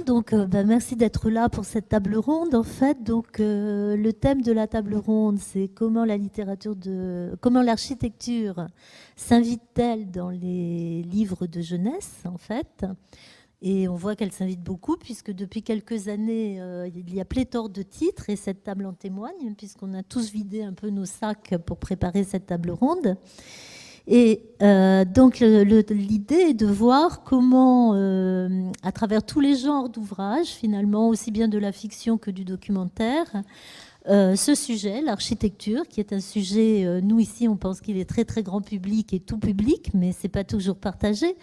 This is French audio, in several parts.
donc merci d'être là pour cette table ronde. En fait, donc le thème de la table ronde, c'est comment comment l'architecture s'invite-t-elle dans les livres de jeunesse, en fait. Et on voit qu'elle s'invite beaucoup, puisque depuis quelques années, il y a pléthore de titres, et cette table en témoigne, puisqu'on a tous vidé un peu nos sacs pour préparer cette table ronde. Et donc l'idée est de voir comment, à travers tous les genres d'ouvrages, finalement, aussi bien de la fiction que du documentaire, ce sujet, l'architecture, qui est un sujet, nous ici on pense qu'il est très très grand public et tout public, mais c'est pas toujours partagé.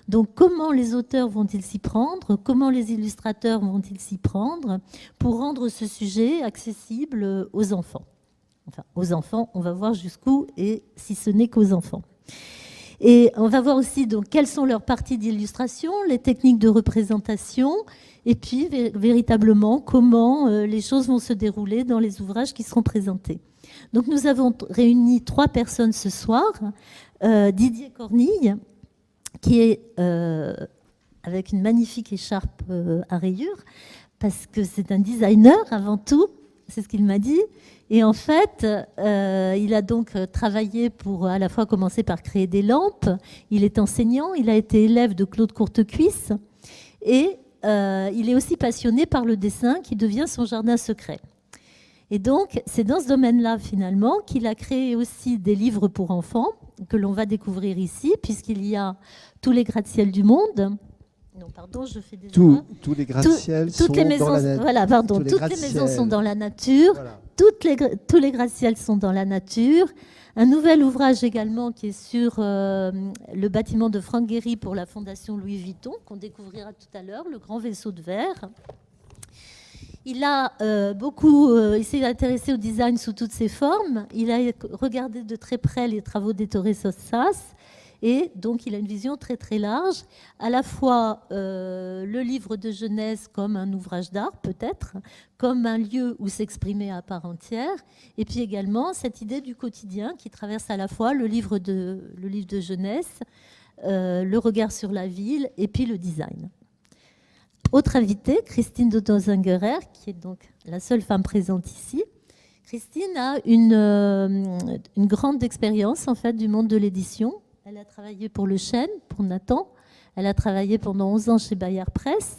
Donc comment les auteurs vont-ils s'y prendre? Comment les illustrateurs vont-ils s'y prendre pour rendre ce sujet accessible aux enfants? Enfin, aux enfants, on va voir jusqu'où, et si ce n'est qu'aux enfants. Et on va voir aussi donc quelles sont leurs parties d'illustration, les techniques de représentation, et puis véritablement comment les choses vont se dérouler dans les ouvrages qui seront présentés. Donc nous avons réuni 3 personnes ce soir. Didier Cornille, qui est avec une magnifique écharpe à rayures, parce que c'est un designer avant tout, c'est ce qu'il m'a dit. Et en fait, il a donc travaillé pour à la fois commencer par créer des lampes. Il est enseignant, il a été élève de Claude Courtecuisse. Et il est aussi passionné par le dessin qui devient son jardin secret. Et donc, c'est dans ce domaine-là, finalement, qu'il a créé aussi des livres pour enfants que l'on va découvrir ici, puisqu'il y a tous les gratte-ciels du monde. Non, pardon, je fais des erreurs. Tous les gratte-ciels sont dans la nature. Voilà, pardon, toutes les maisons sont dans la nature. Voilà. Tous les gratte-ciels sont dans la nature. Un nouvel ouvrage également qui est sur le bâtiment de Franck Gehry pour la Fondation Louis Vuitton, qu'on découvrira tout à l'heure, le grand vaisseau de verre. Il a il s'est intéressé au design sous toutes ses formes. Il a regardé de très près les travaux d'Ettore Sossas. Et donc, il a une vision très, très large, à la fois le livre de jeunesse comme un ouvrage d'art, peut-être, comme un lieu où s'exprimer à part entière, et puis également cette idée du quotidien qui traverse à la fois le livre de jeunesse, le regard sur la ville, et puis le design. Autre invitée, Christine Dodenzingerer, qui est donc la seule femme présente ici. Christine a une grande expérience, en fait, du monde de l'édition. Elle a travaillé pour Le Chêne, pour Nathan. Elle a travaillé pendant 11 ans chez Bayard Presse.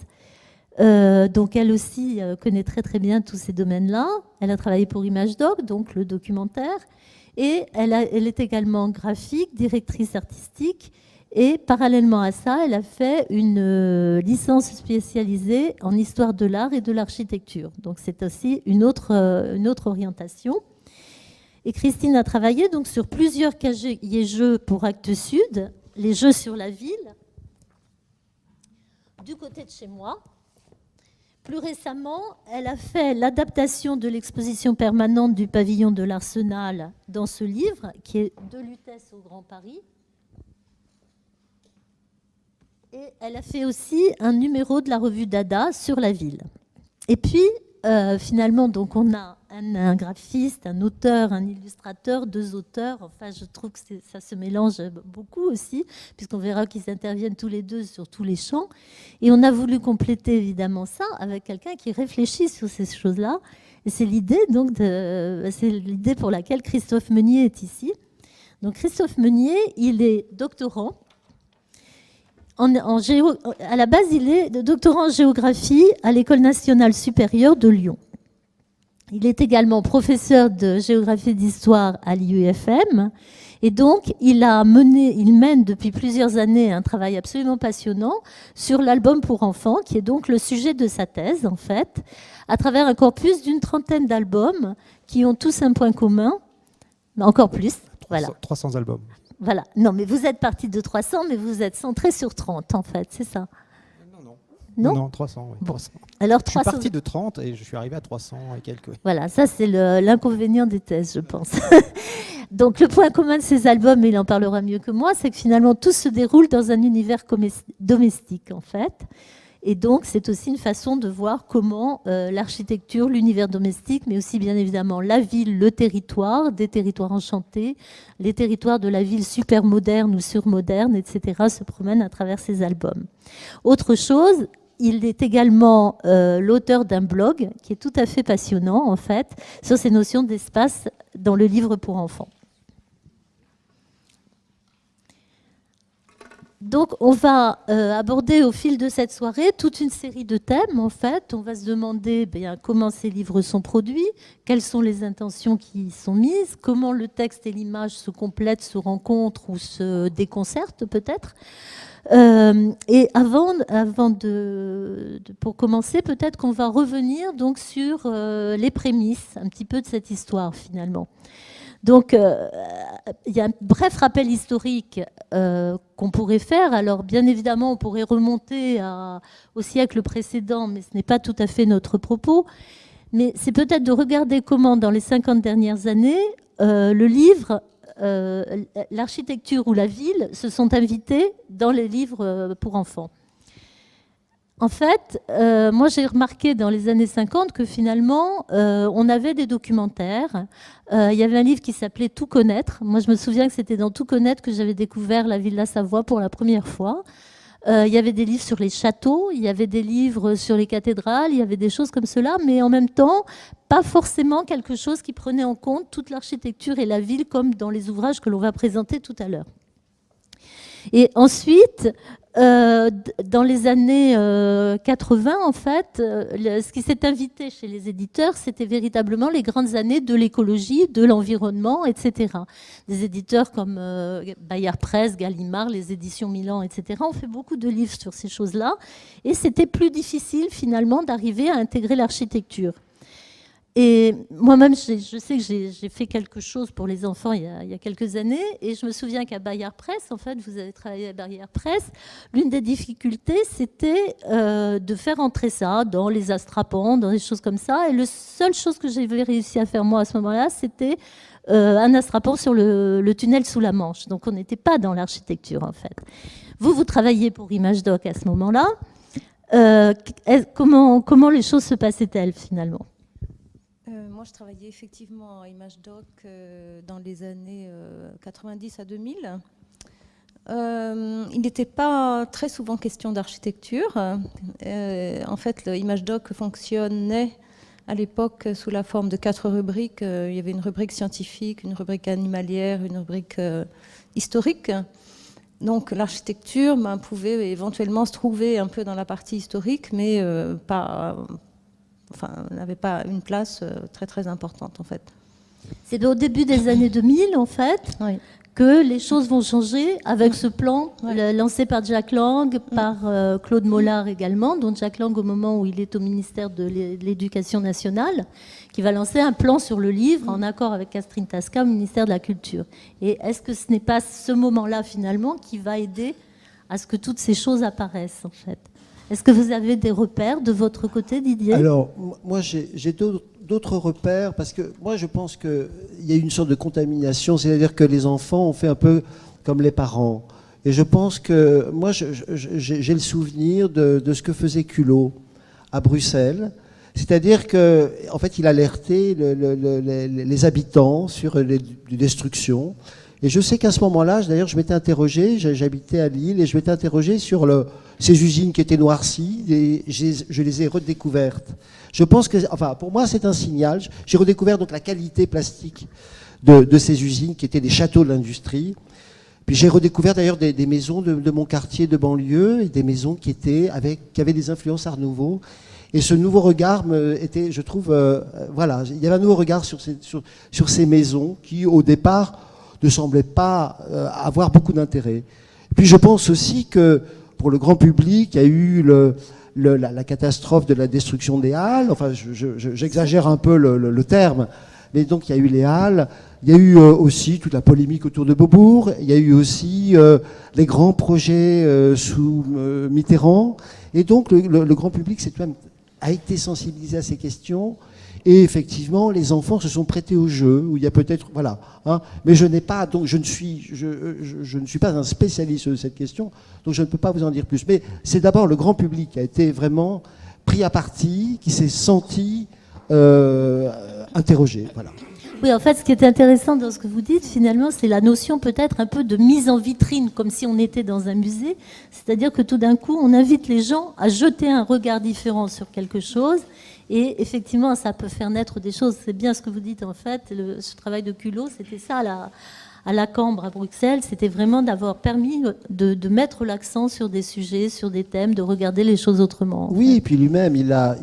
Donc elle aussi connaît très très bien tous ces domaines-là. Elle a travaillé pour Imagedoc, donc le documentaire. Et elle est également graphique, directrice artistique. Et parallèlement à ça, elle a fait une licence spécialisée en histoire de l'art et de l'architecture. Donc c'est aussi une autre orientation. Et Christine a travaillé donc sur plusieurs cahiers-jeux pour Actes Sud, les jeux sur la ville, du côté de chez moi. Plus récemment, elle a fait l'adaptation de l'exposition permanente du pavillon de l'Arsenal dans ce livre, qui est De Lutèce au Grand Paris. Et elle a fait aussi un numéro de la revue Dada sur la ville. Et puis, finalement, donc on a un graphiste, un auteur, un illustrateur, 2 auteurs. Enfin, je trouve que ça se mélange beaucoup aussi, puisqu'on verra qu'ils interviennent tous les 2 sur tous les champs. Et on a voulu compléter évidemment ça avec quelqu'un qui réfléchit sur ces choses-là. Et c'est l'idée pour laquelle Christophe Meunier est ici. Donc Christophe Meunier, il est doctorant. À la base, il est doctorant en géographie à l'École nationale supérieure de Lyon. Il est également professeur de géographie et d'histoire à l'IUFM. Et donc, il mène depuis plusieurs années un travail absolument passionnant sur l'album pour enfants, qui est donc le sujet de sa thèse, en fait, à travers un corpus d'une 30aine d'albums qui ont tous un point commun, mais encore plus. Voilà. 300 albums. Voilà. Non, mais vous êtes parti de 300, mais vous êtes centré sur 30, en fait, c'est ça? Non, 300, oui. Bon. 300. Alors, je suis parti de 30 et je suis arrivé à 300 et quelques. Voilà, ça c'est l'inconvénient des thèses, je pense. Donc le point commun de ces albums, et il en parlera mieux que moi, c'est que finalement tout se déroule dans un univers domestique, en fait. Et donc c'est aussi une façon de voir comment l'architecture, l'univers domestique, mais aussi bien évidemment la ville, le territoire, des territoires enchantés, les territoires de la ville super moderne ou surmoderne, etc., se promènent à travers ces albums. Autre chose, il est également l'auteur d'un blog qui est tout à fait passionnant, en fait, sur ces notions d'espace dans le livre pour enfants. Donc, on va aborder au fil de cette soirée toute une série de thèmes, en fait. On va se demander comment ces livres sont produits, quelles sont les intentions qui y sont mises, comment le texte et l'image se complètent, se rencontrent ou se déconcertent, peut-être. Et pour commencer, peut-être qu'on va revenir donc sur les prémices, un petit peu de cette histoire, finalement. Donc, il y a un bref rappel historique qu'on pourrait faire. Alors, bien évidemment, on pourrait remonter au siècle précédent, mais ce n'est pas tout à fait notre propos. Mais c'est peut-être de regarder comment, dans les 50 dernières années, le livre, l'architecture ou la ville se sont invités dans les livres pour enfants. En fait, moi j'ai remarqué dans les années 50 que finalement, on avait des documentaires. Il y avait un livre qui s'appelait Tout connaître. Moi je me souviens que c'était dans Tout connaître que j'avais découvert la ville de la Savoie pour la première fois. Il y avait des livres sur les châteaux, il y avait des livres sur les cathédrales, il y avait des choses comme cela, mais en même temps, pas forcément quelque chose qui prenait en compte toute l'architecture et la ville comme dans les ouvrages que l'on va présenter tout à l'heure. Et ensuite, dans les années 80, en fait, ce qui s'est invité chez les éditeurs, c'était véritablement les grandes années de l'écologie, de l'environnement, etc. Des éditeurs comme Bayard Presse, Gallimard, les éditions Milan, etc. ont fait beaucoup de livres sur ces choses-là. Et c'était plus difficile, finalement, d'arriver à intégrer l'architecture. Et moi-même, je sais que j'ai fait quelque chose pour les enfants il y a quelques années, et je me souviens qu'à Bayard Presse, en fait, vous avez travaillé à Bayard Presse, l'une des difficultés, c'était de faire entrer ça dans les astrapans, dans des choses comme ça, et la seule chose que j'avais réussi à faire moi à ce moment-là, c'était un astrapan sur le tunnel sous la Manche. Donc on n'était pas dans l'architecture, en fait. Vous travailliez pour ImageDoc à ce moment-là. Comment les choses se passaient-elles, finalement ? Moi, je travaillais effectivement à ImageDoc dans les années 90 à 2000. Il n'était pas très souvent question d'architecture. En fait, ImageDoc fonctionnait à l'époque sous la forme de 4 rubriques. Il y avait une rubrique scientifique, une rubrique animalière, une rubrique historique. Donc l'architecture pouvait éventuellement se trouver un peu dans la partie historique, mais n'avait pas une place très très importante en fait. C'est au début des années 2000 en fait, oui, que les choses vont changer avec ce plan lancé par Jack Lang, par Claude Mollard également, dont Jack Lang au moment où il est au ministère de l'Éducation nationale, qui va lancer un plan sur le livre en accord avec Catherine Tasca au ministère de la Culture. Et est-ce que ce n'est pas ce moment-là finalement qui va aider à ce que toutes ces choses apparaissent en fait ? Est-ce que vous avez des repères de votre côté, Didier ? Alors, moi, j'ai d'autres repères, parce que moi, je pense qu'il y a une sorte de contamination, c'est-à-dire que les enfants ont fait un peu comme les parents. Et je pense que, moi, j'ai le souvenir de ce que faisait Culot à Bruxelles, c'est-à-dire qu'en fait, il alertait les habitants sur les destructions. Et je sais qu'à ce moment-là, d'ailleurs, je m'étais interrogé, j'habitais à Lille, et je m'étais interrogé sur ces usines qui étaient noircies, et je les ai redécouvertes. Je pense que, enfin, pour moi, c'est un signal. J'ai redécouvert donc la qualité plastique de ces usines qui étaient des châteaux de l'industrie. Puis j'ai redécouvert d'ailleurs des maisons de mon quartier de banlieue, et des maisons qui avaient des influences Art Nouveau. Et ce nouveau regard était, je trouve, voilà, il y avait un nouveau regard sur ces maisons qui, au départ, ne semblaient pas avoir beaucoup d'intérêt. Puis je pense aussi que pour le grand public, il y a eu la catastrophe de la destruction des Halles. Enfin, j'exagère un peu le terme, mais donc il y a eu les Halles. Il y a eu aussi toute la polémique autour de Beaubourg. Il y a eu aussi les grands projets sous Mitterrand. Et donc le grand public a été sensibilisé à ces questions. Et effectivement, les enfants se sont prêtés au jeu, où il y a peut-être, voilà. Hein, mais je ne suis pas un spécialiste de cette question, donc je ne peux pas vous en dire plus. Mais c'est d'abord le grand public qui a été vraiment pris à partie, qui s'est senti interrogé, voilà. Oui, en fait, ce qui est intéressant dans ce que vous dites, finalement, c'est la notion peut-être un peu de mise en vitrine, comme si on était dans un musée. C'est-à-dire que tout d'un coup, on invite les gens à jeter un regard différent sur quelque chose. Et effectivement, ça peut faire naître des choses. C'est bien ce que vous dites, en fait. Ce travail de culot, c'était ça, à la Cambre, à Bruxelles. C'était vraiment d'avoir permis de mettre l'accent sur des sujets, sur des thèmes, de regarder les choses autrement. Oui, et puis lui-même, il a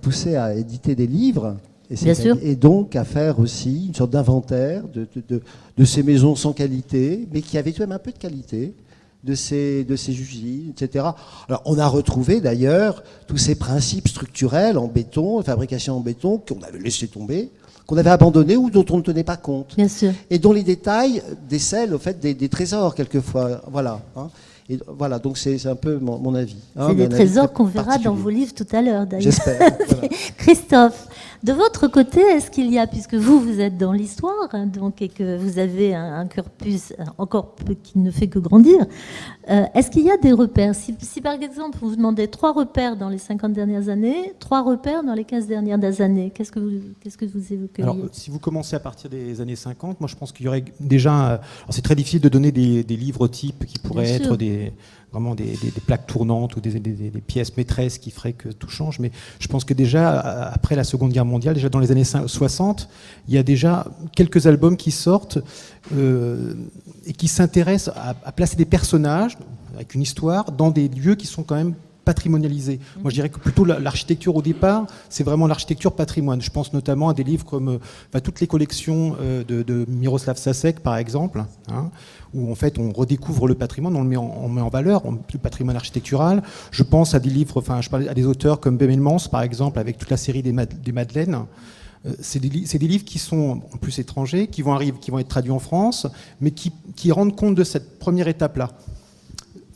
poussé à éditer des livres. Bien sûr. Et donc à faire aussi une sorte d'inventaire de ces maisons sans qualité, mais qui avaient tout de même un peu de qualité, de ces usines, etc. Alors on a retrouvé d'ailleurs tous ces principes structurels en béton, fabrication en béton, qu'on avait laissé tomber, qu'on avait abandonnés ou dont on ne tenait pas compte. Bien sûr. Et dont les détails décèlent au fait des trésors quelquefois. Voilà. Hein. Et voilà, donc c'est un peu mon avis. C'est des trésors qu'on verra dans vos livres tout à l'heure, d'ailleurs. J'espère. Voilà. Christophe, de votre côté, est-ce qu'il y a, puisque vous êtes dans l'histoire, hein, donc, et que vous avez un corpus encore qui ne fait que grandir, est-ce qu'il y a des repères si par exemple, vous demandez 3 repères dans les 50 dernières années, 3 repères dans les 15 dernières années, qu'est-ce que vous évoqueriez? Alors, si vous commencez à partir des années 50, moi je pense qu'il y aurait déjà... Alors c'est très difficile de donner des livres types qui pourraient être vraiment des plaques tournantes ou des pièces maîtresses qui feraient que tout change. Mais je pense que déjà, après la Seconde Guerre mondiale, déjà dans les années 60, il y a déjà quelques albums qui sortent et qui s'intéressent à placer des personnages avec une histoire dans des lieux qui sont quand même patrimonialisé. Moi, je dirais que plutôt l'architecture au départ, c'est vraiment l'architecture patrimoine. Je pense notamment à des livres comme toutes les collections de Miroslav Sasek, par exemple, hein, où en fait on redécouvre le patrimoine, on met en valeur, le patrimoine architectural. Je pense à des livres, je parle à des auteurs comme Bemmelmans, par exemple, avec toute la série des Madeleines. C'est des livres qui sont en plus étrangers, qui vont être traduits en France, mais qui rendent compte de cette première étape-là.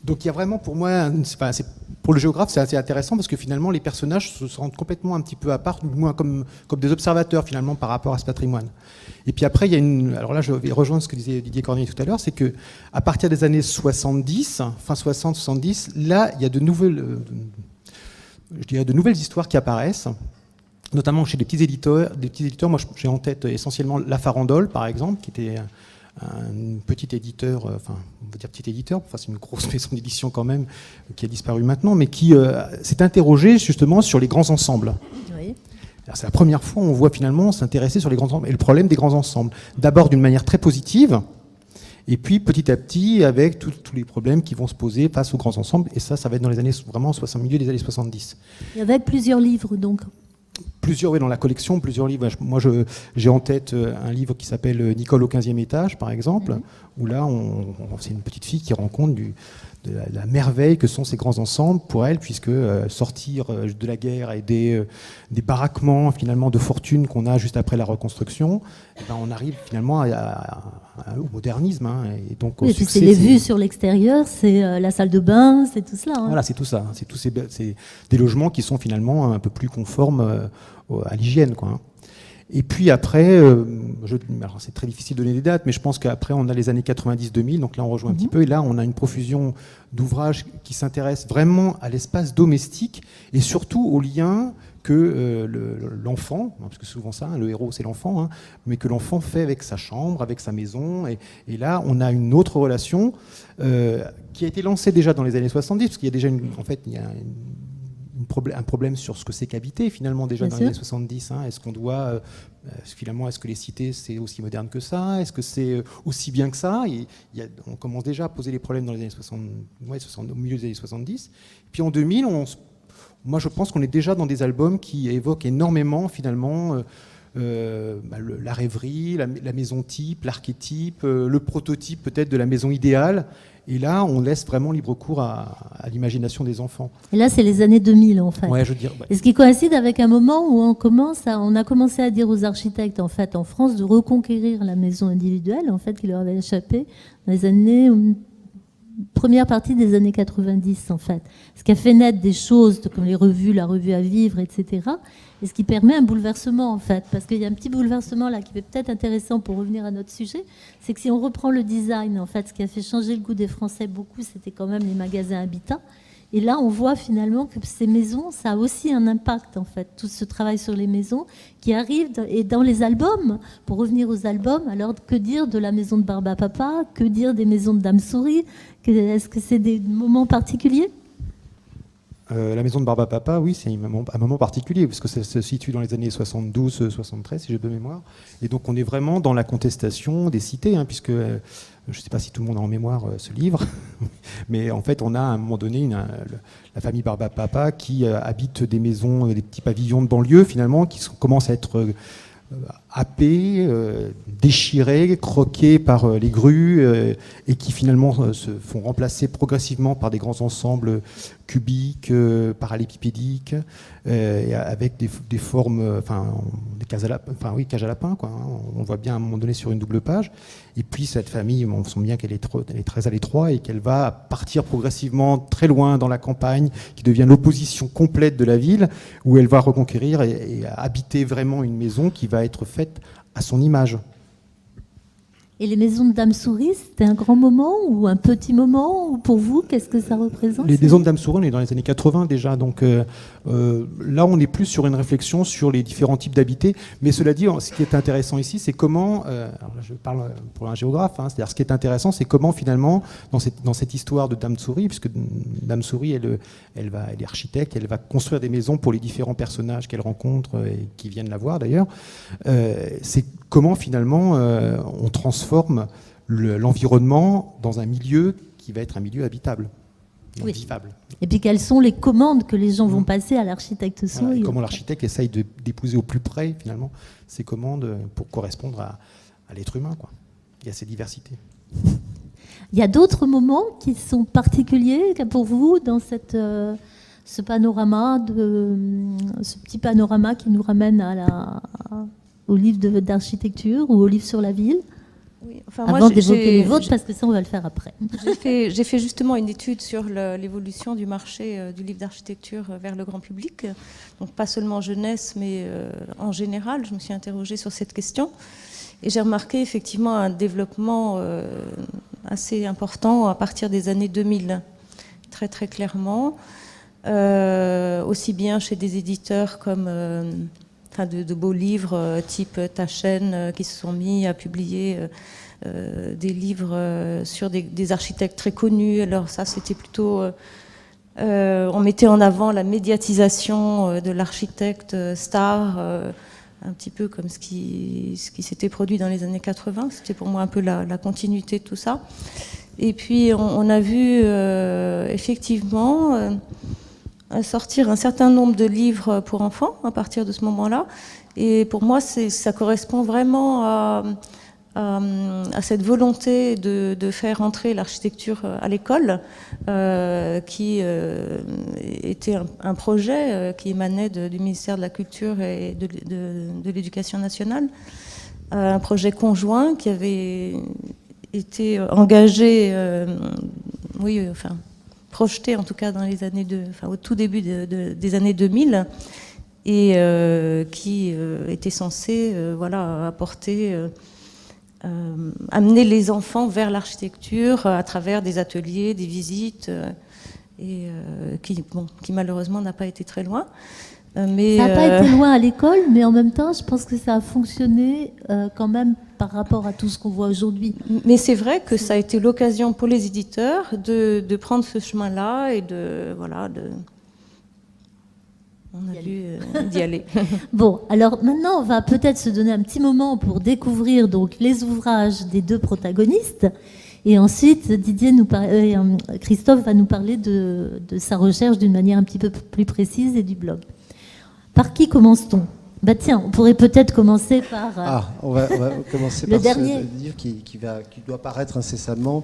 Donc il y a vraiment pour moi, pour le géographe, c'est assez intéressant parce que finalement les personnages se rendent complètement un petit peu à part, du moins comme des observateurs finalement par rapport à ce patrimoine. Et puis après, il y a alors là je vais rejoindre ce que disait Didier Cornier tout à l'heure, c'est que à partir des années 70, fin 60-70, là il y a de nouvelles histoires qui apparaissent, notamment chez des petits éditeurs. Moi j'ai en tête essentiellement La Farandole par exemple, qui était un petit éditeur, on va dire petit éditeur, c'est une grosse maison d'édition quand même, qui a disparu maintenant, mais qui s'est interrogé justement sur les grands ensembles. Oui. C'est la première fois où on voit finalement s'intéresser sur les grands ensembles et le problème des grands ensembles. D'abord d'une manière très positive, et puis petit à petit avec tous les problèmes qui vont se poser face aux grands ensembles, et ça va être dans les années vraiment milieu des années 70. Et avec plusieurs livres donc. Plusieurs, oui, dans la collection, plusieurs livres. Moi, j'ai en tête un livre qui s'appelle Nicole au 15e étage, par exemple, où là, c'est une petite fille qui rencontre de la merveille que sont ces grands ensembles pour elle, puisque sortir de la guerre et des baraquements finalement de fortune qu'on a juste après la reconstruction, on arrive finalement au modernisme. Hein, et donc oui, c'est les vues sur l'extérieur, c'est la salle de bain, c'est tout cela. Hein. Voilà, c'est tout ça. C'est des logements qui sont finalement un peu plus conformes à l'hygiène, quoi. Et puis après, alors c'est très difficile de donner des dates, mais je pense qu'après on a les années 90-2000, donc là on rejoint un petit peu, et là on a une profusion d'ouvrages qui s'intéressent vraiment à l'espace domestique et surtout aux liens que l'enfant, parce que c'est souvent ça, le héros c'est l'enfant, hein, mais que l'enfant fait avec sa chambre, avec sa maison, et là on a une autre relation qui a été lancée déjà dans les années 70, parce qu'il y a déjà un problème sur ce que c'est qu'habiter finalement déjà dans les années 70. Hein. Est-ce qu'on doit finalement, est-ce que les cités c'est aussi moderne que ça? Est-ce que c'est aussi bien que ça? On commence déjà à poser les problèmes dans les années 60, au milieu des années 70. Puis en 2000, moi je pense qu'on est déjà dans des albums qui évoquent énormément finalement la rêverie, la maison type, l'archétype, le prototype peut-être de la maison idéale. Et là, on laisse vraiment libre cours à l'imagination des enfants. Et là, c'est les années 2000, en fait. Ouais, je veux dire. Ouais. Et ce qui coïncide avec un moment où on a commencé à dire aux architectes, en fait, en France, de reconquérir la maison individuelle, en fait, qui leur avait échappé dans les années première partie des années 90, en fait. Ce qui a fait naître des choses comme les revues, la revue à vivre, etc. Et ce qui permet un bouleversement, en fait. Parce qu'il y a un petit bouleversement là qui est peut-être intéressant pour revenir à notre sujet. C'est que si on reprend le design, en fait, ce qui a fait changer le goût des Français beaucoup, c'était quand même les magasins Habitat. Et là, on voit finalement que ces maisons, ça a aussi un impact, en fait, tout ce travail sur les maisons qui arrive. Et dans les albums, pour revenir aux albums, alors que dire de la maison de Barbapapa? Que dire des maisons de Dame Souris? Est-ce que c'est des moments particuliers? La maison de Barbapapa, oui, c'est un moment particulier, parce que ça se situe dans les années 72-73, si j'ai de mémoire. Et donc, on est vraiment dans la contestation des cités, hein, puisque, je ne sais pas si tout le monde a en mémoire ce livre, mais en fait, on a à un moment donné la famille Barbapapa qui habite des maisons, des petits pavillons de banlieue, finalement, qui commencent à être happés, déchirés, croqués par les grues, et qui finalement se font remplacer progressivement par des grands ensembles cubiques, parallélépipédiques, avec des formes, des cages à lapin, cages à lapin, quoi, hein. On voit bien à un moment donné sur une double page. Et puis cette famille, on sent bien qu'elle est très à l'étroit et qu'elle va partir progressivement très loin dans la campagne, qui devient l'opposition complète de la ville, où elle va reconquérir et habiter vraiment une maison qui va être faite à son image. Et les maisons de Dame Souris, c'était un grand moment ou un petit moment? Ou pour vous, qu'est-ce que ça représente? Les maisons de Dame Souris, on est dans les années 80 déjà, donc là on est plus sur une réflexion sur les différents types d'habités. Mais cela dit, ce qui est intéressant ici, c'est comment, alors là, je parle pour un géographe, hein, c'est-à-dire ce qui est intéressant, c'est comment finalement, dans cette histoire de Dame Souris, puisque Dame Souris, elle est architecte, elle va construire des maisons pour les différents personnages qu'elle rencontre et qui viennent la voir d'ailleurs, c'est comment finalement on transforme l'environnement dans un milieu qui va être un milieu habitable, oui, vivable. Et puis quelles sont les commandes que les gens vont passer à l'architecte Souris? Voilà, et comment l'architecte essaye d'épouser au plus près finalement ces commandes pour correspondre à l'être humain, quoi, et à ses diversités. Il y a d'autres moments qui sont particuliers pour vous dans ce panorama, ce petit panorama qui nous ramène au livre d'architecture ou au livre sur la ville? Oui, enfin, avant d'évoquer les vôtres, parce que ça, on va le faire après. J'ai fait justement une étude sur l'évolution du marché du livre d'architecture vers le grand public. Donc pas seulement jeunesse, mais en général. Je me suis interrogée sur cette question. Et j'ai remarqué effectivement un développement assez important à partir des années 2000, très très clairement. Aussi bien chez des éditeurs comme... de beaux livres type Ta chaîne qui se sont mis à publier des livres sur des architectes très connus. Alors ça, c'était plutôt... on mettait en avant la médiatisation de l'architecte star, un petit peu comme ce qui s'était produit dans les années 80. C'était pour moi un peu la continuité de tout ça. Et puis, on a vu effectivement... sortir un certain nombre de livres pour enfants à partir de ce moment-là. Et pour moi, ça correspond vraiment à cette volonté de faire entrer l'architecture à l'école, qui était un projet qui émanait du ministère de la Culture et de l'Éducation nationale. Un projet conjoint qui avait été engagé, projeté en tout cas dans les années au tout début des années 2000, et qui était censé amener les enfants vers l'architecture à travers des ateliers, des visites, et qui malheureusement n'a pas été très loin. Mais ça n'a pas été loin à l'école, mais en même temps, je pense que ça a fonctionné quand même par rapport à tout ce qu'on voit aujourd'hui. Mais c'est vrai que ça a été l'occasion pour les éditeurs de prendre ce chemin-là et on a dû d'y aller. Bon, alors maintenant, on va peut-être se donner un petit moment pour découvrir donc les ouvrages des deux protagonistes. Et ensuite, Christophe va nous parler de sa recherche d'une manière un petit peu plus précise et du blog. Par qui commence-t-on? Tiens, on pourrait peut-être commencer par... on va commencer le par dernier. Ce livre qui doit paraître incessamment.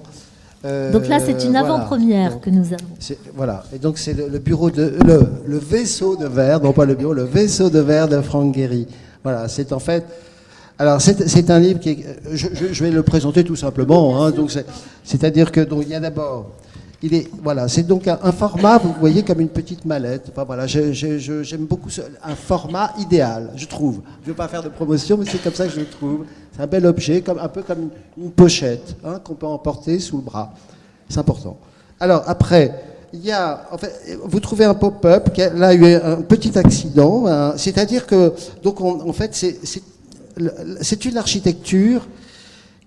Donc là, c'est une avant-première que nous avons. Voilà, et donc c'est le bureau le vaisseau de verre, non pas le bureau, le vaisseau de verre de Franck Gehry. Voilà, c'est en fait... Alors, c'est un livre qui est... Je vais le présenter tout simplement. Hein, donc c'est-à-dire que il y a d'abord... c'est donc un format, vous voyez, comme une petite mallette. Enfin, voilà, j'aime beaucoup un format idéal, je trouve. Je ne veux pas faire de promotion, mais c'est comme ça que je le trouve. C'est un bel objet, un peu comme une pochette, hein, qu'on peut emporter sous le bras. C'est important. Alors, après, il y a, en fait, vous trouvez un pop-up qui a eu un petit accident, hein, c'est-à-dire que, donc, en fait, c'est une architecture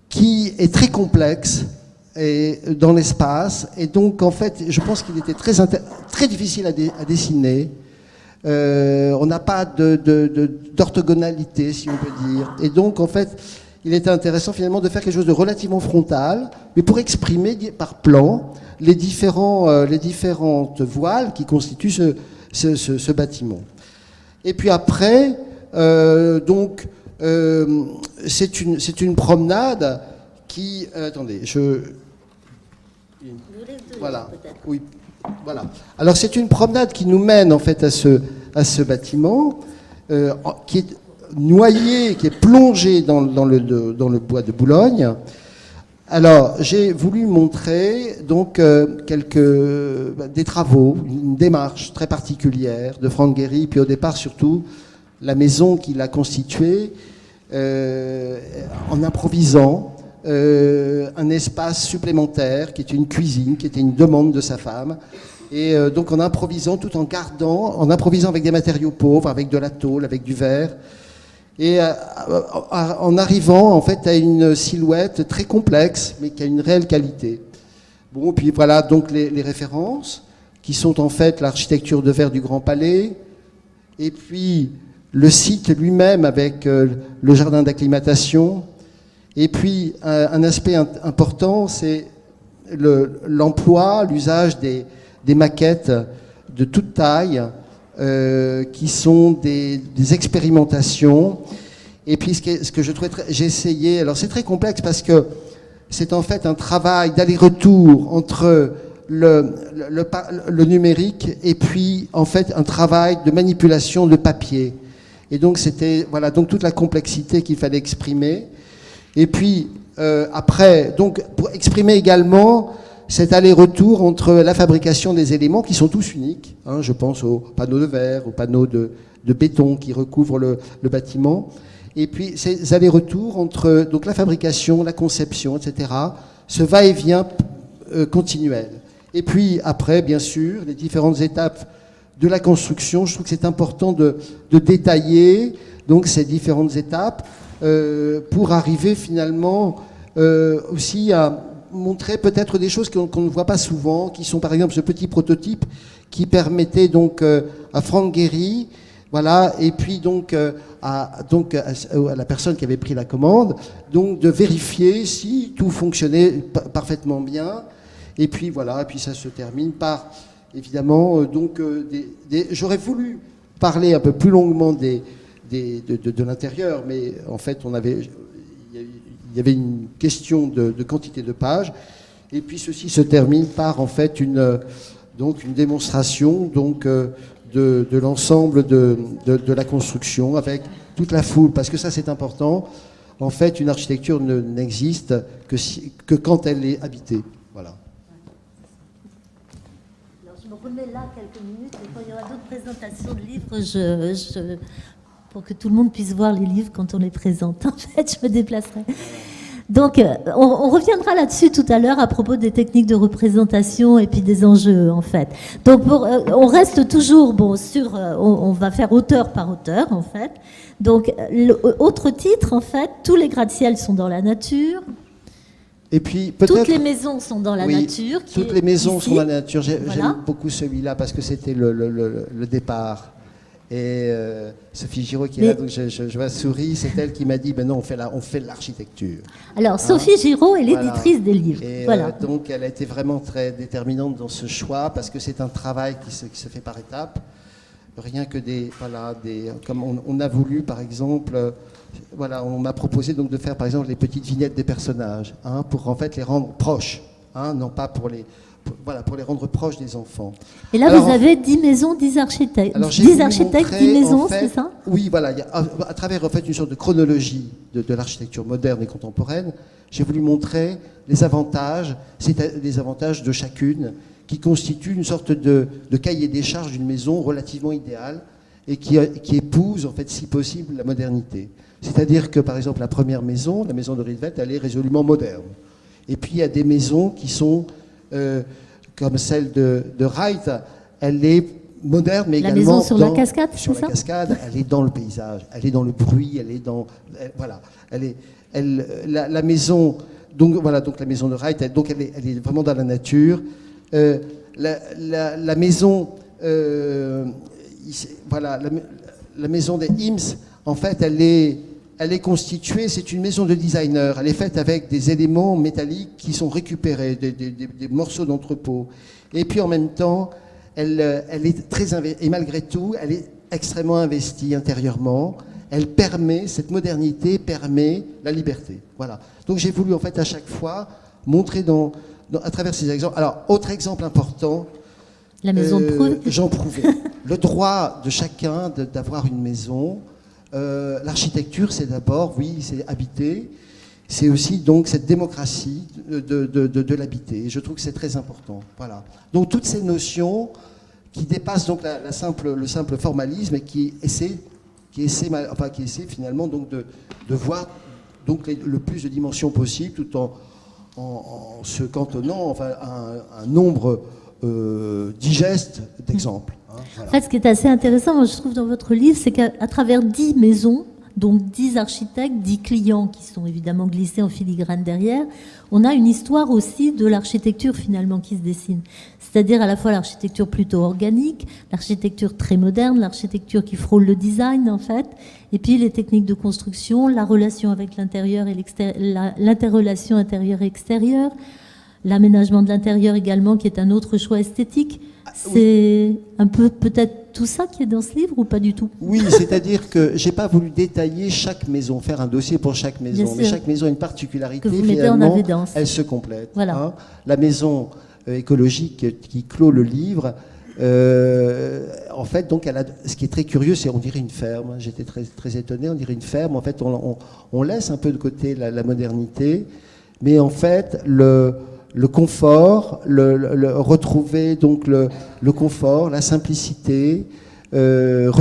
qui est très complexe et dans l'espace, et donc, en fait, je pense qu'il était très difficile à dessiner. On n'a pas d'orthogonalité, si on peut dire, et donc, en fait, il était intéressant finalement de faire quelque chose de relativement frontal, mais pour exprimer par plan les différentes voiles qui constituent ce bâtiment. Et puis après, c'est une promenade qui... attendez, voilà, oui, voilà. Alors c'est une promenade qui nous mène en fait à ce bâtiment qui est noyé, qui est plongé dans le bois de Boulogne. Alors, j'ai voulu montrer donc des travaux, une démarche très particulière de Franck Gehry, puis au départ surtout la maison qu'il a constituée en improvisant un espace supplémentaire qui était une cuisine, qui était une demande de sa femme. Et donc en improvisant, tout en improvisant avec des matériaux pauvres, avec de la tôle, avec du verre, et en arrivant en fait à une silhouette très complexe, mais qui a une réelle qualité. Bon, puis voilà donc les références, qui sont en fait l'architecture de verre du Grand Palais, et puis le site lui-même avec le jardin d'acclimatation, et puis un aspect important, c'est l'emploi, l'usage des maquettes de toute taille, qui sont des expérimentations. Et puis ce que je trouvais j'ai essayé, alors c'est très complexe parce que c'est en fait un travail d'aller-retour entre le numérique et puis en fait un travail de manipulation de papier. Et donc c'était voilà donc toute la complexité qu'il fallait exprimer. Et puis après donc pour exprimer également cet aller-retour entre la fabrication des éléments qui sont tous uniques, hein, je pense aux panneaux de verre, aux panneaux de béton qui recouvrent le bâtiment, et puis ces allers-retours entre donc la fabrication, la conception, etc., ce va-et-vient continuel. Et puis après, bien sûr, les différentes étapes de la construction, je trouve que c'est important de détailler donc ces différentes étapes pour arriver finalement aussi à montrer peut-être des choses qu'on ne voit pas souvent, qui sont par exemple ce petit prototype qui permettait donc à Franck Gehry, voilà, et puis donc à la personne qui avait pris la commande, donc de vérifier si tout fonctionnait parfaitement bien. Et puis voilà, et puis ça se termine par évidemment j'aurais voulu parler un peu plus longuement de l'intérieur, mais en fait il y avait une question de quantité de pages, et puis ceci se termine par en fait une démonstration donc de l'ensemble de la construction avec toute la foule, parce que ça c'est important. En fait, une architecture n'existe que quand elle est habitée. Voilà. Alors je me remets là quelques minutes, et quand il y aura d'autres présentations de livres, pour que tout le monde puisse voir les livres quand on les présente. En fait, je me déplacerai. Donc, on reviendra là-dessus tout à l'heure à propos des techniques de représentation et puis des enjeux, en fait. Donc, on reste toujours sur... on va faire auteur par auteur, en fait. Donc, autre titre, en fait, tous les gratte-ciels sont dans la nature. Et puis, peut-être... Toutes les maisons sont dans la nature. Toutes les maisons sont dans la nature. J'aime voilà. beaucoup celui-là parce que c'était le départ. Et Sophie Giraud qui est là, donc je vois souris, c'est elle qui m'a dit ben non, on fait l'architecture. Alors Sophie Giraud est l'éditrice des livres. Et voilà. donc elle a été vraiment très déterminante dans ce choix parce que c'est un travail qui se fait par étapes. Rien que comme on a voulu par exemple, voilà, on m'a proposé donc de faire par exemple les petites vignettes des personnages, hein, pour en fait les rendre proches, hein, non pas pour les rendre proches des enfants. Et là, vous avez 10 maisons, 10 architectes. 10 architectes, 10 maisons, c'est ça ? Oui, voilà. À travers en fait, une sorte de chronologie de l'architecture moderne et contemporaine, j'ai voulu montrer les avantages de chacune, qui constituent une sorte de cahier des charges d'une maison relativement idéale et qui épouse, en fait, si possible, la modernité. C'est-à-dire que, par exemple, la première maison, la maison de Rietveld, elle est résolument moderne. Et puis, il y a des maisons qui sont comme celle de Wright, elle est moderne, mais La également maison sur la cascade, sur c'est la ça? cascade. Elle est dans le paysage, elle est dans le bruit, voilà, la maison. Donc voilà, donc la maison de Wright, elle est vraiment dans la nature. La maison, voilà, la maison des Eames, en fait, elle est constituée, c'est une maison de designer. Elle est faite avec des éléments métalliques qui sont récupérés, des morceaux d'entrepôt. Et puis en même temps, elle est très et malgré tout, elle est extrêmement investie intérieurement. Cette modernité permet la liberté. Voilà. Donc j'ai voulu en fait à chaque fois montrer à travers ces exemples. Alors, autre exemple important. La maison de Prouvé. Jean Prouvé. Le droit de chacun d'avoir une maison. L'architecture, c'est d'abord, oui, c'est habiter. C'est aussi donc cette démocratie de l'habiter. Et je trouve que c'est très important. Voilà. Donc toutes ces notions qui dépassent donc le simple formalisme et qui essaient finalement donc de voir donc le plus de dimensions possibles tout en se cantonnant enfin un nombre digeste d'exemples. Voilà. En fait, ce qui est assez intéressant, moi, je trouve, dans votre livre, c'est qu'à travers 10 maisons, donc 10 architectes, 10 clients qui sont évidemment glissés en filigrane derrière, on a une histoire aussi de l'architecture finalement qui se dessine. C'est-à-dire à la fois l'architecture plutôt organique, l'architecture très moderne, l'architecture qui frôle le design en fait, et puis les techniques de construction, la relation avec l'intérieur et l'interrelation intérieure-extérieure, l'aménagement de l'intérieur également qui est un autre choix esthétique. C'est un peu peut-être tout ça qui est dans ce livre ou pas du tout? Oui, c'est-à-dire que j'ai pas voulu détailler chaque maison, faire un dossier pour chaque maison, mais chaque maison a une particularité, que vous mettez finalement, en évidence. Elle se complète. Voilà. Hein. La maison écologique qui clôt le livre, en fait, donc, ce qui est très curieux, c'est on dirait une ferme. J'étais très, très étonné, on dirait une ferme. En fait, on laisse un peu de côté la modernité, mais en fait, le confort, retrouver donc le confort, la simplicité sont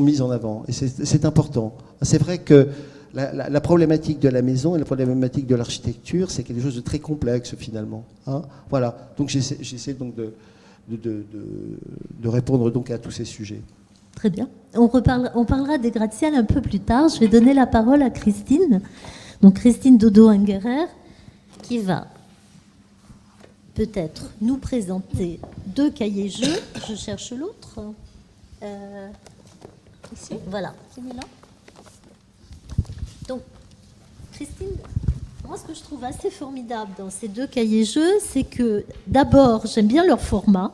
mises en avant. Et c'est important. C'est vrai que la problématique de la maison et la problématique de l'architecture, c'est quelque chose de très complexe finalement. Hein, voilà. Donc j'essaie donc de répondre donc à tous ces sujets. Très bien. On parlera des gratte-ciel un peu plus tard. Je vais donner la parole à Christine. Donc Christine Dodo-Ungerer, qui va peut-être nous présenter 2 cahiers jeux. Je cherche l'autre. Ici, voilà. Celui-là. Donc, Christine, moi, ce que je trouve assez formidable dans ces 2 cahiers jeux, c'est que d'abord, j'aime bien leur format,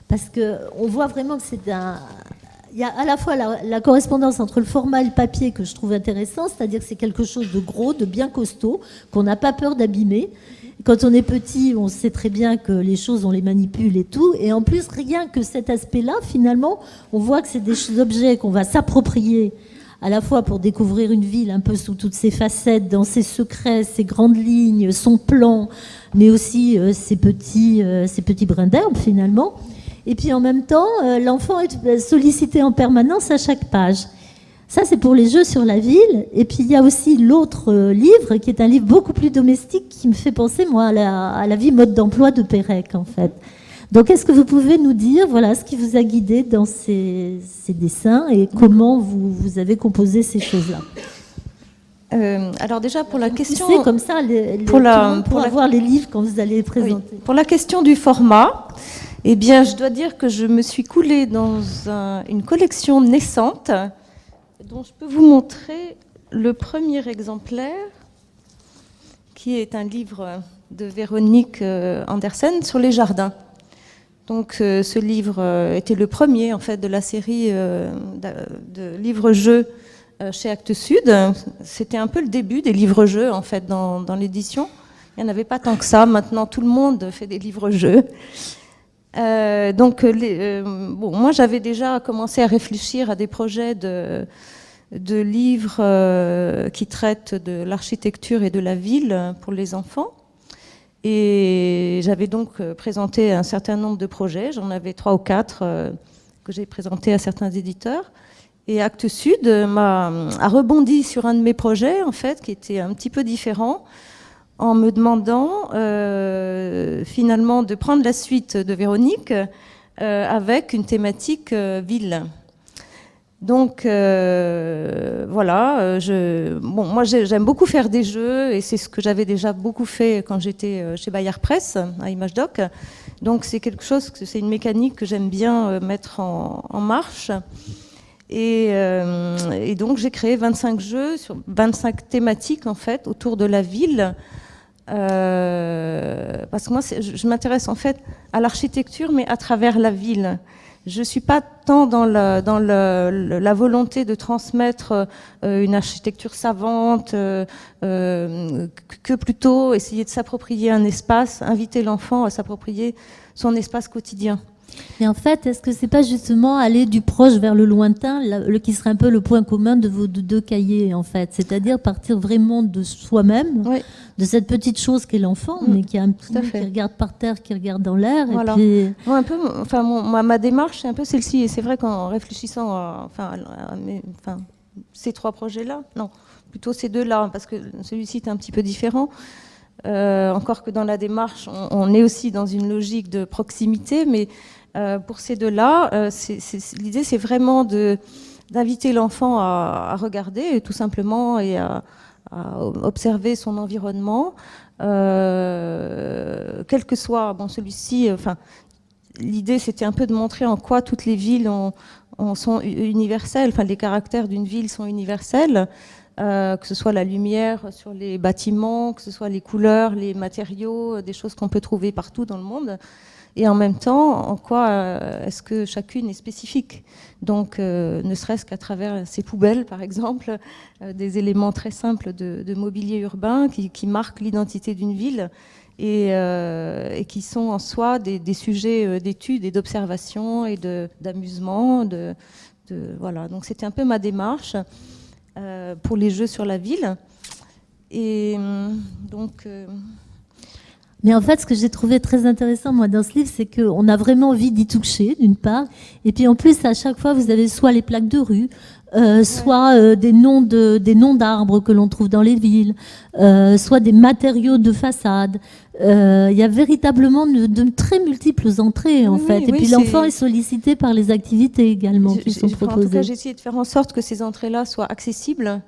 parce qu'on voit vraiment que il y a à la fois la correspondance entre le format et le papier que je trouve intéressant, c'est-à-dire que c'est quelque chose de gros, de bien costaud, qu'on n'a pas peur d'abîmer. Quand on est petit, on sait très bien que les choses, on les manipule et tout. Et en plus, rien que cet aspect-là, finalement, on voit que c'est des objets qu'on va s'approprier à la fois pour découvrir une ville un peu sous toutes ses facettes, dans ses secrets, ses grandes lignes, son plan, mais aussi ses petits brins d'herbe, finalement. Et puis en même temps, l'enfant est sollicité en permanence à chaque page. Ça, c'est pour les jeux sur la ville. Et puis, il y a aussi l'autre livre, qui est un livre beaucoup plus domestique, qui me fait penser, moi, à la vie mode d'emploi de Pérec, en fait. Donc, est-ce que vous pouvez nous dire, voilà, ce qui vous a guidé dans ces dessins et comment vous avez composé ces choses-là? Alors déjà, pour la question... C'est comme ça, pour avoir les livres quand vous allez les présenter. Oui. Pour la question du format, eh bien, je dois dire que je me suis coulée dans une collection naissante dont je peux vous montrer le premier exemplaire, qui est un livre de Véronique Andersen sur les jardins. Donc, ce livre était le premier en fait de la série de livres-jeux chez Actes Sud. C'était un peu le début des livres-jeux en fait dans l'édition. Il n'y en avait pas tant que ça. Maintenant, tout le monde fait des livres-jeux. Moi, j'avais déjà commencé à réfléchir à des projets de livres qui traitent de l'architecture et de la ville pour les enfants. Et j'avais donc présenté un certain nombre de projets. J'en avais 3 ou 4 que j'ai présentés à certains éditeurs. Et Actes Sud a rebondi sur un de mes projets, en fait, qui était un petit peu différent, en me demandant finalement de prendre la suite de Véronique avec une thématique ville. Donc voilà, moi j'aime beaucoup faire des jeux et c'est ce que j'avais déjà beaucoup fait quand j'étais chez Bayard Presse à ImageDoc. Donc c'est quelque chose, c'est une mécanique que j'aime bien mettre en marche. Et donc j'ai créé 25 jeux sur 25 thématiques en fait autour de la ville. Parce que moi je m'intéresse en fait à l'architecture mais à travers la ville. Je suis pas tant dans la volonté de transmettre une architecture savante que plutôt essayer de s'approprier un espace, inviter l'enfant à s'approprier son espace quotidien. Mais en fait, est-ce que c'est pas justement aller du proche vers le lointain, qui serait un peu le point commun de vos deux cahiers, en fait, c'est-à-dire partir vraiment de soi-même, Oui. de cette petite chose qu'est l'enfant, mais qui est un petit qui regarde par terre, qui regarde dans l'air, voilà. et puis... Moi, un peu, enfin, ma démarche, c'est un peu celle-ci, et c'est vrai qu'en réfléchissant à ces trois projets-là, non, plutôt ces deux-là, parce que celui-ci est un petit peu différent. Encore que dans la démarche, on est aussi dans une logique de proximité, mais pour ces deux-là, l'idée c'est vraiment d'inviter l'enfant à regarder tout simplement et à observer son environnement, quel que soit celui-ci. Enfin, l'idée c'était un peu de montrer en quoi toutes les villes sont universelles. Enfin, les caractères d'une ville sont universels. Que ce soit la lumière sur les bâtiments, que ce soit les couleurs, les matériaux, des choses qu'on peut trouver partout dans le monde. Et en même temps, en quoi est-ce que chacune est spécifique? Donc, ne serait-ce qu'à travers ces poubelles, par exemple, des éléments très simples de mobilier urbain qui marquent l'identité d'une ville et qui sont en soi des sujets d'études et d'observation et d'amusement. Voilà. Donc, c'était un peu ma démarche. Pour les jeux sur la ville. Et donc... Mais en fait, ce que j'ai trouvé très intéressant, moi, dans ce livre, c'est qu'on a vraiment envie d'y toucher, d'une part. Et puis, en plus, à chaque fois, vous avez soit les plaques de rue, soit des noms d'arbres que l'on trouve dans les villes, soit des matériaux de façade. Il y a véritablement de très multiples entrées, en fait. Et puis, l'enfant est sollicité par les activités également qui sont proposées. En tout cas, j'ai essayé de faire en sorte que ces entrées-là soient accessibles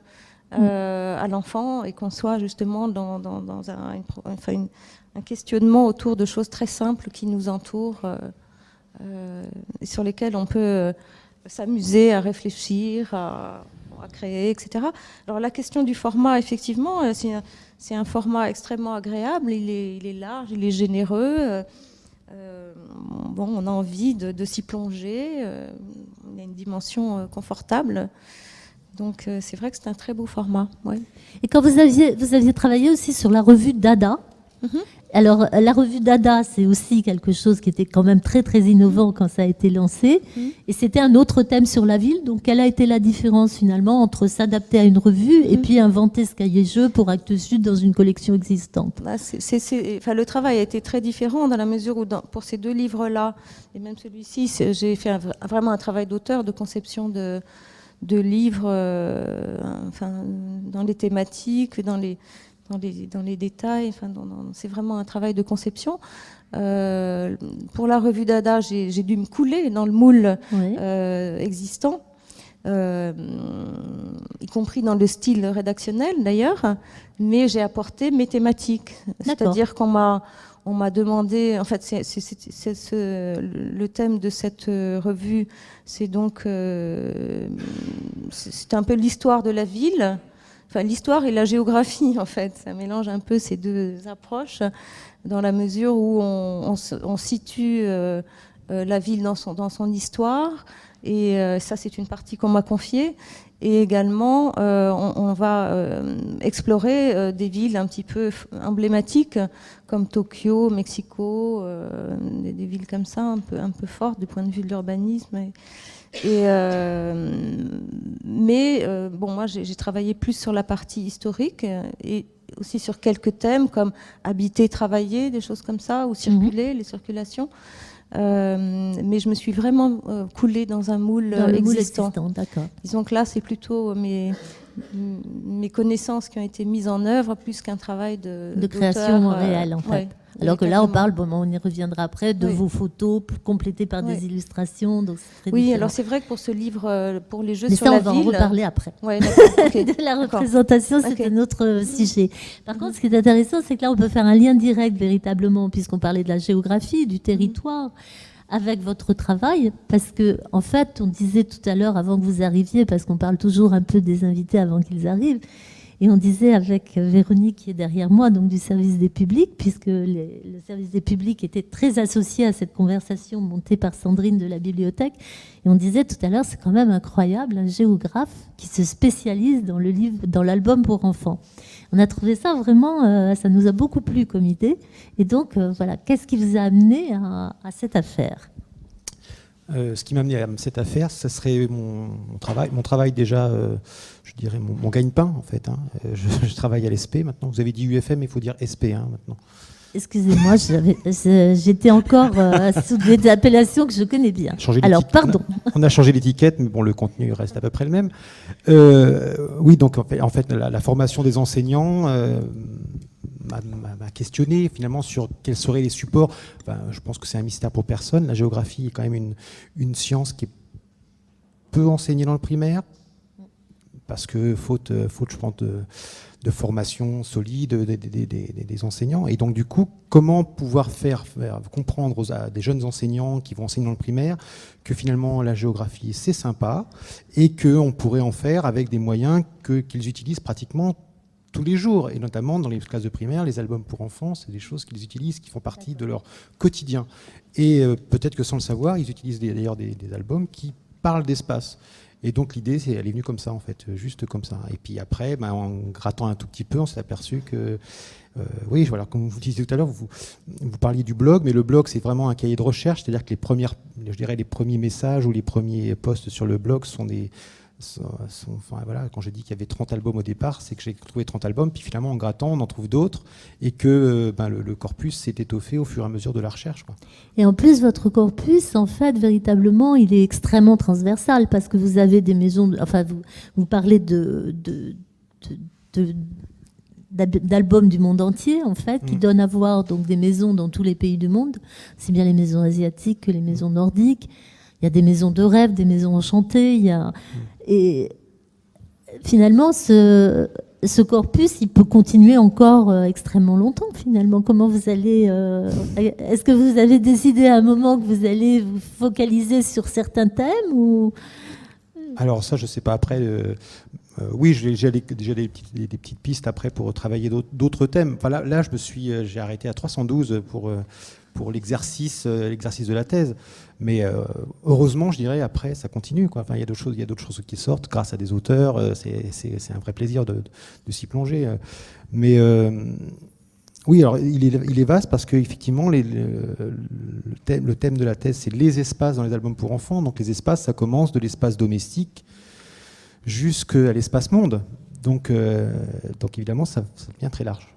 à l'enfant et qu'on soit justement dans un questionnement autour de choses très simples qui nous entourent et sur lesquelles on peut s'amuser, à réfléchir, à créer, etc. Alors la question du format, effectivement, c'est un format extrêmement agréable, il est large, il est généreux. On a envie de s'y plonger, il y a une dimension confortable. Donc c'est vrai que c'est un très beau format. Ouais. Et quand vous aviez travaillé aussi sur la revue Dada, alors la revue Dada, c'est aussi quelque chose qui était quand même très très innovant quand ça a été lancé, et c'était un autre thème sur la ville. Donc quelle a été la différence finalement entre s'adapter à une revue et puis inventer ce cahier-jeu pour Actes Sud dans une collection existante? Le travail a été très différent dans la mesure où pour ces deux livres-là, et même celui-ci, j'ai fait vraiment un travail d'auteur, de conception de livres dans les thématiques, dans les détails. C'est vraiment un travail de conception. Pour la revue Dada, j'ai dû me couler dans le moule existant, y compris dans le style rédactionnel d'ailleurs, mais j'ai apporté mes thématiques. C'est-à-dire qu'on m'a demandé, en fait, le thème de cette revue, c'est donc c'est un peu l'histoire de la ville. Enfin, l'histoire et la géographie, en fait. Ça mélange un peu ces deux approches dans la mesure où on situe la ville dans son histoire. Et ça, c'est une partie qu'on m'a confiée. Et également, on va explorer des villes un petit peu emblématiques comme Tokyo, Mexico, des villes comme ça, un peu fortes du point de vue de l'urbanisme. Moi, j'ai travaillé plus sur la partie historique et aussi sur quelques thèmes comme habiter, travailler, des choses comme ça, ou circuler, les circulations. Mais je me suis vraiment coulée dans un moule existant. D'accord. Disons que là, c'est plutôt mes connaissances qui ont été mises en œuvre plus qu'un travail de création réelle, en fait. Ouais, alors que là, on parle, bon, on y reviendra après, de oui. vos photos complétées par des illustrations. Donc c'est très oui, différent. alors c'est vrai que pour ce livre, pour les jeux mais sur ça, la on va ville... en reparler après. Ouais, d'accord, okay. De la représentation, c'est okay. un autre sujet. Par contre, ce qui est intéressant, c'est que là, on peut faire un lien direct, véritablement, puisqu'on parlait de la géographie, du territoire, avec votre travail, parce que, en fait, on disait tout à l'heure, avant que vous arriviez, parce qu'on parle toujours un peu des invités avant qu'ils arrivent, et on disait avec Véronique qui est derrière moi, donc du service des publics, puisque le service des publics était très associé à cette conversation montée par Sandrine de la bibliothèque. Et on disait tout à l'heure, c'est quand même incroyable, un géographe qui se spécialise dans le livre, dans l'album pour enfants. On a trouvé ça vraiment, ça nous a beaucoup plu comme idée. Et donc, voilà, qu'est-ce qui vous a amené à cette affaire ? Ce qui m'a amené à cette affaire, ce serait mon travail déjà, je dirais mon gagne-pain en fait. Hein. Je travaille à l'ESP maintenant. Vous avez dit UFM, il faut dire SP maintenant. Excusez-moi, j'étais encore sous des appellations que je connais bien. Alors, pardon. On a changé l'étiquette, mais bon, le contenu reste à peu près le même. Oui, donc en fait, la formation des enseignants m'a questionné finalement sur quels seraient les supports. Enfin, je pense que c'est un mystère pour personne. La géographie est quand même une science qui est peu enseignée dans le primaire, parce que faute je pense, de formation solide des enseignants. Et donc, du coup, comment pouvoir faire comprendre à des jeunes enseignants qui vont enseigner dans le primaire que finalement la géographie, c'est sympa et qu'on pourrait en faire avec des moyens qu'ils utilisent pratiquement tous les jours, et notamment dans les classes de primaire, les albums pour enfants, c'est des choses qu'ils utilisent, qui font partie de leur quotidien. Et peut-être que sans le savoir, ils utilisent d'ailleurs des albums qui parlent d'espace. Et donc l'idée, elle est venue comme ça, en fait, juste comme ça. Et puis après, en grattant un tout petit peu, on s'est aperçu que, oui, voilà, comme vous disiez tout à l'heure, vous parliez du blog, mais le blog, c'est vraiment un cahier de recherche, c'est-à-dire que les premiers messages ou les premiers posts sur le blog sont enfin, voilà, quand j'ai dit qu'il y avait 30 albums au départ, c'est que j'ai trouvé 30 albums, puis finalement en grattant on en trouve d'autres, et que le corpus s'est étoffé au fur et à mesure de la recherche, quoi. Et en plus votre corpus, en fait, véritablement, il est extrêmement transversal, parce que vous avez des maisons, enfin vous parlez d'albums du monde entier, en fait, qui donnent à voir donc des maisons dans tous les pays du monde, c'est bien les maisons asiatiques que les maisons nordiques. Il y a des maisons de rêve, des maisons enchantées. Et finalement, ce corpus, il peut continuer encore extrêmement longtemps, finalement. Comment vous allez... Est-ce que vous avez décidé à un moment que vous allez vous focaliser sur certains thèmes ou... Alors ça, je ne sais pas. Après, oui, j'ai déjà des petites pistes après pour travailler d'autres thèmes. Enfin, là j'ai arrêté à 312 pour l'exercice de la thèse. Mais heureusement, je dirais, après, ça continue, quoi. Enfin, il y a d'autres choses qui sortent grâce à des auteurs. C'est un vrai plaisir de s'y plonger. Mais oui, alors il est vaste parce qu'effectivement, le thème de la thèse, c'est les espaces dans les albums pour enfants. Donc les espaces, ça commence de l'espace domestique jusqu'à l'espace monde. Donc évidemment, ça devient très large.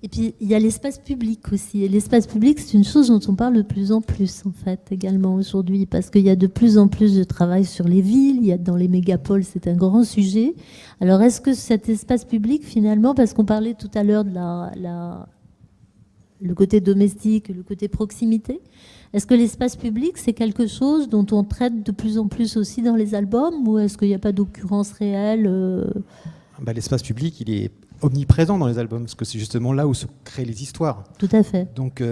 Et puis, il y a l'espace public aussi. Et l'espace public, c'est une chose dont on parle de plus en plus, en fait, également aujourd'hui, parce qu'il y a de plus en plus de travail sur les villes. Il y a dans les mégapoles, c'est un grand sujet. Alors, est-ce que cet espace public, finalement, parce qu'on parlait tout à l'heure de le côté domestique, le côté proximité, est-ce que l'espace public, c'est quelque chose dont on traite de plus en plus aussi dans les albums, ou est-ce qu'il n'y a pas d'occurrence réelle L'espace public, il est omniprésent dans les albums, parce que c'est justement là où se créent les histoires. Tout à fait. Donc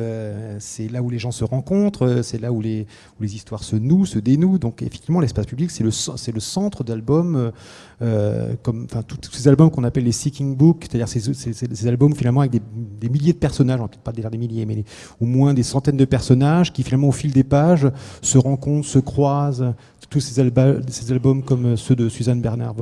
c'est là où les gens se rencontrent, c'est là où les histoires se nouent, se dénouent. Donc effectivement, l'espace public, c'est le centre d'albums, comme tous ces albums qu'on appelle les Seeking Books, c'est-à-dire ces albums finalement avec des milliers de personnages, on va peut-être pas dire des milliers, mais au moins des centaines de personnages qui finalement au fil des pages se rencontrent, se croisent. Tous ces albums comme ceux de Suzanne Bernard,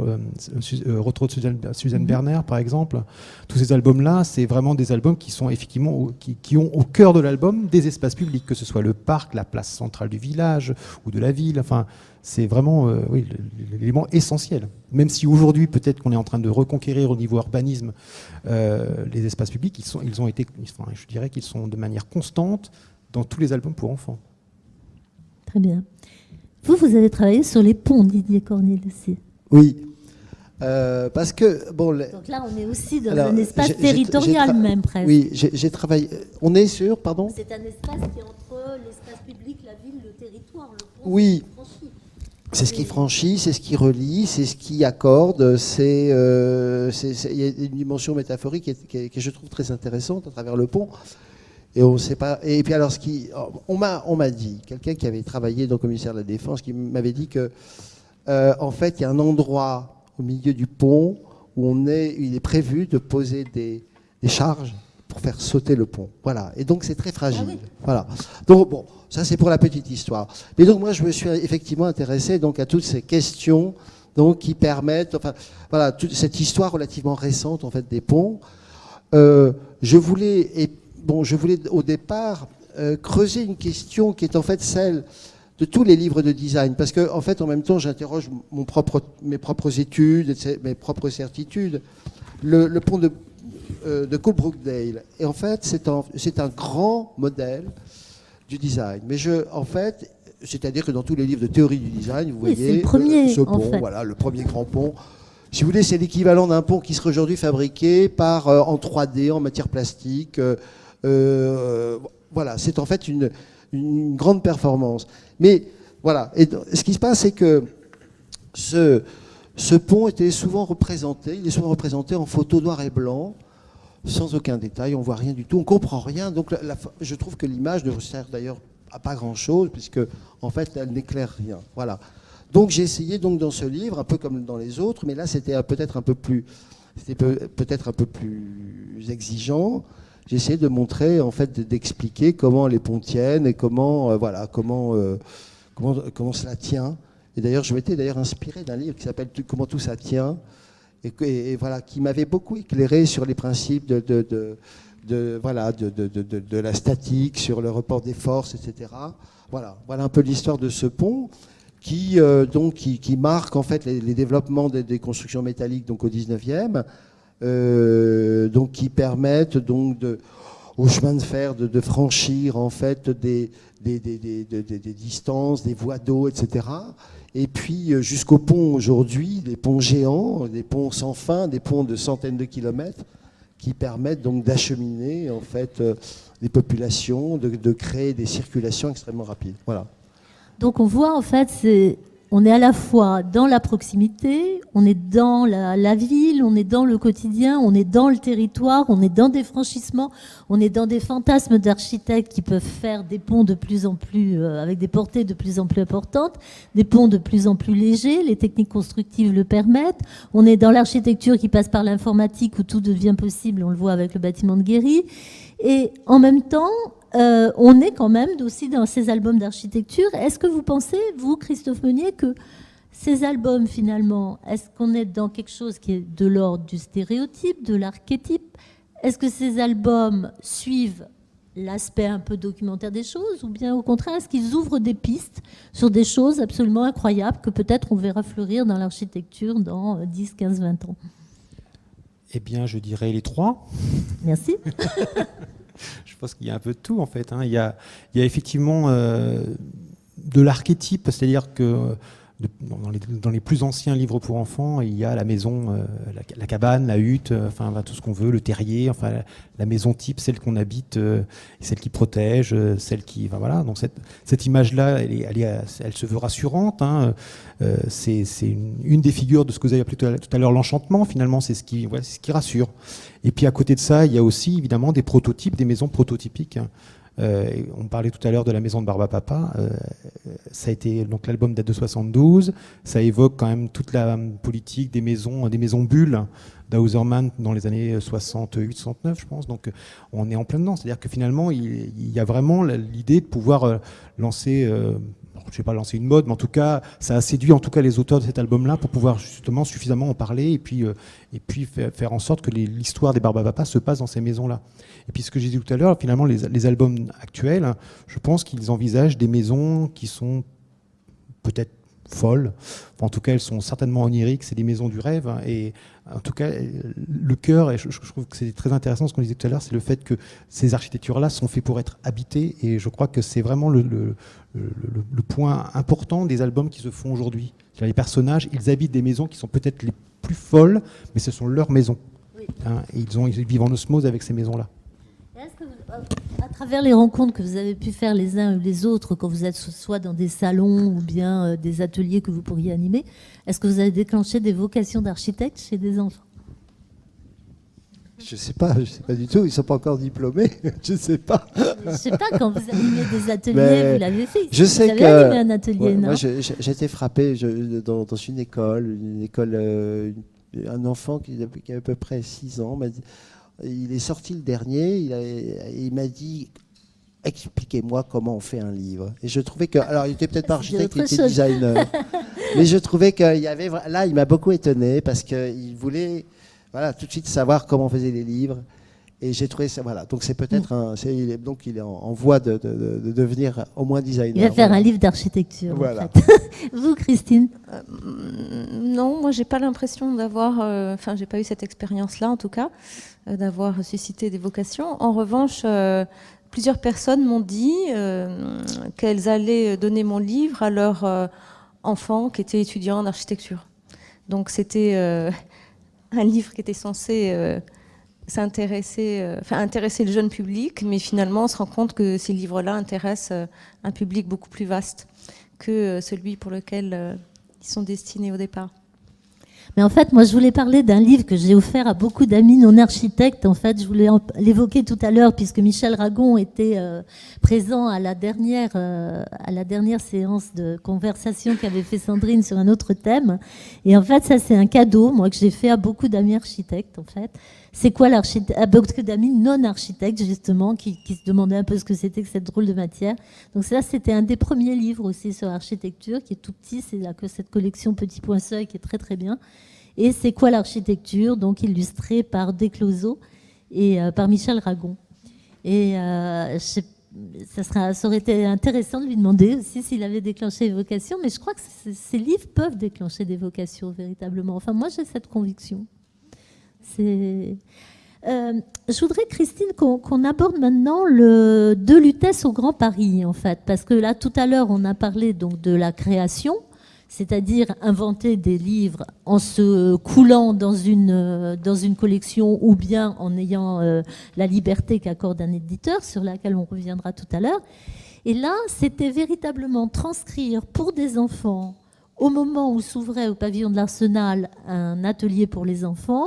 Retro de Suzanne Bernard par exemple, tous ces albums-là, c'est vraiment des albums qui sont effectivement qui ont au cœur de l'album des espaces publics, que ce soit le parc, la place centrale du village ou de la ville. Enfin, c'est vraiment l'élément essentiel. Même si aujourd'hui peut-être qu'on est en train de reconquérir au niveau urbanisme les espaces publics, je dirais qu'ils sont de manière constante dans tous les albums pour enfants. Très bien. Vous avez travaillé sur les ponts, Didier Cornille aussi. Oui. Parce que, bon... Donc là, on est aussi dans Alors, un espace j'ai territorial même, presque. Oui, j'ai travaillé... On est sûr, pardon? C'est un espace qui est entre l'espace public, la ville, le territoire, le pont. Oui. C'est ce qui franchit, c'est ce qui relie, c'est ce qui accorde. Il y a une dimension métaphorique que je trouve très intéressante à travers le pont. Et on sait pas. Et puis alors, on m'a dit, quelqu'un qui avait travaillé dans le commissaire de la Défense, qui m'avait dit que, en fait, il y a un endroit au milieu du pont où il est prévu de poser des charges pour faire sauter le pont. Voilà. Et donc, c'est très fragile. Ah oui. Voilà. Donc, bon, ça, c'est pour la petite histoire. Mais donc, moi, je me suis effectivement intéressé donc, à toutes ces questions donc, qui permettent, enfin, voilà, toute cette histoire relativement récente, en fait, des ponts. Je voulais au départ creuser une question qui est en fait celle de tous les livres de design, parce que en fait, en même temps, j'interroge mes propres études, mes propres certitudes. Le pont de Coolbrookdale, et en fait, c'est un grand modèle du design. Mais c'est-à-dire que dans tous les livres de théorie du design, vous voyez ce pont, voilà, le premier grand pont. Si vous voulez, c'est l'équivalent d'un pont qui serait aujourd'hui fabriqué en 3D, en matière plastique. Voilà, c'est en fait une grande performance. Mais voilà, et ce qui se passe, c'est que ce pont il est souvent représenté en photo noir et blanc, sans aucun détail, on voit rien du tout, on comprend rien. Donc je trouve que l'image ne sert d'ailleurs à pas grand-chose, puisque en fait, elle n'éclaire rien. Voilà. Donc j'ai essayé donc dans ce livre, un peu comme dans les autres, mais là c'était peut-être un peu plus exigeant. J'ai essayé de montrer, en fait, d'expliquer comment les ponts tiennent et comment cela tient. Et d'ailleurs, je m'étais inspiré d'un livre qui s'appelle Comment tout ça tient, et voilà, qui m'avait beaucoup éclairé sur les principes de la statique, sur le report des forces, etc. Voilà un peu l'histoire de ce pont qui marque en fait les développements des constructions métalliques donc au 19e. Donc qui permettent donc au chemin de fer de franchir en fait des distances, des voies d'eau, etc. Et puis jusqu'aux ponts aujourd'hui, des ponts géants, des ponts sans fin, des ponts de centaines de kilomètres, qui permettent donc d'acheminer en fait les populations, de créer des circulations extrêmement rapides. Voilà. Donc on voit en fait on est à la fois dans la proximité, on est dans la ville, on est dans le quotidien, on est dans le territoire, on est dans des franchissements, on est dans des fantasmes d'architectes qui peuvent faire des ponts de plus en plus, avec des portées de plus en plus importantes, des ponts de plus en plus légers, les techniques constructives le permettent. On est dans l'architecture qui passe par l'informatique où tout devient possible, on le voit avec le bâtiment de Guéry. Et en même temps, on est quand même aussi dans ces albums d'architecture. Est-ce que vous pensez, vous, Christophe Meunier, que ces albums, finalement, est-ce qu'on est dans quelque chose qui est de l'ordre du stéréotype, de l'archétype? Est-ce que ces albums suivent l'aspect un peu documentaire des choses, ou bien au contraire, est-ce qu'ils ouvrent des pistes sur des choses absolument incroyables que peut-être on verra fleurir dans l'architecture dans 10, 15, 20 ans? Eh bien, je dirais les trois. Merci. Je pense qu'il y a un peu de tout, en fait. Il y a effectivement de l'archétype, c'est-à-dire que dans les plus anciens livres pour enfants, il y a la maison, la cabane, la hutte, enfin tout ce qu'on veut, le terrier, enfin la maison type, celle qu'on habite, celle qui protège, celle qui, enfin voilà. Donc cette image-là, elle se veut rassurante. C'est une des figures de ce que vous avez appelé tout à l'heure l'enchantement. Finalement, c'est ce qui rassure. Et puis à côté de ça, il y a aussi évidemment des prototypes, des maisons prototypiques. On parlait tout à l'heure de la maison de Barbapapa. Ça a été, donc l'album date de 72. Ça évoque quand même toute la politique des maisons bulles d'Hausermann dans les années 68-69, je pense. Donc on est en plein dedans. C'est-à-dire que finalement, il y a vraiment l'idée de pouvoir lancer, je ne vais pas lancer une mode, mais en tout cas, ça a séduit en tout cas les auteurs de cet album-là pour pouvoir justement suffisamment en parler et puis faire en sorte que l'histoire des Barbapapa se passe dans ces maisons-là. Et puis ce que j'ai dit tout à l'heure, finalement, les albums actuels, je pense qu'ils envisagent des maisons qui sont peut-être folles. Enfin, en tout cas, elles sont certainement oniriques. C'est des maisons du rêve. Et en tout cas, le cœur, et je trouve que c'est très intéressant ce qu'on disait tout à l'heure, c'est le fait que ces architectures-là sont faites pour être habitées. Et je crois que c'est vraiment le point important des albums qui se font aujourd'hui. Les personnages, ils habitent des maisons qui sont peut-être les plus folles, mais ce sont leurs maisons. Oui. Hein, et ils vivent en osmose avec ces maisons-là. Est-ce que à travers les rencontres que vous avez pu faire les uns ou les autres, quand vous êtes soit dans des salons ou bien des ateliers que vous pourriez animer, est-ce que vous avez déclenché des vocations d'architecte chez des enfants? Je sais pas du tout. Ils sont pas encore diplômés. Je sais pas. Je sais pas, quand vous animez des ateliers, vous l'avez fait. Je sais vous que avez animé un atelier, ouais, non? moi, j'étais frappé dans une école, un enfant qui a à peu près 6 ans m'a dit, il est sorti le dernier, il m'a dit, expliquez-moi comment on fait un livre. Et je trouvais que, alors il était peut-être pas architecte, il était designer, mais je trouvais qu'il y avait, là il m'a beaucoup étonné parce qu'il voulait, voilà, tout de suite savoir comment on faisait les livres. Et j'ai trouvé ça, voilà. Donc c'est peut-être donc il est en voie de devenir au moins designer. Il va faire un livre d'architecture. Voilà. En fait. Vous, Christine? Non, moi j'ai pas l'impression d'avoir, j'ai pas eu cette expérience-là en tout cas, d'avoir suscité des vocations. En revanche, plusieurs personnes m'ont dit qu'elles allaient donner mon livre à leur enfant qui était étudiant en architecture. Donc c'était un livre qui était censé intéresser le jeune public, mais finalement on se rend compte que ces livres-là intéressent un public beaucoup plus vaste que celui pour lequel ils sont destinés au départ. Mais en fait, moi, je voulais parler d'un livre que j'ai offert à beaucoup d'amis non architectes. En fait, je voulais l'évoquer tout à l'heure, puisque Michel Ragon était présent à la dernière séance de conversation qu'avait fait Sandrine sur un autre thème. Et en fait, ça, c'est un cadeau, moi, que j'ai fait à beaucoup d'amis architectes, en fait. C'est quoi l'architecte? À beaucoup d'amis non architectes, justement, qui se demandaient un peu ce que c'était que cette drôle de matière. Donc ça, c'était un des premiers livres aussi sur l'architecture, qui est tout petit. C'est là que cette collection Petit Point Seuil, qui est très, très bien. Et c'est quoi l'architecture, donc illustré par Descloseaux et par Michel Ragon. Et ça aurait été intéressant de lui demander aussi s'il avait déclenché des vocations, mais je crois que ces livres peuvent déclencher des vocations véritablement. Enfin, moi, j'ai cette conviction. Je voudrais, Christine, qu'on aborde maintenant de Lutèce au Grand Paris, en fait, parce que là, tout à l'heure, on a parlé donc de la création, c'est-à-dire inventer des livres en se coulant dans une collection ou bien en ayant la liberté qu'accorde un éditeur, sur laquelle on reviendra tout à l'heure. Et là, c'était véritablement transcrire pour des enfants, au moment où s'ouvrait au pavillon de l'Arsenal un atelier pour les enfants,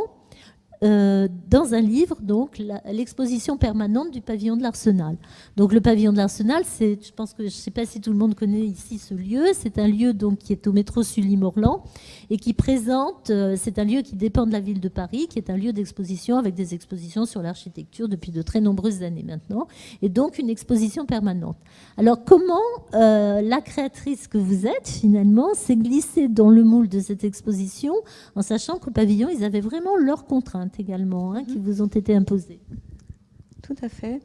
dans un livre, donc l'exposition permanente du pavillon de l'Arsenal. Donc le pavillon de l'Arsenal, je ne sais pas si tout le monde connaît ici ce lieu. C'est un lieu donc qui est au métro Sully-Morland et qui présente. C'est un lieu qui dépend de la ville de Paris, qui est un lieu d'exposition avec des expositions sur l'architecture depuis de très nombreuses années maintenant, et donc une exposition permanente. Alors comment la créatrice que vous êtes finalement s'est glissée dans le moule de cette exposition, en sachant qu'au pavillon ils avaient vraiment leurs contraintes également, qui vous ont été imposées. Tout à fait.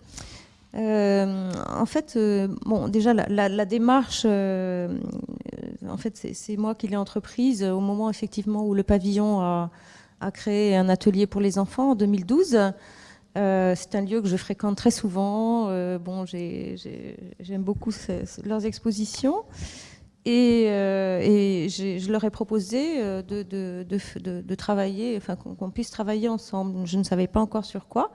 En fait, déjà la démarche, en fait, c'est moi qui l'ai entreprise au moment effectivement où le pavillon a créé un atelier pour les enfants en 2012. C'est un lieu que je fréquente très souvent. J'aime beaucoup leurs expositions. Et je leur ai proposé de travailler, enfin qu'on puisse travailler ensemble. Je ne savais pas encore sur quoi,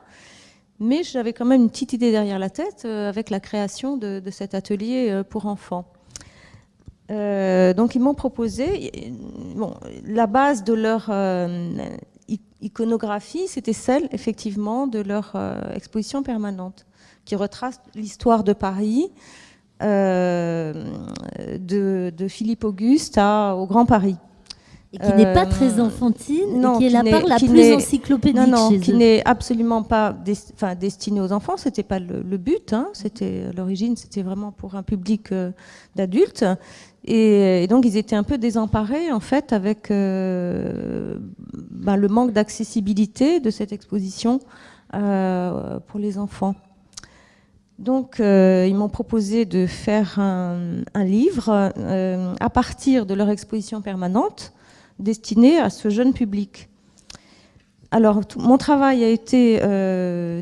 mais j'avais quand même une petite idée derrière la tête avec la création de cet atelier pour enfants. Donc ils m'ont proposé, la base de leur iconographie, c'était celle effectivement de leur exposition permanente, qui retrace l'histoire de Paris, de Philippe Auguste au Grand Paris. Et qui n'est pas très enfantine, et qui est la part la plus encyclopédique chez eux. Qui n'est absolument pas destinée aux enfants, c'était pas le but, c'était, à l'origine, c'était vraiment pour un public d'adultes. Et donc ils étaient un peu désemparés en fait avec le manque d'accessibilité de cette exposition pour les enfants. Donc, ils m'ont proposé de faire un livre à partir de leur exposition permanente destiné à ce jeune public. Alors, mon travail a été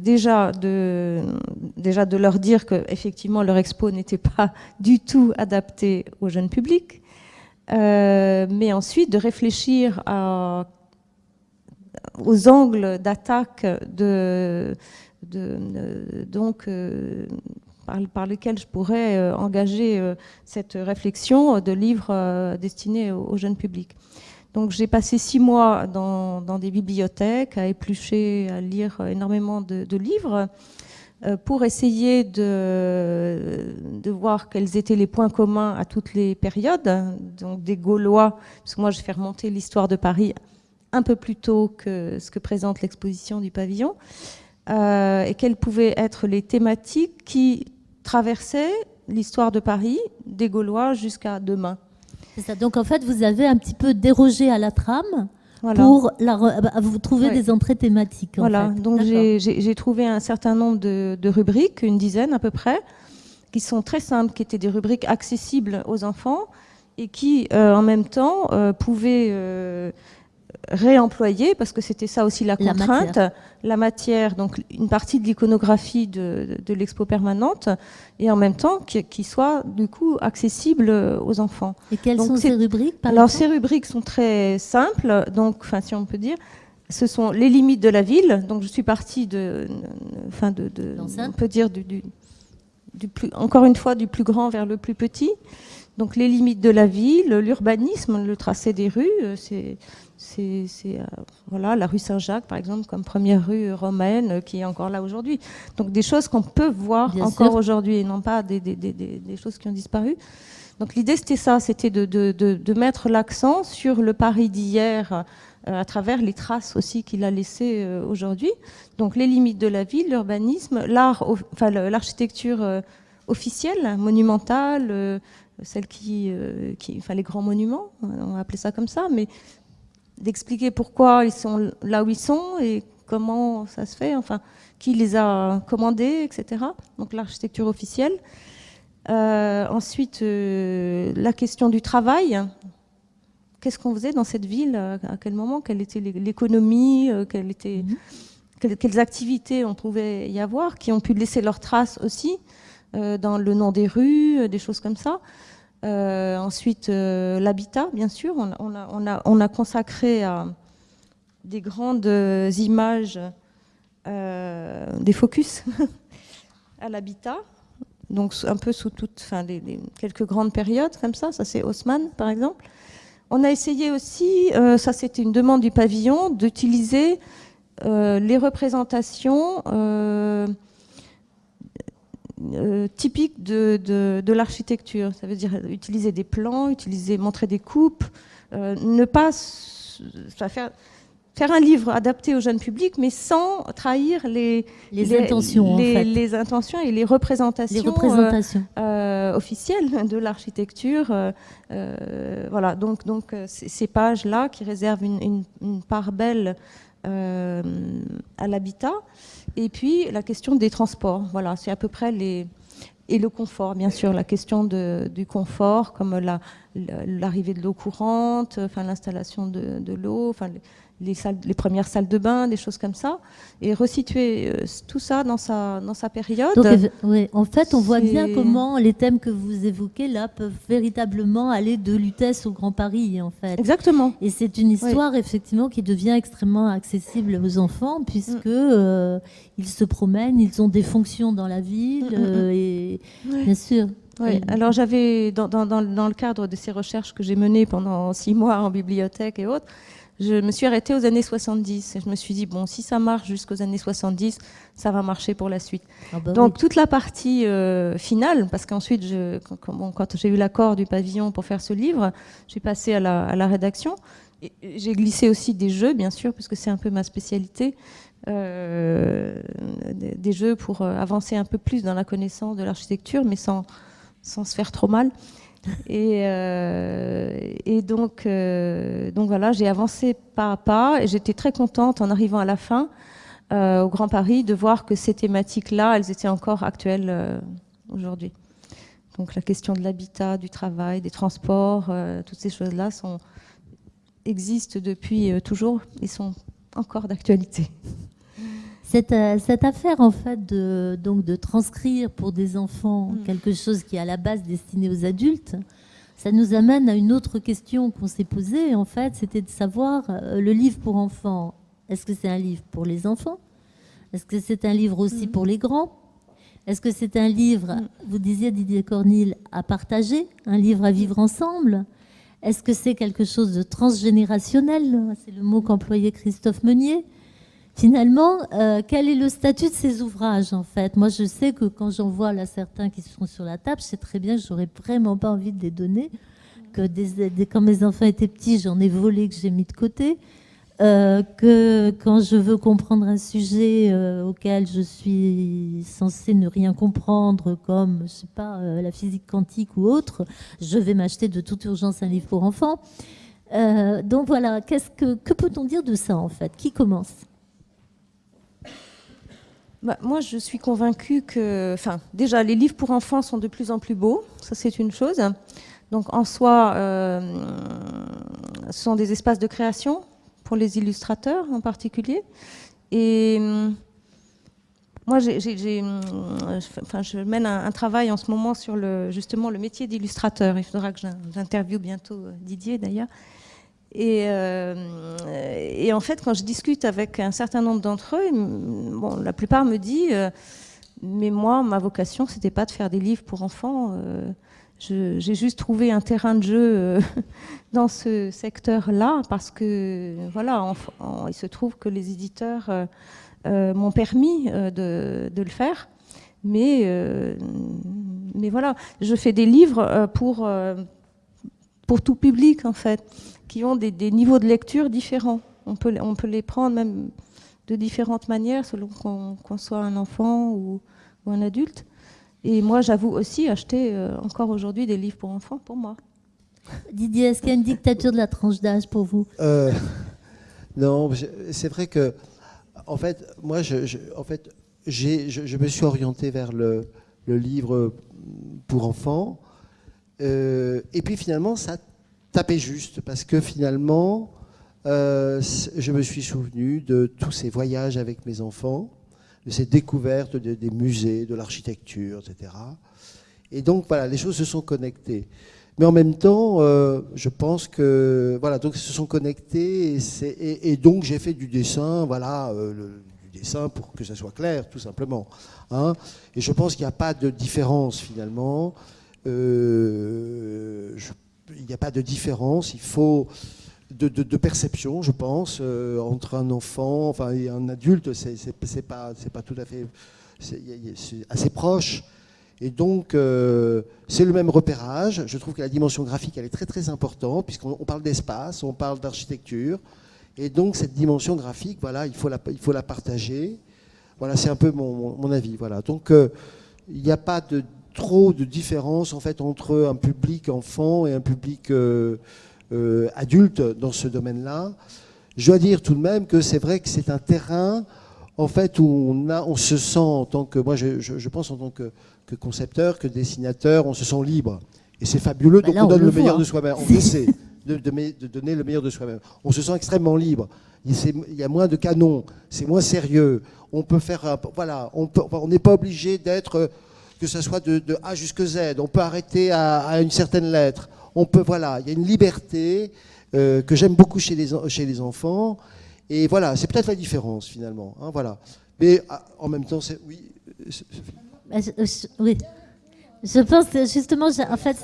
déjà de leur dire que effectivement leur expo n'était pas du tout adaptée au jeune public, mais ensuite de réfléchir aux angles d'attaque par lesquels je pourrais engager cette réflexion de livres destinés au jeune public. Donc j'ai passé 6 mois dans des bibliothèques, à éplucher, à lire énormément de livres, pour essayer de voir quels étaient les points communs à toutes les périodes, donc des Gaulois, parce que moi je fais remonter l'histoire de Paris un peu plus tôt que ce que présente l'exposition du pavillon, et quelles pouvaient être les thématiques qui traversaient l'histoire de Paris, des Gaulois jusqu'à demain. C'est ça. Donc en fait, vous avez un petit peu dérogé à la trame, Voilà. pour vous trouver des entrées thématiques. Voilà, en fait. donc j'ai trouvé un certain nombre de rubriques, une dizaine à peu près, qui sont très simples, qui étaient des rubriques accessibles aux enfants et qui, en même temps, pouvaient réemployer, parce que c'était ça aussi la contrainte, la matière, donc une partie de l'iconographie de l'expo permanente, et en même temps qui soit du coup accessible aux enfants. Et quelles sont ces rubriques, par Alors exemple ? ces rubriques sont très simples, donc, enfin, si on peut dire, ce sont les limites de la ville. Donc je suis partie on peut dire encore une fois du plus grand vers le plus petit. Donc les limites de la ville, l'urbanisme, le tracé des rues, voilà, la rue Saint-Jacques, par exemple, comme première rue romaine qui est encore là aujourd'hui. Donc des choses qu'on peut voir encore aujourd'hui et non pas des choses qui ont disparu. Donc l'idée, c'était ça, c'était de mettre l'accent sur le Paris d'hier à travers les traces aussi qu'il a laissées aujourd'hui. Donc les limites de la ville, l'urbanisme, l'architecture officielle, monumentale, celle enfin les grands monuments, on va appeler ça comme ça, mais d'expliquer pourquoi ils sont là où ils sont et comment ça se fait, enfin, qui les a commandés, etc. Donc l'architecture officielle. Ensuite, la question du travail. Qu'est-ce qu'on faisait dans cette ville ? À quel moment ? Quelle était l'économie ? Quelles activités on pouvait y avoir qui ont pu laisser leurs traces aussi dans le nom des rues, des choses comme ça. Ensuite, l'habitat, bien sûr. On a consacré à des grandes images, des focus à l'habitat. Donc un peu sous quelques grandes périodes comme ça. Ça, c'est Haussmann, par exemple. On a essayé aussi, ça c'était une demande du pavillon, d'utiliser les représentations typiques de l'architecture. Ça veut dire utiliser des plans, montrer des coupes, ne pas faire un livre adapté au jeune public, mais sans trahir les intentions et les représentations officielles de l'architecture. Voilà, donc ces pages-là qui réservent une part belle à l'habitat. Et puis la question des transports. Voilà, c'est à peu près et le confort, bien sûr, la question du confort, comme l'arrivée de l'eau courante, enfin l'installation de l'eau, enfin les premières salles de bain, des choses comme ça, et resituer tout ça dans sa période. Donc, oui, en fait, on voit bien comment les thèmes que vous évoquez là peuvent véritablement aller de Lutèce au Grand Paris, en fait. Exactement. Et c'est une histoire, effectivement, qui devient extrêmement accessible aux enfants, puisque ils se promènent, ils ont des fonctions dans la ville, et bien sûr. Oui. Alors j'avais, dans le cadre de ces recherches que j'ai menées pendant 6 mois en bibliothèque et autres, je me suis arrêtée aux années 70 et je me suis dit, bon, si ça marche jusqu'aux années 70, ça va marcher pour la suite. Donc toute la partie finale, parce qu'ensuite, quand j'ai eu l'accord du pavillon pour faire ce livre, j'ai passé à la rédaction. Et j'ai glissé aussi des jeux, bien sûr, parce que c'est un peu ma spécialité, des jeux pour avancer un peu plus dans la connaissance de l'architecture, mais sans se faire trop mal. Et donc voilà, j'ai avancé pas à pas et j'étais très contente en arrivant à la fin au Grand Paris de voir que ces thématiques-là, elles étaient encore actuelles aujourd'hui. Donc la question de l'habitat, du travail, des transports, toutes ces choses-là existent depuis toujours et sont encore d'actualité. Cette affaire, en fait, de transcrire pour des enfants quelque chose qui est à la base destiné aux adultes, ça nous amène à une autre question qu'on s'est posée, en fait, c'était de savoir, le livre pour enfants, est-ce que c'est un livre pour les enfants? Est-ce que c'est un livre aussi pour les grands? Est-ce que c'est un livre, vous disiez Didier Cornille, à partager, un livre à vivre ensemble? Est-ce que c'est quelque chose de transgénérationnel? C'est le mot qu'employait Christophe Meunier. Finalement, quel est le statut de ces ouvrages, en fait? Moi, je sais que quand j'en vois là certains qui sont sur la table, je sais très bien que j'aurais vraiment pas envie de les donner, que quand mes enfants étaient petits, j'en ai volé, que j'ai mis de côté, que quand je veux comprendre un sujet auquel je suis censée ne rien comprendre, comme, je sais pas, la physique quantique ou autre, je vais m'acheter de toute urgence un livre pour enfants. Donc voilà, que peut-on dire de ça, en fait? Qui commence? Moi, je suis convaincue que, déjà, les livres pour enfants sont de plus en plus beaux. Ça, c'est une chose. Donc, en soi, ce sont des espaces de création pour les illustrateurs en particulier. Et moi, je mène un travail en ce moment sur justement le métier d'illustrateur. Il faudra que j'interviewe bientôt Didier, d'ailleurs. Et en fait, quand je discute avec un certain nombre d'entre eux, la plupart me disent mais moi, ma vocation, c'était pas de faire des livres pour enfants. J'ai juste trouvé un terrain de jeu dans ce secteur-là parce que voilà, il se trouve que les éditeurs m'ont permis de le faire. Mais voilà, je fais des livres pour tout public, en fait, qui ont des niveaux de lecture différents. On peut les prendre même de différentes manières, selon qu'on soit un enfant ou un adulte. Et moi, j'avoue aussi acheter encore aujourd'hui des livres pour enfants, pour moi. Didier, est-ce qu'il y a une dictature de la tranche d'âge pour vous? Non, c'est vrai que, en fait, moi, je me suis orienté vers le livre pour enfants. Et puis finalement, ça tapait juste, parce que finalement, je me suis souvenu de tous ces voyages avec mes enfants, de ces découvertes des musées, de l'architecture, etc. Et donc, voilà, les choses se sont connectées. Mais en même temps, je pense que, voilà, donc, ils se sont connectés, et donc j'ai fait du dessin, voilà, du dessin pour que ça soit clair, tout simplement. Hein. Et je pense qu'il n'y a pas de différence, finalement. Il n'y a pas de différence, il faut de perception, je pense, entre un enfant et un adulte, c'est pas tout à fait, c'est assez proche. Et donc, c'est le même repérage. Je trouve que la dimension graphique, elle est très très importante, puisqu'on parle d'espace, on parle d'architecture. Et donc, cette dimension graphique, voilà, il faut la partager. Voilà, c'est un peu mon avis. Voilà. Donc, il n'y a pas trop de différence en fait entre un public enfant et un public adulte dans ce domaine-là. Je dois dire tout de même que c'est vrai que c'est un terrain en fait où on se sent en tant que, moi je pense en tant que concepteur, que dessinateur, on se sent libre et c'est fabuleux. Donc on donne le meilleur de soi-même. On essaie de donner le meilleur de soi-même. On se sent extrêmement libre. Il y a moins de canons, c'est moins sérieux. On peut faire, voilà, on n'est pas obligé d'être que ce soit de A jusqu'à Z. On peut arrêter à une certaine lettre. On peut, voilà, il y a une liberté que j'aime beaucoup chez les enfants. Et voilà, c'est peut-être la différence finalement. Hein, voilà. Mais en même temps, c'est oui. Oui. Je pense que justement, en fait,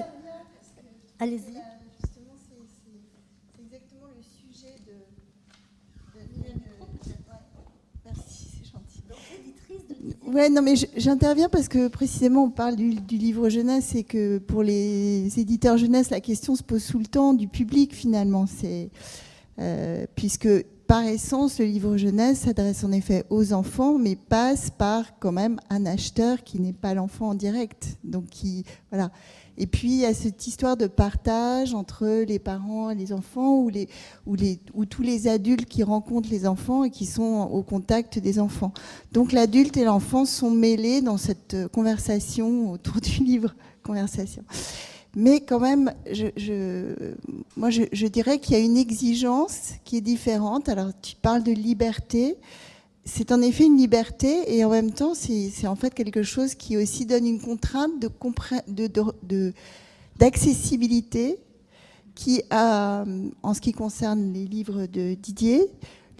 allez-y. Justement, c'est exactement le sujet de... Merci, c'est gentil. Ouais, non, mais j'interviens parce que précisément on parle du livre jeunesse et que pour les éditeurs jeunesse, la question se pose tout le temps du public finalement. Puisque par essence, le livre jeunesse s'adresse en effet aux enfants, mais passe par quand même un acheteur qui n'est pas l'enfant en direct. Donc voilà. Et puis il y a cette histoire de partage entre les parents et les enfants, ou tous les adultes qui rencontrent les enfants et qui sont au contact des enfants. Donc l'adulte et l'enfant sont mêlés dans cette conversation autour du livre conversation. Mais quand même, moi je dirais qu'il y a une exigence qui est différente. Alors tu parles de liberté. C'est en effet une liberté et en même temps c'est en fait quelque chose qui aussi donne une contrainte d'accessibilité qui a, en ce qui concerne les livres de Didier,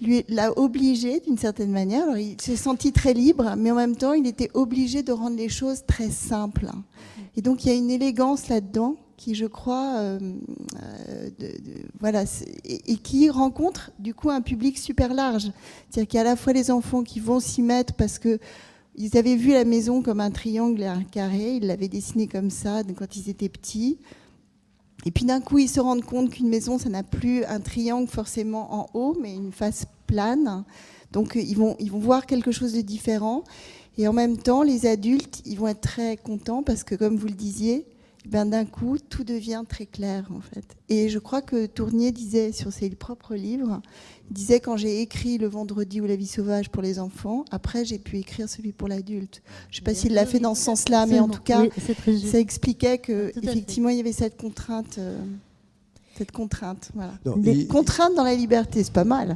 lui l'a obligé d'une certaine manière. Alors, il s'est senti très libre, mais en même temps, il était obligé de rendre les choses très simples. Et donc, il y a une élégance là-dedans qui, je crois, voilà, et qui rencontre du coup un public super large. C'est-à-dire qu'il y a à la fois les enfants qui vont s'y mettre parce que ils avaient vu la maison comme un triangle et un carré, ils l'avaient dessinée comme ça quand ils étaient petits. Et puis d'un coup, ils se rendent compte qu'une maison, ça n'a plus un triangle forcément en haut, mais une face plane. Donc ils vont voir quelque chose de différent. Et en même temps, les adultes, ils vont être très contents parce que, comme vous le disiez, ben, d'un coup, tout devient très clair, en fait. Et je crois que Tournier disait sur ses propres livres, il disait, quand j'ai écrit Le Vendredi ou La vie sauvage pour les enfants, après, j'ai pu écrire celui pour l'adulte. Je ne sais pas s'il l'a fait dans ce sens-là, mais en tout cas, oui, ça expliquait qu'effectivement, il y avait cette contrainte. Voilà. Des contraintes dans la liberté, c'est pas mal.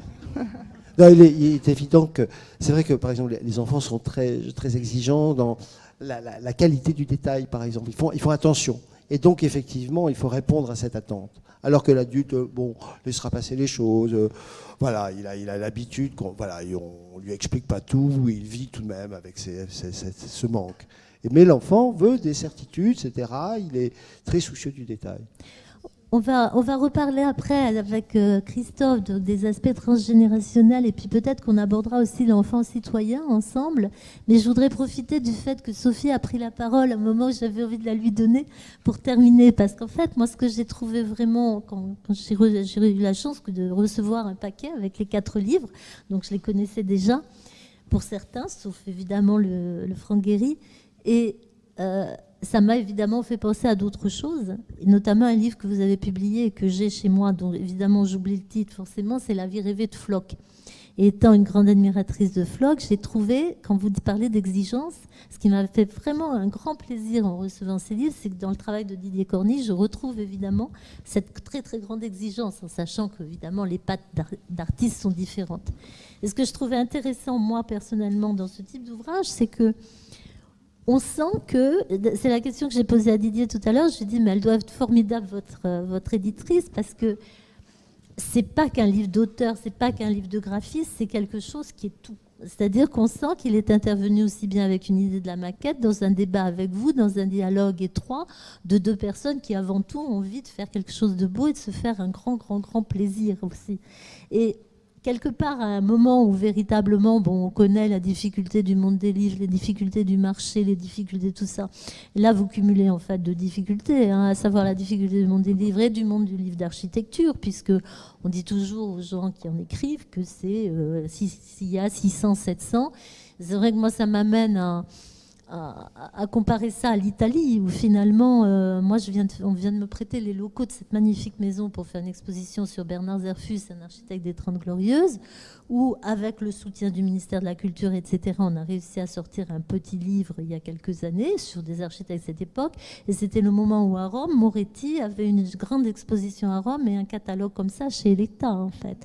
Non, il est évident que c'est vrai que, par exemple, les enfants sont très, très exigeants dans la qualité du détail, par exemple. Ils font attention. Et donc, effectivement, il faut répondre à cette attente. Alors que l'adulte, bon, laissera passer les choses. Voilà, il a l'habitude, voilà, on ne lui explique pas tout, il vit tout de même avec ce manque. Mais l'enfant veut des certitudes, etc. Il est très soucieux du détail. On va reparler après avec Christophe des aspects transgénérationnels et puis peut-être qu'on abordera aussi l'enfant citoyen ensemble. Mais je voudrais profiter du fait que Sophie a pris la parole à un moment où j'avais envie de la lui donner pour terminer. Parce qu'en fait, moi, ce que j'ai trouvé vraiment, quand j'ai eu la chance de recevoir un paquet avec les 4 livres, donc je les connaissais déjà pour certains, sauf évidemment le Franck Guéry. Et ça m'a évidemment fait penser à d'autres choses, et notamment un livre que vous avez publié et que j'ai chez moi, dont évidemment j'oublie le titre forcément, c'est La vie rêvée de Floch. Et étant une grande admiratrice de Floch, j'ai trouvé, quand vous parlez d'exigence, ce qui m'a fait vraiment un grand plaisir en recevant ces livres, c'est que dans le travail de Didier Corniche, je retrouve évidemment cette très très grande exigence, en sachant qu'évidemment les pattes d'artistes sont différentes. Et ce que je trouvais intéressant, moi personnellement, dans ce type d'ouvrage, c'est que on sent que, c'est la question que j'ai posée à Didier tout à l'heure, je lui ai dit, mais elle doit être formidable, votre éditrice, parce que c'est pas qu'un livre d'auteur, c'est pas qu'un livre de graphiste, c'est quelque chose qui est tout. C'est-à-dire qu'on sent qu'il est intervenu aussi bien avec une idée de la maquette, dans un débat avec vous, dans un dialogue étroit de 2 personnes qui, avant tout, ont envie de faire quelque chose de beau et de se faire un grand, grand, grand plaisir aussi. Et quelque part, à un moment où véritablement, bon, on connaît la difficulté du monde des livres, les difficultés du marché, les difficultés, tout ça. Et là, vous cumulez en fait 2 difficultés, à savoir la difficulté du monde des livres et du monde du livre d'architecture, puisque on dit toujours aux gens qui en écrivent que c'est s'il y a 600, 700. C'est vrai que moi, ça m'amène à comparer ça à l'Italie, où finalement, moi, on vient de me prêter les locaux de cette magnifique maison pour faire une exposition sur Bernard Zerfus, un architecte des 30 Glorieuses, où, avec le soutien du ministère de la Culture, etc., on a réussi à sortir un petit livre il y a quelques années sur des architectes de cette époque. Et c'était le moment où, à Rome, Moretti avait une grande exposition à Rome et un catalogue comme ça chez Electa, en fait.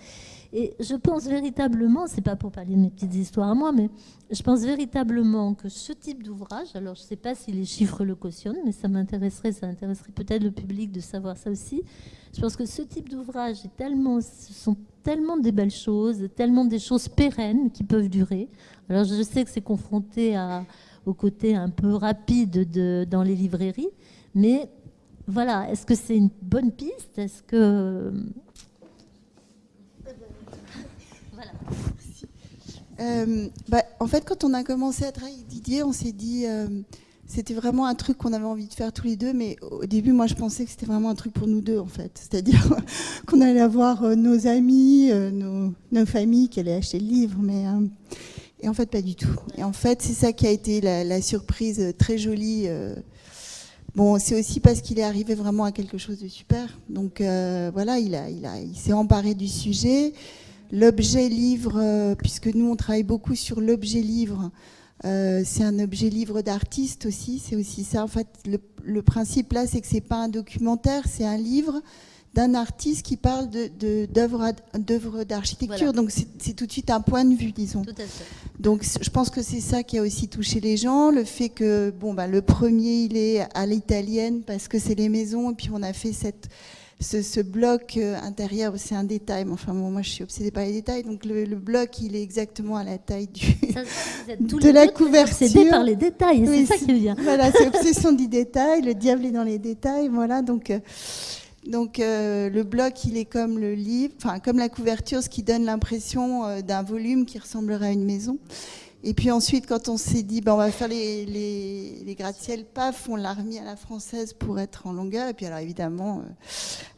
Et je pense véritablement, c'est pas pour parler de mes petites histoires à moi, mais je pense véritablement que ce type d'ouvrage, alors je ne sais pas si les chiffres le cautionnent, mais ça intéresserait peut-être le public de savoir ça aussi. Je pense que ce type d'ouvrage ce sont tellement des belles choses, tellement des choses pérennes qui peuvent durer. Alors je sais que c'est confronté au côté un peu rapide dans les librairies, mais voilà, est-ce que c'est une bonne piste ? Est-ce que... En fait, quand on a commencé à travailler avec Didier, on s'est dit c'était vraiment un truc qu'on avait envie de faire tous les deux, mais au début, moi, je pensais que c'était vraiment un truc pour nous deux, en fait. C'est-à-dire qu'on allait avoir nos amis, nos familles qui allaient acheter le livre, et en fait, pas du tout. Et en fait, c'est ça qui a été la surprise très jolie. Bon, c'est aussi parce qu'il est arrivé vraiment à quelque chose de super. Donc voilà, il s'est emparé du sujet. L'objet livre, puisque nous on travaille beaucoup sur l'objet livre, c'est un objet livre d'artiste aussi, c'est aussi ça. En fait, le principe là, c'est que c'est pas un documentaire, c'est un livre d'un artiste qui parle d'œuvres d'architecture. Voilà. Donc c'est tout de suite un point de vue, disons. Tout à fait. Donc je pense que c'est ça qui a aussi touché les gens, le fait que le premier il est à l'italienne parce que c'est les maisons, et puis on a fait ce bloc intérieur, c'est un détail, mais enfin moi je suis obsédée par les détails, donc le bloc il est exactement à la taille de la couverture. Obsédée par les détails, oui, c'est ça qui est bien. Voilà, c'est obsession du détail, le diable est dans les détails, voilà, donc le bloc il est comme le livre, enfin comme la couverture, ce qui donne l'impression d'un volume qui ressemblerait à une maison. Et puis ensuite, quand on s'est dit, on va faire les gratte-ciel, paf, on l'a remis à la française pour être en longueur. Et puis alors évidemment,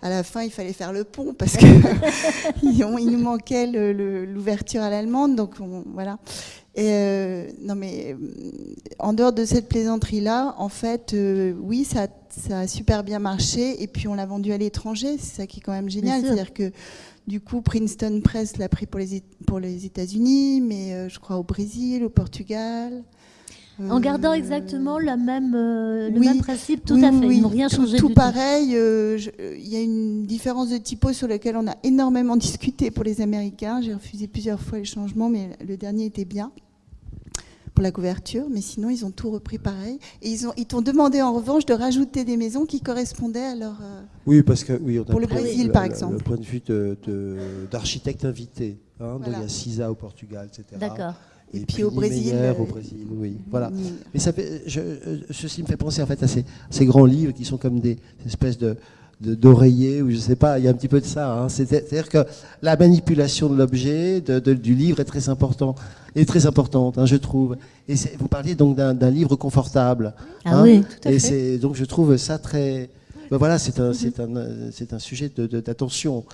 à la fin, il fallait faire le pont parce que il nous manquait l'ouverture à l'allemande. Donc voilà. Et non mais en dehors de cette plaisanterie-là, en fait, oui, ça a super bien marché. Et puis on l'a vendu à l'étranger. C'est ça qui est quand même génial. C'est-à-dire que du coup, Princeton Press l'a pris pour les États-Unis, mais je crois au Brésil, au Portugal. En gardant exactement le même principe, tout à fait. Ils n'ont rien changé tout du pareil. Il y a une différence de typo sur laquelle on a énormément discuté pour les Américains. J'ai refusé plusieurs fois les changements, mais le dernier était bien pour la couverture. Mais sinon, ils ont tout repris pareil. Et ils t'ont demandé en revanche de rajouter des maisons qui correspondaient à leur... Oui, parce que on a pour le pris Brésil, par exemple. Le point de vue d'architecte invité. Hein, Voilà. donc il y a Cisa au Portugal, etc. D'accord. Et puis au Brésil, au Brésil, oui. Voilà. Mais ceci me fait penser en fait à ces grands livres qui sont comme des espèces d'oreillers, ou je sais pas, il y a un petit peu de ça. Hein. C'est-à-dire que la manipulation de l'objet, du livre est très importante, hein, je trouve. Et vous parliez donc d'un livre confortable. Ah hein, oui, tout à fait. Donc je trouve ça très... voilà, c'est un sujet d'attention.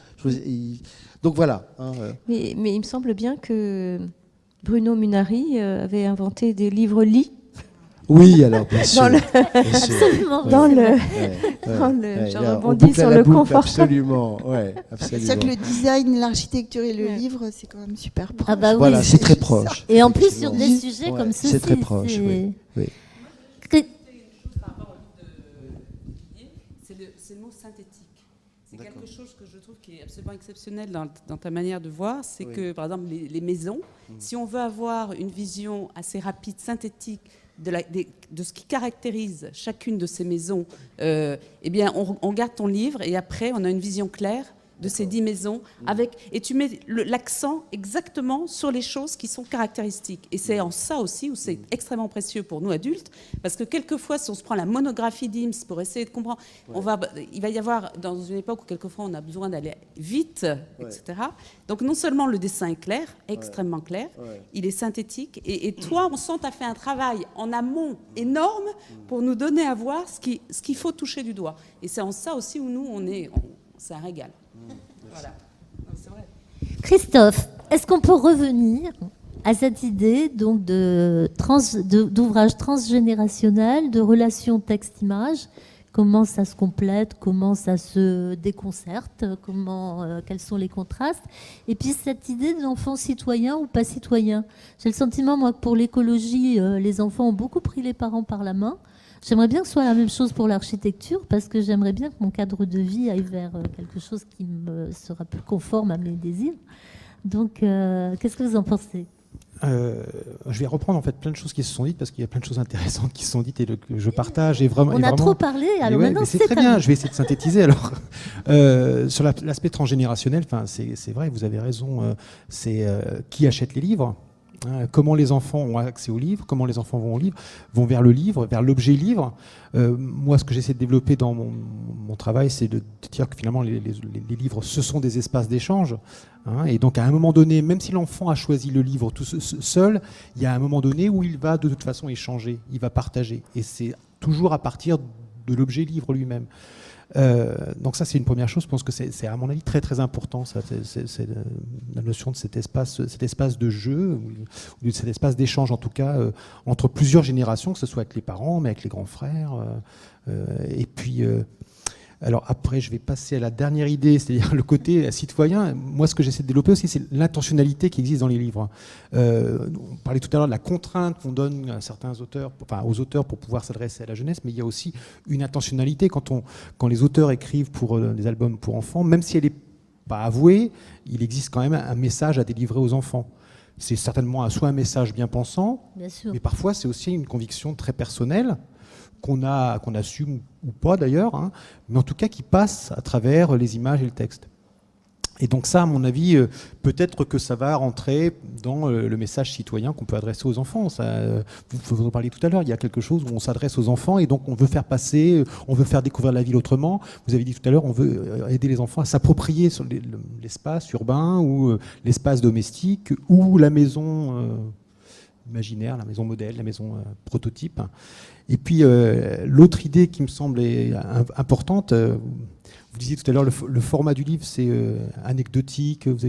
Donc voilà. Hein, Mais il me semble bien que Bruno Munari avait inventé des livres-lits. Oui, alors bien sûr. Absolument. Je rebondis sur le confort. Absolument, ouais, absolument. C'est-à-dire que le design, l'architecture et le livre, c'est quand même super proche. Ah bah oui. Voilà, c'est très proche. Et en plus sur des sujets comme ceci. C'est très proche, oui. C'est le mot synthétique. C'est quelque chose que je trouve qui est absolument exceptionnel dans ta manière de voir. C'est que, par exemple, les maisons, si on veut avoir une vision assez rapide, synthétique, de ce qui caractérise chacune de ces maisons, eh bien, on garde ton livre et après, on a une vision claire de ces 10 maisons, et tu mets l'accent exactement sur les choses qui sont caractéristiques. Et c'est en ça aussi où c'est extrêmement précieux pour nous adultes, parce que quelquefois, si on se prend la monographie d'Ims pour essayer de comprendre, il va y avoir, dans une époque où quelquefois on a besoin d'aller vite, etc. Donc non seulement le dessin est clair, extrêmement clair, il est synthétique, et toi, on sent que tu as fait un travail en amont énorme pour nous donner à voir ce qu'il faut toucher du doigt. Et c'est en ça aussi où nous, c'est un régal. Voilà. C'est vrai. Christophe, est-ce qu'on peut revenir à cette idée donc d'ouvrage transgénérationnel, de relation texte-image? Comment ça se complète, comment ça se déconcerte, quels sont les contrastes? Et puis cette idée de l'enfant citoyen ou pas citoyen. J'ai le sentiment, moi, que pour l'écologie, les enfants ont beaucoup pris les parents par la main. J'aimerais bien que ce soit la même chose pour l'architecture, parce que j'aimerais bien que mon cadre de vie aille vers quelque chose qui me sera plus conforme à mes désirs. Donc, qu'est-ce que vous en pensez ? Je vais reprendre en fait plein de choses qui se sont dites, parce qu'il y a plein de choses intéressantes qui se sont dites et que je partage. On a trop parlé, alors maintenant c'est très bien. Je vais essayer de synthétiser alors. Sur l'aspect transgénérationnel, c'est vrai, vous avez raison. C'est qui achète les livres. Comment les enfants ont accès aux livres, comment les enfants vont vers le livre, vers l'objet livre. Moi, ce que j'essaie de développer dans mon travail, c'est de dire que finalement, les livres, ce sont des espaces d'échange. Et donc, à un moment donné, même si l'enfant a choisi le livre tout seul, il y a un moment donné où il va de toute façon échanger, il va partager. Et c'est toujours à partir de l'objet livre lui-même. Donc ça, c'est une première chose. Je pense que c'est à mon avis très très important, ça, c'est la notion de cet espace de jeu, ou cet espace d'échange en tout cas entre plusieurs générations, que ce soit avec les parents, mais avec les grands frères. Et puis Alors après, je vais passer à la dernière idée, c'est-à-dire le côté citoyen. Moi, ce que j'essaie de développer aussi, c'est l'intentionnalité qui existe dans les livres. On parlait tout à l'heure de la contrainte qu'on donne à certains auteurs, enfin aux auteurs pour pouvoir s'adresser à la jeunesse, mais il y a aussi une intentionnalité quand les auteurs écrivent pour des albums pour enfants, même si elle n'est pas avouée, il existe quand même un message à délivrer aux enfants. C'est certainement soit un message bien pensant, mais parfois c'est aussi une conviction très personnelle qu'on assume ou pas d'ailleurs, hein, mais en tout cas qui passe à travers les images et le texte. Et donc ça, à mon avis, peut-être que ça va rentrer dans le message citoyen qu'on peut adresser aux enfants. Vous en parliez tout à l'heure, il y a quelque chose où on s'adresse aux enfants et donc on veut faire passer, on veut faire découvrir la ville autrement. Vous avez dit tout à l'heure, on veut aider les enfants à s'approprier sur l'espace urbain ou l'espace domestique ou la maison imaginaire, la maison modèle, la maison prototype. Et puis l'autre idée qui me semble importante, vous disiez tout à l'heure le format du livre c'est anecdotique. Vous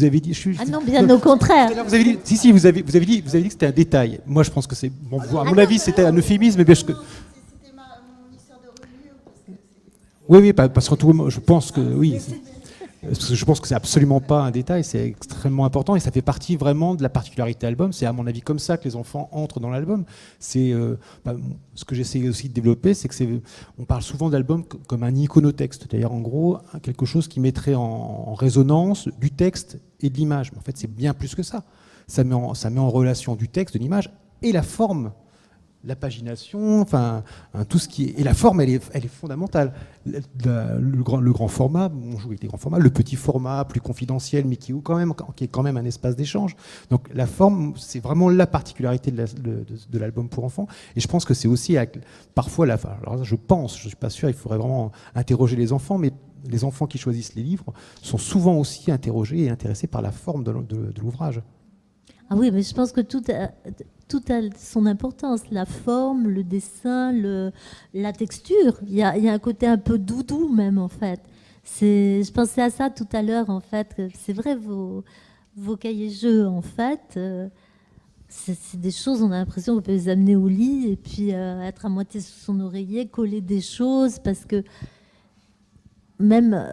avez dit, ah non, bien au contraire. Vous avez dit, vous avez dit que c'était un détail. Moi, je pense que c'est bon. À mon avis, c'était un euphémisme, mais C'était mon histoire de revue. Oui, parce que je pense que oui. Parce que je pense que c'est absolument pas un détail, c'est extrêmement important et ça fait partie vraiment de la particularité de l'album. C'est à mon avis comme ça que les enfants entrent dans l'album. C'est ce que j'essaie aussi de développer, c'est que on parle souvent d'album comme un iconotexte, c'est-à-dire en gros quelque chose qui mettrait en résonance du texte et de l'image. Mais en fait, c'est bien plus que ça. Ça met en relation du texte, de l'image et la forme. La pagination, enfin tout ce qui est... Et la forme, elle est fondamentale. Le grand format, on joue avec des grands formats, le petit format, plus confidentiel, mais qui est quand même un espace d'échange. Donc la forme, c'est vraiment la particularité de l'album pour enfants. Et je pense que c'est aussi parfois alors je suis pas sûr, il faudrait vraiment interroger les enfants, mais les enfants qui choisissent les livres sont souvent aussi interrogés et intéressés par la forme de l'ouvrage. Ah oui, mais je pense que tout a son importance. La forme, le dessin, la texture. Il y a un côté un peu doudou même, en fait. Je pensais à ça tout à l'heure, en fait. C'est vrai, vos cahiers jeux, en fait, c'est des choses, on a l'impression qu'on peut les amener au lit et puis être à moitié sous son oreiller, coller des choses, parce que même...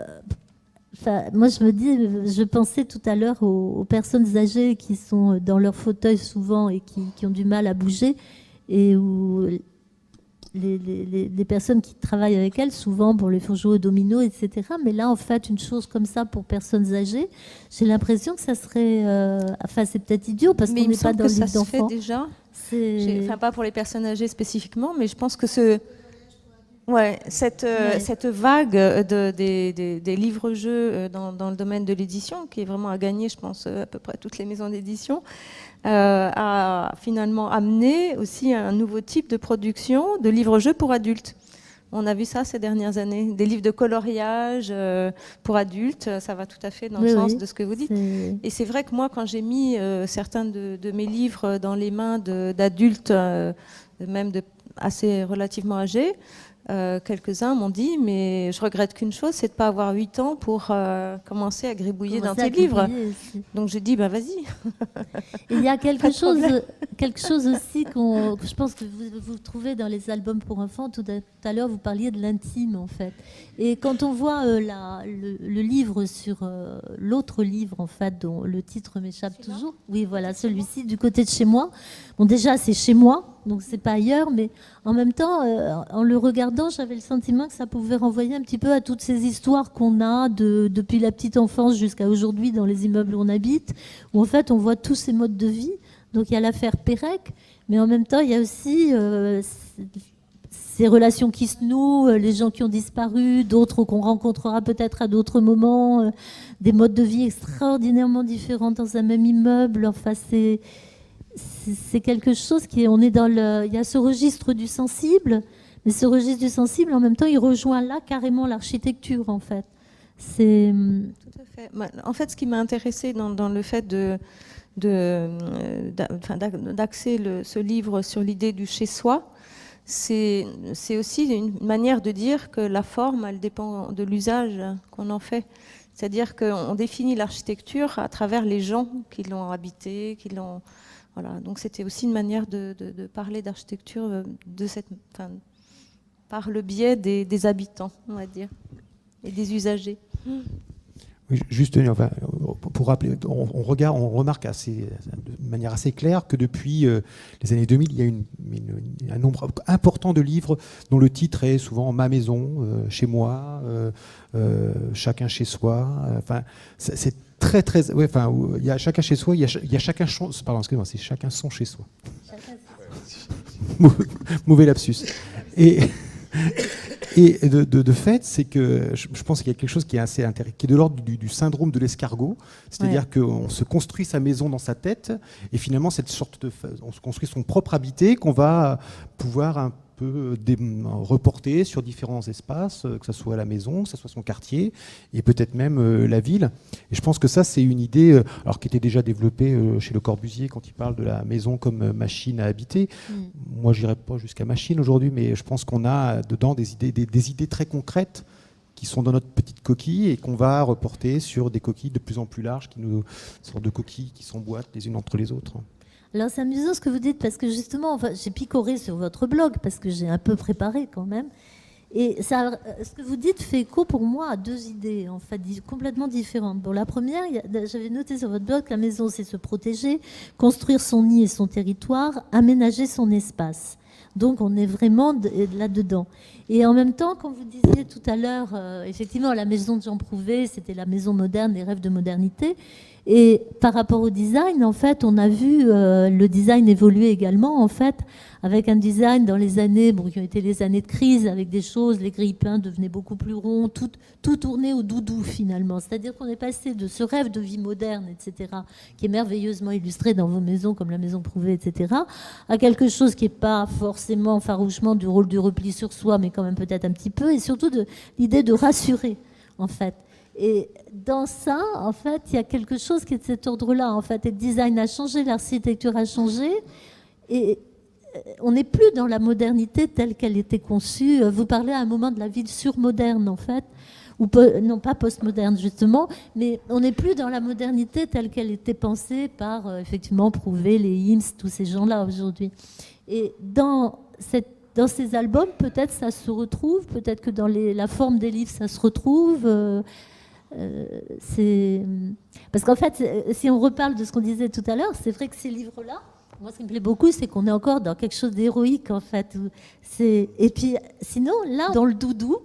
moi, je pensais tout à l'heure aux personnes âgées qui sont dans leur fauteuil souvent et qui ont du mal à bouger, et où les personnes qui travaillent avec elles, souvent pour les faire jouer au domino, etc. Mais là, en fait, une chose comme ça pour personnes âgées, j'ai l'impression que ça serait... enfin, c'est peut-être idiot parce qu'on n'est pas dans le livre d'enfants. Mais il me semble que ça se fait déjà. Enfin, pas pour les personnes âgées spécifiquement, mais je pense que cette vague des livres-jeux dans le domaine de l'édition, qui est vraiment à gagner, je pense, à peu près toutes les maisons d'édition, a finalement amené aussi un nouveau type de production de livres-jeux pour adultes. On a vu ça ces dernières années, des livres de coloriage pour adultes, ça va tout à fait dans le sens de ce que vous dites. Et c'est vrai que moi, quand j'ai mis certains de mes livres dans les mains d'adultes, même assez relativement âgés, quelques-uns m'ont dit, mais je regrette qu'une chose, c'est de ne pas avoir 8 ans pour commencer à gribouiller dans tes livres. Aussi. Donc j'ai dit, vas-y. Il y a quelque chose aussi que je pense que vous trouvez dans les albums pour enfants. Tout à l'heure, vous parliez de l'intime, en fait. Et quand on voit le livre sur l'autre livre, en fait, dont le titre m'échappe toujours. Oui, voilà, celui-ci, Du côté de chez moi. Bon, déjà, c'est chez moi. Donc c'est pas ailleurs, mais en même temps, en le regardant, j'avais le sentiment que ça pouvait renvoyer un petit peu à toutes ces histoires qu'on a depuis la petite enfance jusqu'à aujourd'hui dans les immeubles où on habite, où en fait on voit tous ces modes de vie. Donc il y a l'affaire Pérec, mais en même temps il y a aussi ces relations qui se nouent, les gens qui ont disparu, d'autres qu'on rencontrera peut-être à d'autres moments, des modes de vie extraordinairement différents dans un même immeuble. Enfin c'est quelque chose il y a ce registre du sensible, mais ce registre du sensible, en même temps, il rejoint là carrément l'architecture, en fait. Tout à fait. En fait, ce qui m'a intéressé dans le fait d'axer ce livre sur l'idée du chez-soi, c'est aussi une manière de dire que la forme, elle dépend de l'usage qu'on en fait. C'est-à-dire qu'on définit l'architecture à travers les gens qui l'ont habité, qui l'ont... Voilà, donc c'était aussi une manière de parler d'architecture par le biais des habitants, on va dire, et des usagers. Oui, juste, enfin, pour rappeler, on remarque de manière assez claire que depuis les années 2000, il y a un nombre important de livres dont le titre est souvent Ma maison, Chez moi, Chacun chez soi. Enfin, c'est très très. Ouais, enfin, il y a chacun chez soi, il y a chacun. Pardon, excusez-moi, c'est chacun son chez soi. Mauvais lapsus. Et de fait, c'est que je pense qu'il y a quelque chose qui est assez intéressant, qui est de l'ordre du syndrome de l'escargot, c'est-à-dire qu'on se construit sa maison dans sa tête, et finalement, on se construit son propre habité qu'on va pouvoir un peu reporter sur différents espaces, que ce soit la maison, que ce soit son quartier, et peut-être même la ville. Et je pense que ça, c'est une idée alors, qui était déjà développée chez Le Corbusier quand il parle de la maison comme machine à habiter. Moi, je n'irai pas jusqu'à machine aujourd'hui, mais je pense qu'on a dedans des idées très concrètes qui sont dans notre petite coquille et qu'on va reporter sur des coquilles de plus en plus larges, sortes de coquilles qui s'emboîtent les unes entre les autres. Alors c'est amusant ce que vous dites, parce que justement, enfin, j'ai picoré sur votre blog, parce que j'ai un peu préparé quand même. Et ça, ce que vous dites fait écho pour moi à deux idées, en fait, complètement différentes. Bon, la première, j'avais noté sur votre blog que la maison, c'est se protéger, construire son nid et son territoire, aménager son espace. Donc on est vraiment là-dedans. Et en même temps, comme vous disiez tout à l'heure, effectivement, la maison de Jean Prouvé, c'était la maison moderne, des rêves de modernité. Et par rapport au design, en fait, on a vu le design évoluer également, en fait, avec un design dans les années, qui ont été les années de crise, avec des choses, les grille-pains devenaient beaucoup plus ronds, tout tournait au doudou finalement. C'est-à-dire qu'on est passé de ce rêve de vie moderne, etc., qui est merveilleusement illustré dans vos maisons, comme la maison Prouvé, etc., à quelque chose qui n'est pas forcément farouchement du rôle du repli sur soi, mais quand même peut-être un petit peu, et surtout de l'idée de rassurer, en fait. Et dans ça, en fait, il y a quelque chose qui est de cet ordre-là. En fait, et le design a changé, l'architecture a changé, et on n'est plus dans la modernité telle qu'elle était conçue. Vous parlez à un moment de la ville surmoderne, en fait, ou non pas postmoderne justement, mais on n'est plus dans la modernité telle qu'elle était pensée par effectivement Prouvé, les Hims, tous ces gens-là aujourd'hui. Et dans ces albums, peut-être ça se retrouve, peut-être que dans la forme des livres, ça se retrouve. Parce qu'en fait, si on reparle de ce qu'on disait tout à l'heure, c'est vrai que ces livres-là, moi ce qui me plaît beaucoup, c'est qu'on est encore dans quelque chose d'héroïque en fait. Et puis sinon, là, dans le doudou,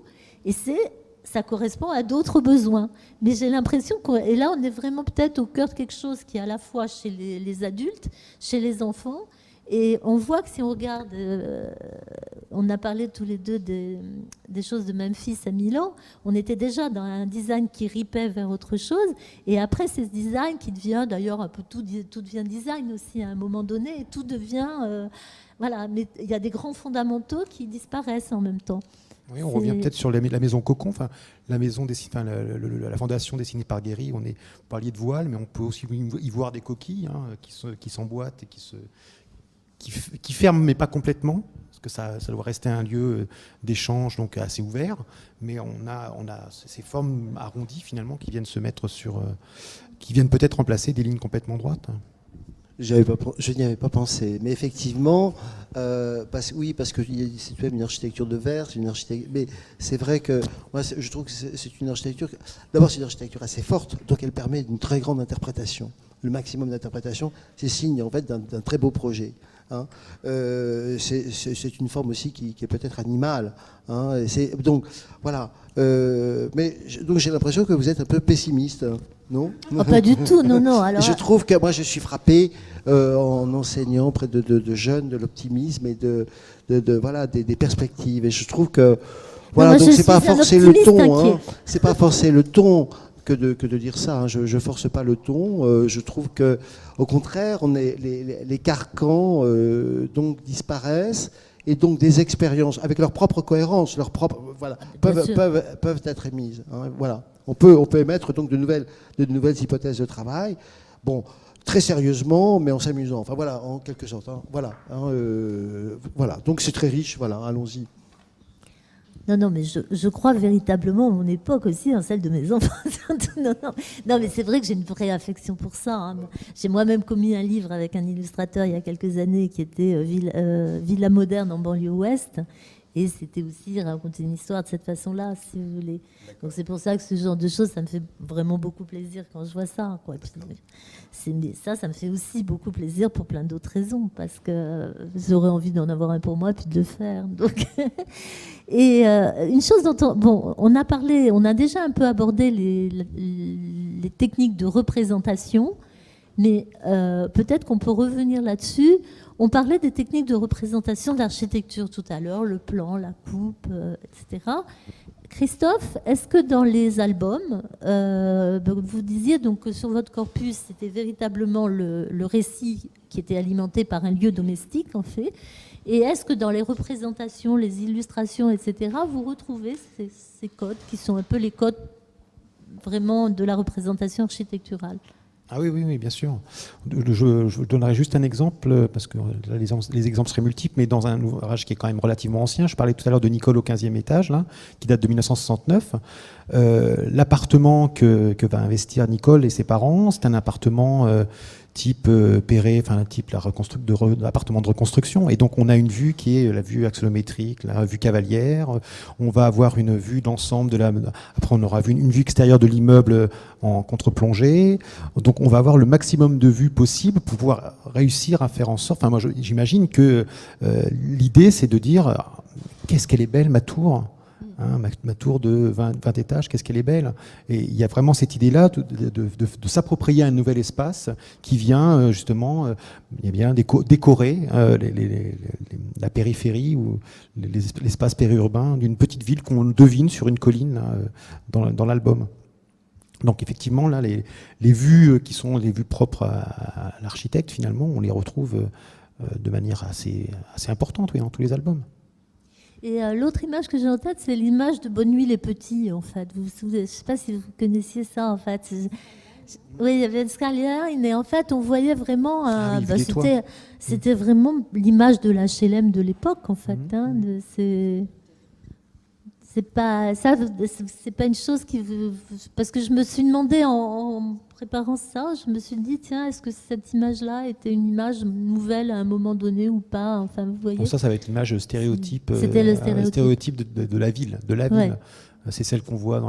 ça correspond à d'autres besoins. Mais j'ai l'impression et là on est vraiment peut-être au cœur de quelque chose qui est à la fois chez les adultes, chez les enfants. Et on voit que si on regarde, on a parlé tous les deux des choses de Memphis à Milan, on était déjà dans un design qui ripait vers autre chose. Et après, c'est ce design qui devient, d'ailleurs, un peu tout devient design aussi à un moment donné, et tout devient... voilà, mais il y a des grands fondamentaux qui disparaissent en même temps. Oui, on revient peut-être sur la maison Cocon, la maison la fondation dessinée par Guéry. Vous parliez de voile, mais on peut aussi y voir des coquilles qui s'emboîtent et qui ferment, mais pas complètement, parce que ça doit rester un lieu d'échange, donc assez ouvert. Mais on a ces formes arrondies finalement qui viennent se mettre qui viennent peut-être remplacer des lignes complètement droites. Je n'y avais pas pensé, mais effectivement, parce que c'est même une architecture de verre, mais c'est vrai que moi, je trouve que c'est une architecture. D'abord, c'est une architecture assez forte, donc elle permet une très grande interprétation. Le maximum d'interprétation, c'est signe en fait d'un très beau projet. Hein. C'est une forme aussi qui est peut-être animale. Hein, donc voilà. Mais donc j'ai l'impression que vous êtes un peu pessimiste, non ? Pas du tout, non. Alors... Je trouve que moi je suis frappé en enseignant près de jeunes de l'optimisme et voilà des perspectives. Et je trouve que voilà, donc c'est pas forcer le ton. Hein, c'est pas forcer le ton. Que de dire ça, hein. Je force pas le ton. Je trouve que, au contraire, les carcans donc disparaissent et donc des expériences avec leur propre cohérence, peuvent être émises. Hein. Voilà, on peut émettre donc de nouvelles hypothèses de travail. Bon, très sérieusement, mais en s'amusant. Enfin voilà, en quelque sorte. Hein. Voilà, voilà. Donc c'est très riche. Voilà, allons-y. Non, mais je crois véritablement à mon époque aussi, celle de mes enfants. Non, mais c'est vrai que j'ai une vraie affection pour ça. Hein. J'ai moi-même commis un livre avec un illustrateur il y a quelques années qui était Villa moderne en banlieue ouest. Et c'était aussi raconter une histoire de cette façon-là, si vous voulez. Donc c'est pour ça que ce genre de choses, ça me fait vraiment beaucoup plaisir quand je vois ça, quoi. Mais ça me fait aussi beaucoup plaisir pour plein d'autres raisons, parce que j'aurais envie d'en avoir un pour moi puis de le faire. Donc et une chose dont on a parlé, on a déjà un peu abordé les techniques de représentation, mais peut-être qu'on peut revenir là-dessus. On parlait des techniques de représentation de l'architecture tout à l'heure, le plan, la coupe, etc. Christophe, est-ce que dans les albums, vous disiez donc que sur votre corpus, c'était véritablement le récit qui était alimenté par un lieu domestique, en fait. Et est-ce que dans les représentations, les illustrations, etc., vous retrouvez ces codes qui sont un peu les codes vraiment de la représentation architecturale ? Ah oui, bien sûr. Je donnerai juste un exemple, parce que les exemples seraient multiples, mais dans un ouvrage qui est quand même relativement ancien. Je parlais tout à l'heure de Nicole au 15e étage, là, qui date de 1969. L'appartement que va investir Nicole et ses parents, c'est un appartement type Perret, enfin type l'appartement de reconstruction. Et donc on a une vue qui est la vue axonométrique, la vue cavalière. On va avoir une vue d'ensemble après on aura une vue extérieure de l'immeuble en contre-plongée. Donc on va avoir le maximum de vues possible pour pouvoir réussir à faire en sorte. Enfin moi j'imagine que l'idée c'est de dire qu'est-ce qu'elle est belle ma tour. Hein, ma tour de 20 étages, qu'est-ce qu'elle est belle. Et il y a vraiment cette idée-là de s'approprier un nouvel espace qui vient justement décorer la périphérie ou l'espace périurbain d'une petite ville qu'on devine sur une colline dans l'album. Donc effectivement, là, les vues qui sont les vues propres à l'architecte, finalement, on les retrouve de manière assez importante dans tous les albums. Et l'autre image que j'ai en tête, c'est l'image de Bonne Nuit les Petits, en fait. Je ne sais pas si vous connaissiez ça, en fait. Oui, il y avait une skyline, et en fait, on voyait vraiment... c'était vraiment l'image de l'HLM de l'époque, en fait. Hein, c'est pas une chose qui... Parce que je me suis demandé, en préparant ça, je me suis dit, tiens, est-ce que cette image-là était une image nouvelle à un moment donné ou pas? Enfin, vous voyez. Bon, ça va être l'image stéréotype. C'était le stéréotype de la ville. Ouais. C'est celle qu'on voit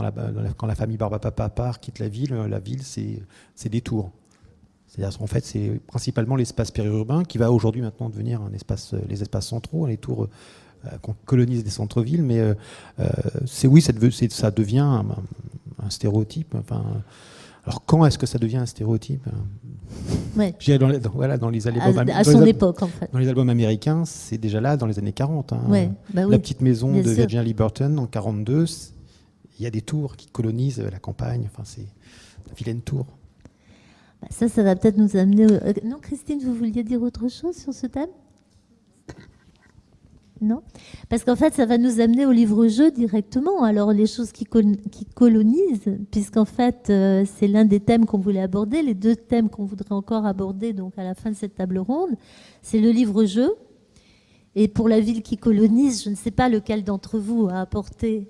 quand la famille Barbapapa part, quitte la ville. La ville, c'est des tours. C'est-à-dire, en fait, c'est principalement l'espace périurbain qui va aujourd'hui maintenant devenir les espaces centraux, les tours qu'on colonise des centres-villes. Mais ça devient un stéréotype. Enfin, alors quand est-ce que ça devient un stéréotype? Ouais. Dans les albums à son époque, en fait. Dans les albums américains, c'est déjà là dans les années 40. Hein. Ouais, bah oui, la petite maison de Virginia Lee Burton en 42, il y a des tours qui colonisent la campagne. Enfin, c'est la vilaine tour. Bah ça va peut-être nous amener... Non, Christine, vous vouliez dire autre chose sur ce thème? Non, parce qu'en fait, ça va nous amener au livre-jeu directement. Alors, les choses qui colonisent, puisqu'en fait, c'est l'un des thèmes qu'on voulait aborder. Les deux thèmes qu'on voudrait encore aborder donc à la fin de cette table ronde, c'est le livre-jeu. Et pour la ville qui colonise, je ne sais pas lequel d'entre vous a apporté.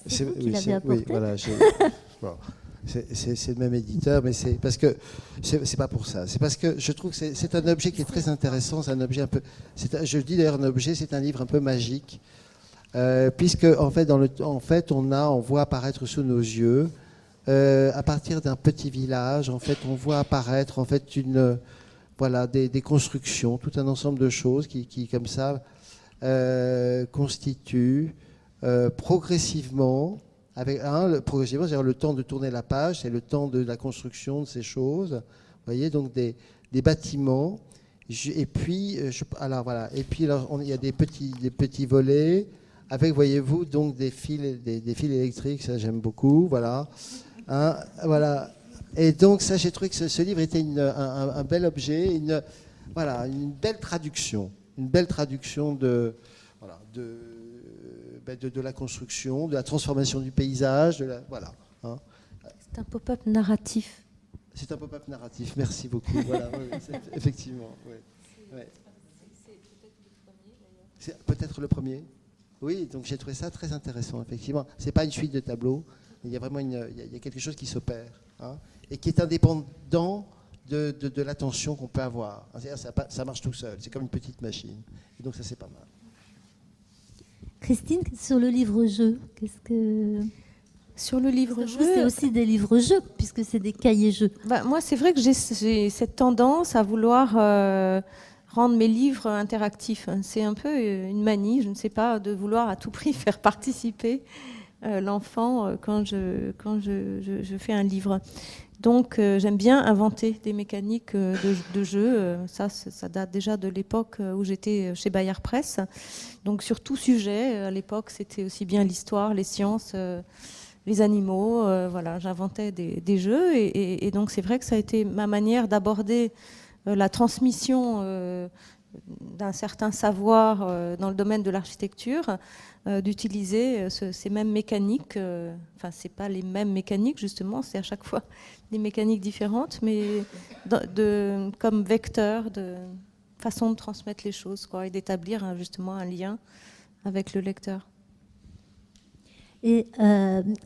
C'est vous qui l'avez apporté. Oui, voilà. Bon. C'est le même éditeur, mais c'est parce que c'est pas pour ça. C'est parce que je trouve que c'est un objet qui est très intéressant. C'est un objet un peu. Je dis d'ailleurs un objet. C'est un livre un peu magique, puisque en fait, on voit apparaître sous nos yeux, à partir d'un petit village, en fait, on voit apparaître en fait des constructions, tout un ensemble de choses qui comme ça constituent progressivement. Progressivement, c'est-à-dire le temps de tourner la page, c'est le temps de la construction de ces choses. Vous voyez, donc des bâtiments. Et puis, il y a des petits volets avec, voyez-vous, donc des fils électriques. Ça, j'aime beaucoup. Voilà. Hein, voilà. Et donc, ça, j'ai trouvé que ce livre était un bel objet, une belle traduction. Une belle traduction de la construction, de la transformation du paysage, voilà. Hein. C'est un pop-up narratif. C'est un pop-up narratif, merci beaucoup. Voilà, effectivement. Ouais. C'est peut-être le premier. Oui, donc j'ai trouvé ça très intéressant, effectivement. C'est pas une suite de tableaux, il y a vraiment il y a quelque chose qui s'opère, hein, et qui est indépendant de l'attention qu'on peut avoir. C'est-à-dire ça marche tout seul, c'est comme une petite machine. Et donc ça, c'est pas mal. Christine, sur le livre-jeu, qu'est-ce que... Sur le livre-jeu, c'est aussi des livres-jeux, puisque c'est des cahiers-jeux. Moi, c'est vrai que j'ai cette tendance à vouloir rendre mes livres interactifs. C'est un peu une manie, je ne sais pas, de vouloir à tout prix faire participer l'enfant quand je fais un livre. Donc, j'aime bien inventer des mécaniques de jeu. Ça date déjà de l'époque où j'étais chez Bayard Presse. Donc, sur tout sujet, à l'époque, c'était aussi bien l'histoire, les sciences, les animaux. Voilà, j'inventais des jeux. Et donc, c'est vrai que ça a été ma manière d'aborder la transmission d'un certain savoir dans le domaine de l'architecture, d'utiliser ces mêmes mécaniques. Enfin, c'est pas les mêmes mécaniques, justement, c'est à chaque fois des mécaniques différentes, mais comme vecteur de façon de transmettre les choses, quoi, et d'établir justement un lien avec le lecteur. Et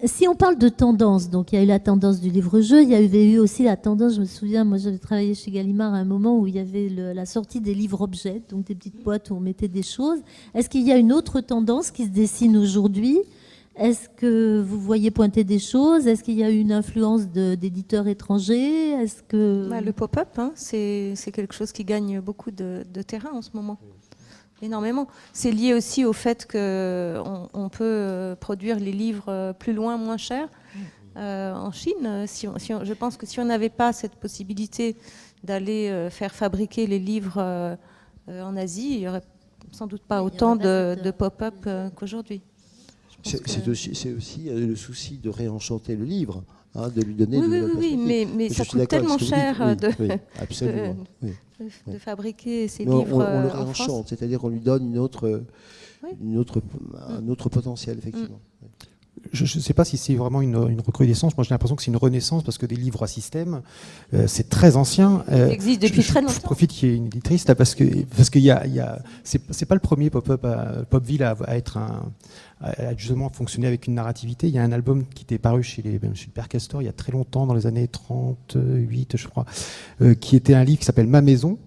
si on parle de tendance, donc il y a eu la tendance du livre-jeu, il y avait eu aussi la tendance, je me souviens, moi j'avais travaillé chez Gallimard à un moment où il y avait la sortie des livres-objets, donc des petites boîtes où on mettait des choses. Est-ce qu'il y a une autre tendance qui se dessine aujourd'hui ? Est-ce que vous voyez pointer des choses ? Est-ce qu'il y a eu une influence d'éditeurs étrangers ? Est-ce que... Le pop-up, hein, c'est quelque chose qui gagne beaucoup de terrain en ce moment. Énormément. C'est lié aussi au fait qu'on peut produire les livres plus loin, moins cher. En Chine, je pense que si on n'avait pas cette possibilité d'aller faire fabriquer les livres en Asie, il n'y aurait sans doute pas autant de pop-up qu'aujourd'hui. C'est aussi le souci de réenchanter le livre, hein, de lui donner... Oui, mais ça coûte tellement cher de fabriquer ces livres on le en réenchante, France. c'est-à-dire qu'on lui donne un autre potentiel, effectivement. Je ne sais pas si c'est vraiment une recrudescence. Moi, j'ai l'impression que c'est une renaissance parce que des livres à système, c'est très ancien. Ça existe depuis très longtemps. Je profite qu'il y ait une éditrice là, parce que c'est pas le premier Popville à être à justement fonctionner avec une narrativité. Il y a un album qui était paru chez le Père Castor il y a très longtemps, dans les années 38, je crois, qui était un livre qui s'appelle Ma Maison,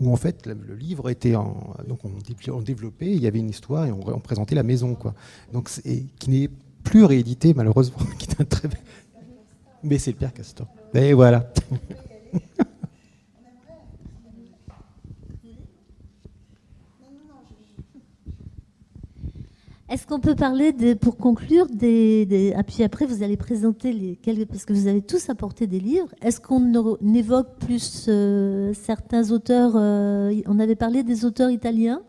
où en fait le livre était donc on développait, il y avait une histoire et on présentait la maison, quoi. Donc qui n'est plus réédité malheureusement, qui est un très... mais c'est le Père Castor. Et voilà. Est-ce qu'on peut parler, pour conclure, ah, puis après vous allez présenter parce que vous avez tous apporté des livres. Est-ce qu'on évoque plus certains auteurs on avait parlé des auteurs italiens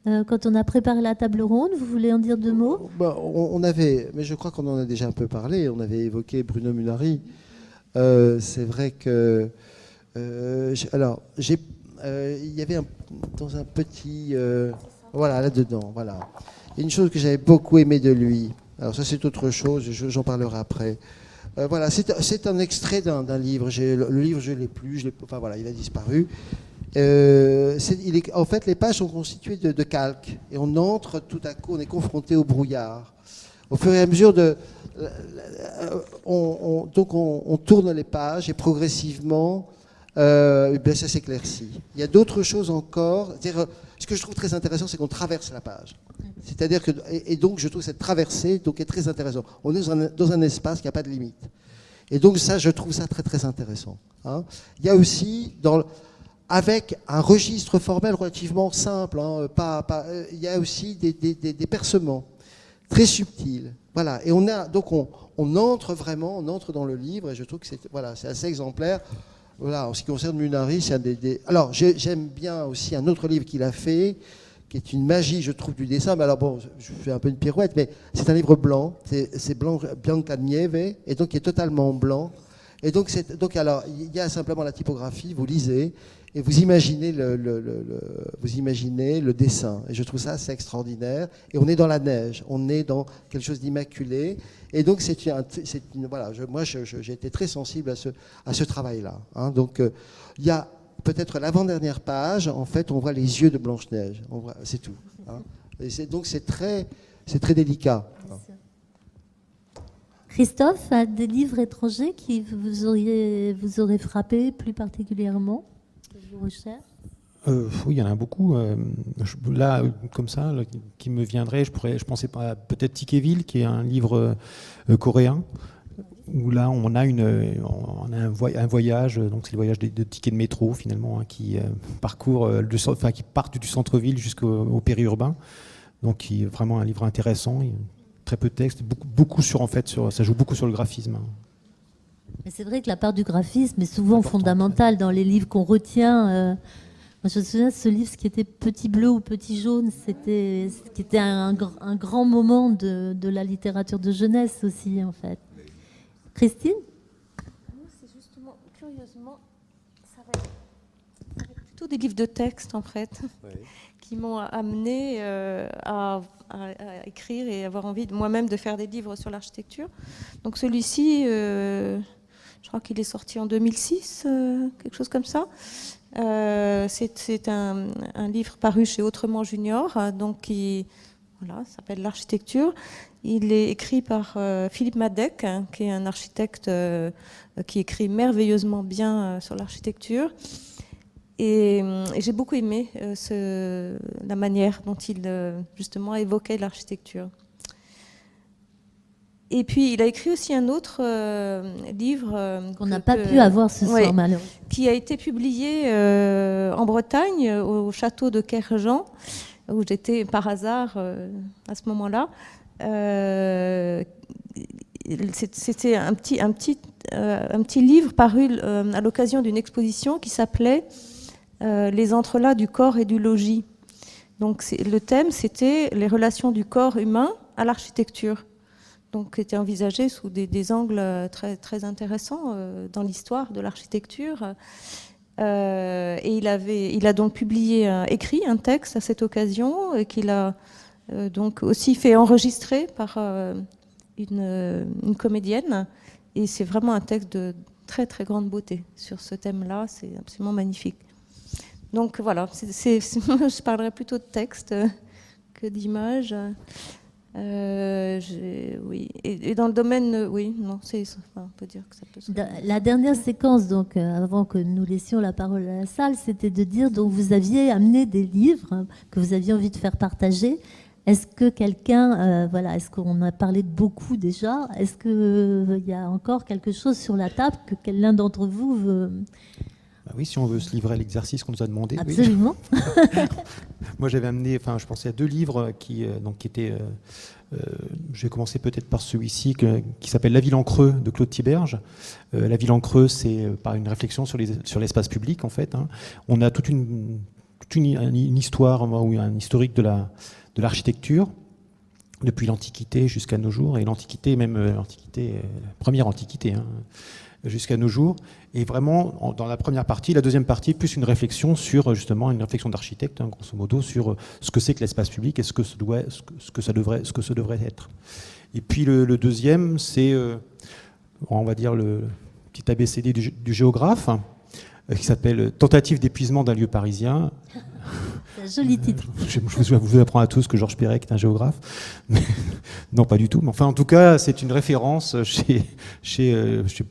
quand on a préparé la table ronde. Vous voulez en dire deux mots ? On avait, mais je crois qu'on en a déjà un peu parlé. On avait évoqué Bruno Munari. C'est vrai que... alors, il y avait dans un petit... voilà, là-dedans, voilà. Une chose que j'avais beaucoup aimé de lui, alors ça c'est autre chose, j'en parlerai après. Voilà, c'est un extrait d'un livre. Le livre, je ne l'ai plus, enfin voilà, il a disparu. En fait, les pages sont constituées de calques et on entre tout à coup, on est confronté au brouillard. Au fur et à mesure on tourne les pages et progressivement, ça s'éclaircit. Il y a d'autres choses encore. Ce que je trouve très intéressant, c'est qu'on traverse la page. C'est-à-dire que, et donc je trouve cette traversée est très intéressante. On est dans un espace qui n'a pas de limite. Et donc ça, je trouve ça très très intéressant. Hein. Il y a aussi, avec un registre formel relativement simple, hein, il y a aussi des percements très subtils. Voilà. Et on entre vraiment, on entre dans le livre, et je trouve que c'est assez exemplaire. Voilà, en ce qui concerne Munari, c'est alors j'aime bien aussi un autre livre qu'il a fait, qui est une magie, je trouve, du dessin. Mais alors bon, je fais un peu une pirouette, mais c'est un livre blanc, c'est Bianca Nieve, et donc il est totalement blanc. Et donc alors il y a simplement la typographie, vous lisez et vous imaginez le dessin. Et je trouve ça assez extraordinaire. Et on est dans la neige, on est dans quelque chose d'immaculé. Et donc voilà, moi j'ai été très sensible à ce travail-là. Hein. Donc il y a peut-être l'avant-dernière page, en fait, on voit les yeux de Blanche-Neige. C'est tout. Hein. Et donc c'est très délicat. Hein. Christophe, a des livres étrangers qui vous auraient frappé plus particulièrement de vos recherches ? Oui, il y en a beaucoup. Là, comme ça, là, qui me viendrait, je pensais pas peut-être Ticketville, qui est un livre coréen, où là on a un voyage, donc c'est le voyage de tickets de métro finalement, hein, qui parcourt, qui partent du centre-ville jusqu'au périurbain. Donc qui est vraiment un livre intéressant. Il y a très peu de texte, beaucoup ça joue beaucoup sur le graphisme. Mais c'est vrai que la part du graphisme est souvent Importante, fondamentale dans les livres qu'on retient. Moi, je me souviens de ce livre, ce qui était Petit Bleu ou Petit Jaune, ce qui était un grand moment de la littérature de jeunesse aussi, en fait. Christine ? C'est justement, curieusement, ça va être plutôt des livres de texte, en fait, qui m'ont amené à écrire et avoir envie moi-même de faire des livres sur l'architecture. Donc celui-ci, je crois qu'il est sorti en 2006, quelque chose comme ça. C'est un livre paru chez Autrement Junior, donc qui s'appelle L'architecture. Il est écrit par Philippe Madec, qui est un architecte qui écrit merveilleusement bien sur l'architecture. Et j'ai beaucoup aimé la manière dont il justement évoquait l'architecture. Et puis, il a écrit aussi un autre livre qu'on n'a pas pu avoir ce soir, malheureusement. Qui a été publié en Bretagne, au château de Kerjan, où j'étais par hasard à ce moment-là. C'était un petit livre paru à l'occasion d'une exposition qui s'appelait Les entrelacs du corps et du logis. Donc, le thème, c'était les relations du corps humain à l'architecture. Donc, qui était envisagé sous des angles très, très intéressants dans l'histoire de l'architecture. Et il a donc écrit un texte à cette occasion, et qu'il a donc aussi fait enregistrer par une comédienne. Et c'est vraiment un texte de très, très grande beauté sur ce thème-là. C'est absolument magnifique. Donc voilà, je parlerai plutôt de texte que d'images. Oui. Et dans le domaine, oui, non, on peut dire que ça peut se... La dernière séquence, donc, avant que nous laissions la parole à la salle, c'était de dire, donc, vous aviez amené des livres que vous aviez envie de faire partager. Est-ce que quelqu'un, est-ce qu'on a parlé de beaucoup déjà? Est-ce qu'il y a encore quelque chose sur la table que l'un d'entre vous veut... Oui, si on veut se livrer à l'exercice qu'on nous a demandé. Absolument. Oui. Moi, j'avais amené, je pensais à deux livres qui étaient. Je vais commencer peut-être par celui-ci qui s'appelle La ville en creux de Claude Thiberge. La ville en creux, c'est par une réflexion sur l'espace public, en fait. Hein. On a toute une histoire, ou un historique de l'architecture depuis l'Antiquité jusqu'à nos jours, et l'Antiquité, même première Antiquité. Hein, jusqu'à nos jours, et vraiment dans la première partie, la deuxième partie, plus une réflexion sur justement une réflexion d'architecte, hein, grosso modo, sur ce que c'est que l'espace public et ce que ça devrait être. Et puis le deuxième, c'est, on va dire, le petit ABCD du géographe, qui s'appelle Tentative d'épuisement d'un lieu parisien. C'est un joli titre. Je vous apprends à tous que Georges Perec est un géographe. Mais, non, pas du tout. Mais enfin, en tout cas, c'est une référence chez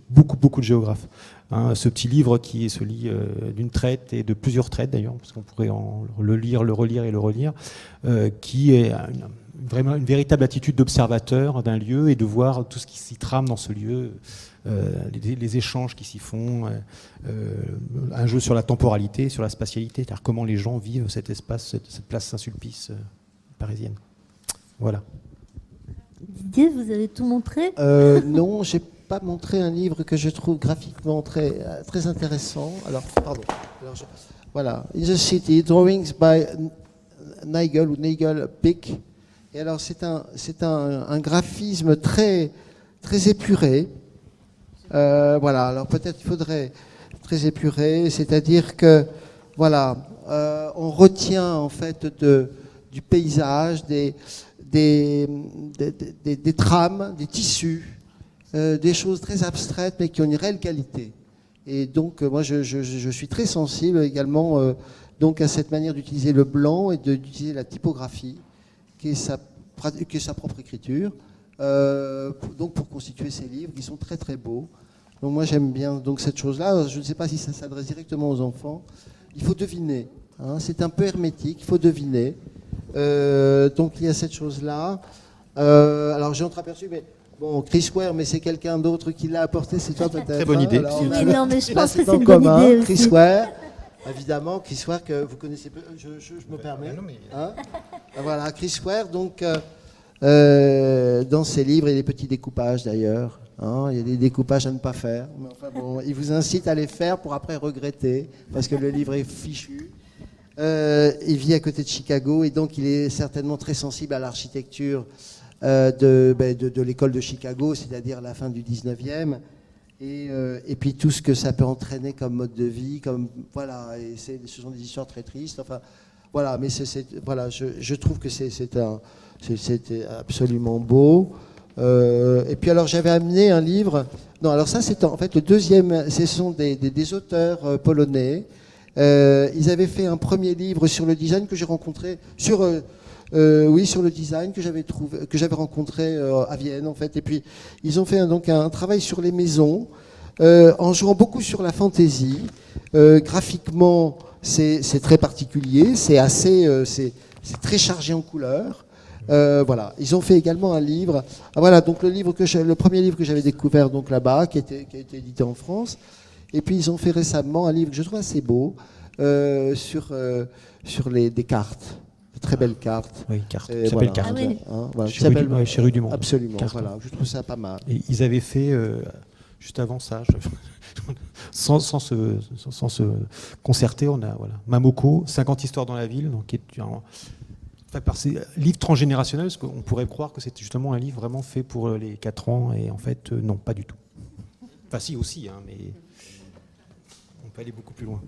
beaucoup de géographes. Hein, ce petit livre qui se lit d'une traite et de plusieurs traites d'ailleurs, parce qu'on pourrait le lire, le relire et le relire, qui est vraiment une véritable attitude d'observateur d'un lieu et de voir tout ce qui s'y trame dans ce lieu. Les échanges qui s'y font, un jeu sur la temporalité, sur la spatialité, c'est-à-dire comment les gens vivent cet espace, cette place Saint-Sulpice parisienne. Voilà. Didier, vous avez tout montré ? Non, j'ai pas montré un livre que je trouve graphiquement très, très intéressant. Alors, pardon. Voilà, In the City, Drawings by Nigel Pick. Et alors, c'est un graphisme très, très épuré. Voilà, alors peut-être il faudrait très épuré, c'est-à-dire que voilà, on retient en fait du paysage, des trames, des tissus, des choses très abstraites mais qui ont une réelle qualité. Et donc moi je suis très sensible également donc à cette manière d'utiliser le blanc et d'utiliser la typographie qui est sa propre écriture. Donc pour constituer ces livres qui sont très très beaux. Donc moi j'aime bien donc cette chose-là. Je ne sais pas si ça s'adresse directement aux enfants. Il faut deviner. hein, c'est un peu hermétique, il faut deviner. Donc il y a cette chose-là. Alors j'ai entreaperçu, mais bon, Chris Ware, mais c'est quelqu'un d'autre qui l'a apporté, c'est toi peut-être. Très bonne idée. Alors, Oui, non, mais je là, pense que c'est en une bonne commun. idée aussi. Chris Ware, évidemment, Chris Ware que vous connaissez peu, je me permets. Hein. Voilà, Chris Ware, donc dans ses livres, il y a des petits découpages d'ailleurs. Hein, il y a des découpages à ne pas faire. Mais enfin bon, il vous incite à les faire pour après regretter, parce que le livre est fichu. Il vit à côté de Chicago et donc il est certainement très sensible à l'architecture de l'école de Chicago, c'est-à-dire la fin du 19e. Et puis tout ce que ça peut entraîner comme mode de vie, comme voilà, et ce sont des histoires très tristes. Enfin, voilà, mais voilà, je trouve que c'était absolument beau. Et puis alors j'avais amené un livre. Non, alors ça c'est en fait le deuxième. Ce sont des auteurs polonais. Ils avaient fait un premier livre sur le design que j'ai rencontré sur le design que j'avais rencontré à Vienne en fait. Et puis ils ont fait donc un travail sur les maisons en jouant beaucoup sur la fantaisie. Graphiquement, c'est très particulier, c'est très chargé en couleurs. Voilà, ils ont fait également un livre. Ah, voilà, donc le premier livre que j'avais découvert donc là-bas, qui a été édité en France. Et puis ils ont fait récemment un livre que je trouve assez beau sur des cartes, de très belles cartes. Oui, carte. Ça s'appelle Carte. Ah oui. Voilà, Chez Rue du Monde. Absolument, Carte. voilà, je trouve ça pas mal. Et ils avaient fait, juste avant ça, sans se concerter, on a Mamoko, 50 histoires dans la ville, donc qui est fait par ces livres transgénérationnels, parce qu'on pourrait croire que c'est justement un livre vraiment fait pour les 4 ans, et en fait, non, pas du tout. Enfin, si aussi, hein, mais on peut aller beaucoup plus loin.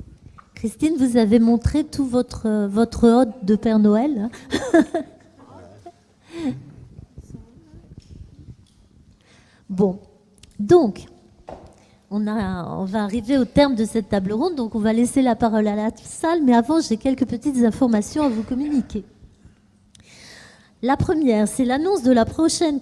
Christine, vous avez montré tout votre hôte de Père Noël. Bon, donc, on va arriver au terme de cette table ronde, donc on va laisser la parole à la salle, mais avant, j'ai quelques petites informations à vous communiquer. La première, c'est l'annonce de la prochaine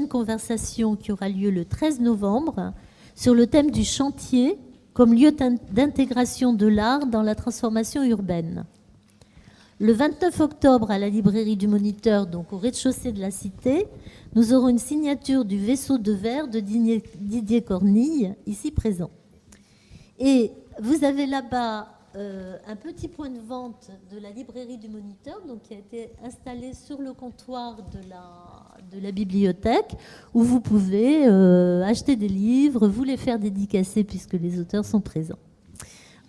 conversation qui aura lieu le 13 novembre sur le thème du chantier comme lieu d'intégration de l'art dans la transformation urbaine. Le 29 octobre, à la librairie du Moniteur, donc au rez-de-chaussée de la Cité, nous aurons une signature du Vaisseau de verre de Didier Cornille, ici présent. Et vous avez là-bas un petit point de vente de la librairie du Moniteur, donc qui a été installé sur le comptoir de la bibliothèque, où vous pouvez acheter des livres, vous les faire dédicacer puisque les auteurs sont présents.